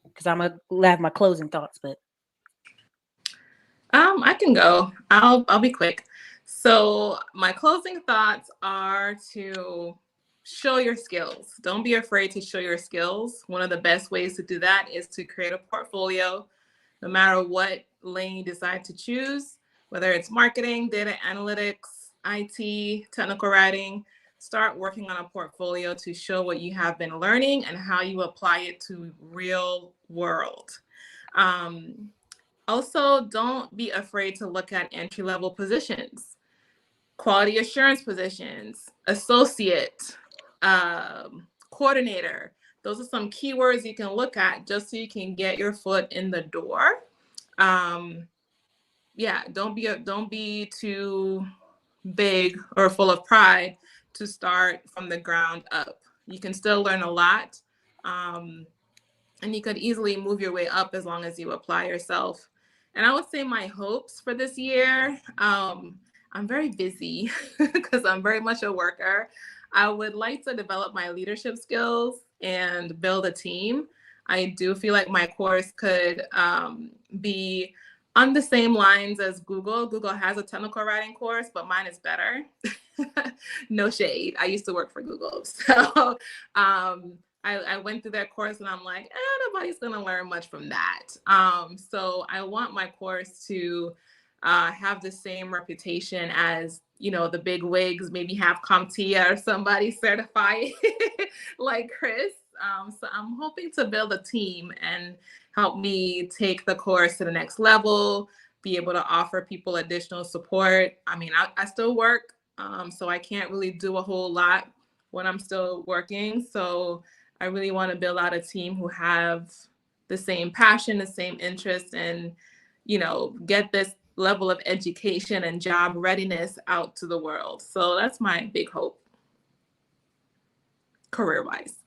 Because I'm gonna have my closing thoughts, but I can go. I'll be quick. So my closing thoughts are to show your skills. Don't be afraid to show your skills. One of the best ways to do that is to create a portfolio, no matter what lane you decide to choose, whether it's marketing, data analytics, IT, technical writing. Start working on a portfolio to show what you have been learning and how you apply it to real world. Also, don't be afraid to look at entry-level positions, quality assurance positions, associate, coordinator. Those are some keywords you can look at just so you can get your foot in the door. Don't be too big or full of pride to start from the ground up. You can still learn a lot, and you could easily move your way up as long as you apply yourself. And I would say my hopes for this year, I'm very busy because I'm very much a worker. I would like to develop my leadership skills and build a team. I do feel like my course could be on the same lines as Google. Google has a technical writing course, but mine is better. No shade. I used to work for Google. So I went through that course and I'm like, nobody's going to learn much from that. So I want my course to have the same reputation as, the big wigs, maybe have CompTIA or somebody certified like Chris. So I'm hoping to build a team and help me take the course to the next level, be able to offer people additional support. I mean, I still work, so I can't really do a whole lot when I'm still working. So I really want to build out a team who have the same passion, the same interest, and, get this level of education and job readiness out to the world. So that's my big hope, career-wise.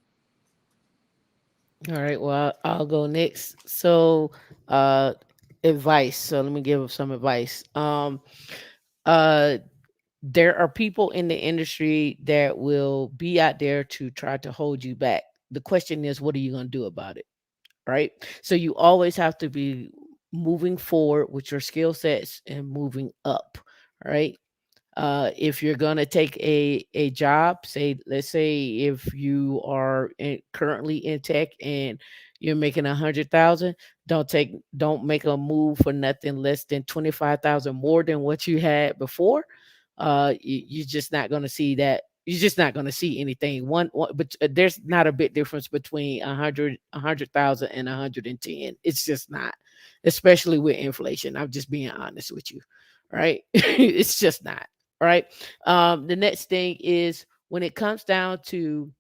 All right. Well, I'll go next. So, uh, advice. So let me give some advice. Uh, there are people in the industry that will be out there to try to hold you back. The question is, what are you going to do about it? Right. So you always have to be moving forward with your skill sets and moving up. Right. If you're gonna take a job, say let's say if you are currently in tech and you're making 100,000, don't make a move for nothing less than 25,000 more than what you had before. You're just not gonna see that. You're just not gonna see anything. But there's not a big difference between 100,000 and 110. It's just not, especially with inflation. I'm just being honest with you, right? It's just not. Right. The next thing is when it comes down to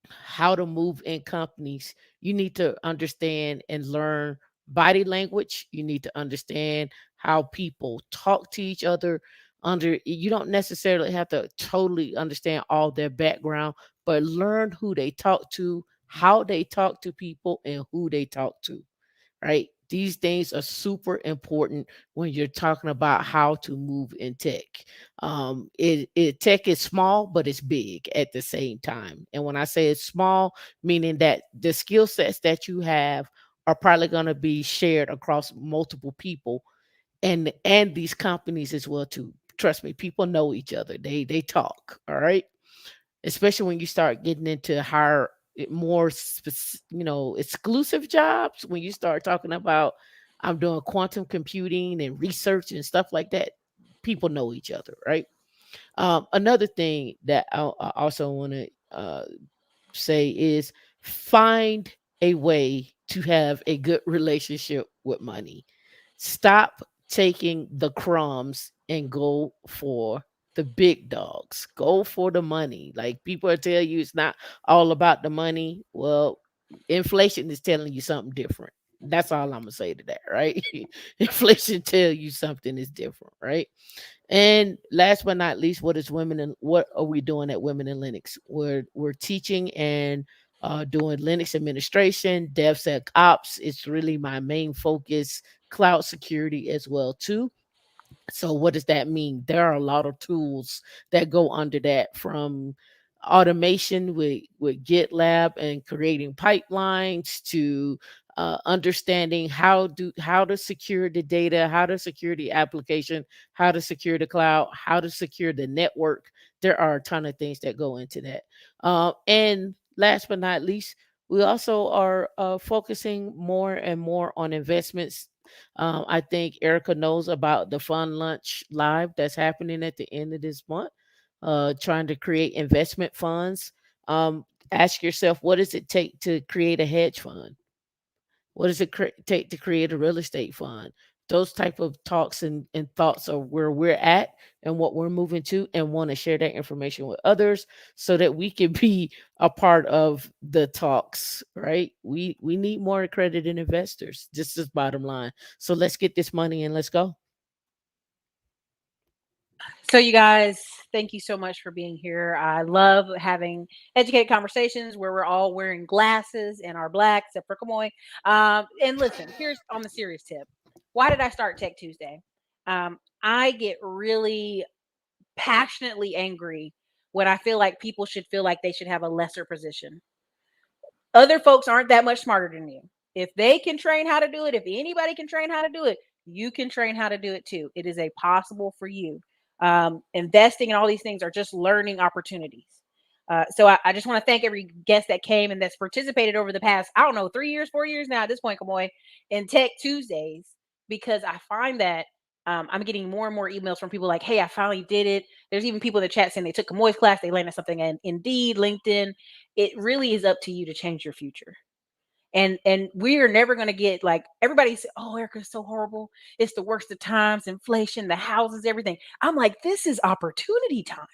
how to move in companies, you need to understand and learn body language. You need to understand how people talk to each other. You don't necessarily have to totally understand all their background, but learn who they talk to, how they talk to people, and who they talk to, right? These things are super important when you're talking about how to move in tech. Tech is small, but it's big at the same time. And when I say it's small, meaning that the skill sets that you have are probably going to be shared across multiple people and these companies as well too. Trust me, people know each other. They talk. All right, especially when you start getting into higher more exclusive jobs. When you start talking about I'm doing quantum computing and research and stuff like that, people know each other, right? Another thing that I also want to say is find a way to have a good relationship with money. Stop taking the crumbs and go for the big dogs. Go for the money. Like people are telling you it's not all about the money. Well, inflation is telling you something different. That's all I'm gonna say to that, right? Inflation tell you something is different, right? And last but not least, what are we doing at Women in Linux? We're teaching and doing Linux administration, DevSecOps. It's really my main focus. Cloud security as well too. So what does that mean? There are a lot of tools that go under that, from automation with GitLab and creating pipelines to understanding how to secure the data, how to secure the application, how to secure the cloud, how to secure the network. There are a ton of things that go into that. And last but not least, we also are focusing more and more on investments. I think Erica knows about the Fun Lunch Live that's happening at the end of this month, trying to create investment funds. Ask yourself, what does it take to create a hedge fund? What does it take to create a real estate fund? Those type of talks and thoughts are where we're at and what we're moving to, and want to share that information with others so that we can be a part of the talks, right? We need more accredited investors. This is bottom line. So let's get this money and let's go. So, you guys, thank you so much for being here. I love having educated conversations where we're all wearing glasses and are black, except for Kamoy. And listen, here's on the serious tip. Why did I start Tech Tuesday? I get really passionately angry when I feel like people should feel like they should have a lesser position. Other folks aren't that much smarter than you. If they can train how to do it, if anybody can train how to do it, you can train how to do it too. It is a possible for you. Investing in all these things are just learning opportunities. So I just want to thank every guest that came and that's participated over the past, I don't know, 3 years, 4 years now at this point, Kamoy, in Tech Tuesdays, because I find that I'm getting more and more emails from people like, hey, I finally did it. There's even people in the chat saying they took Kamoy's class, they landed something in Indeed, LinkedIn. It really is up to you to change your future. And we are never going to get, like, everybody say, oh, Erica's so horrible, it's the worst of times, inflation, the houses, everything. I'm like, this is opportunity time.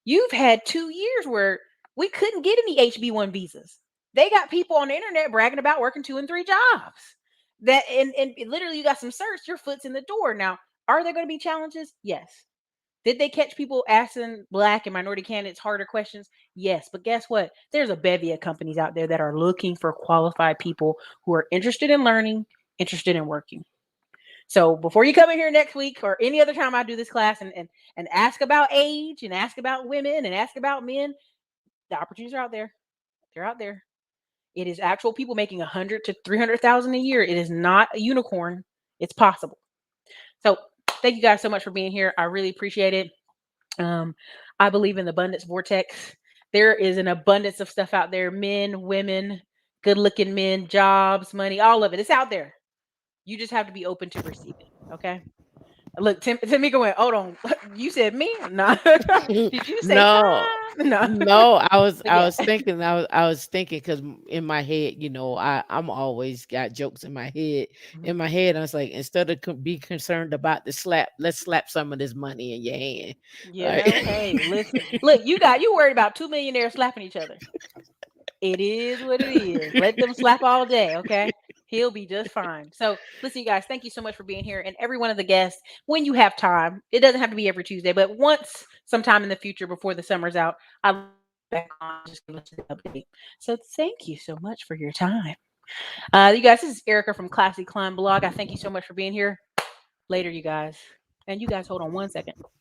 You've had 2 years where we couldn't get any HB1 visas. They got people on the internet bragging about working 2 and 3 jobs. That and literally you got some certs, your foot's in the door. Now, are there going to be challenges? Yes. Did they catch people asking Black and minority candidates harder questions? Yes, but guess what? There's a bevy of companies out there that are looking for qualified people who are interested in learning, interested in working. So before you come in here next week or any other time I do this class and ask about age and ask about women and ask about men, the opportunities are out there. They're out there. It is actual people making 100 to 300,000 a year. It is not a unicorn. It's possible. So thank you guys so much for being here. I really appreciate it. I believe in the abundance vortex. There is an abundance of stuff out there. Men, women, good looking men, jobs, money, all of it. It's out there. You just have to be open to receive it. Okay. Look, Tamika went, hold on. You said me? No. Did you say No, time? No. no, I was But I yeah. was thinking I was thinking because in my head, you know, I'm always got jokes in my head. In my head, I was like, instead of be concerned about the slap, let's slap some of this money in your hand. You know, hey, listen. Like, Look, you worried about two millionaires slapping each other. It is what it is. Let them slap all day, okay? He'll be just fine. So, listen, you guys, thank you so much for being here. And every one of the guests, when you have time, it doesn't have to be every Tuesday, but once sometime in the future before the summer's out, I'll be back on, just give us an update. So, thank you so much for your time. You guys, this is Erica from Classy Climb Blog. I thank you so much for being here. Later, you guys. And you guys, hold on one second.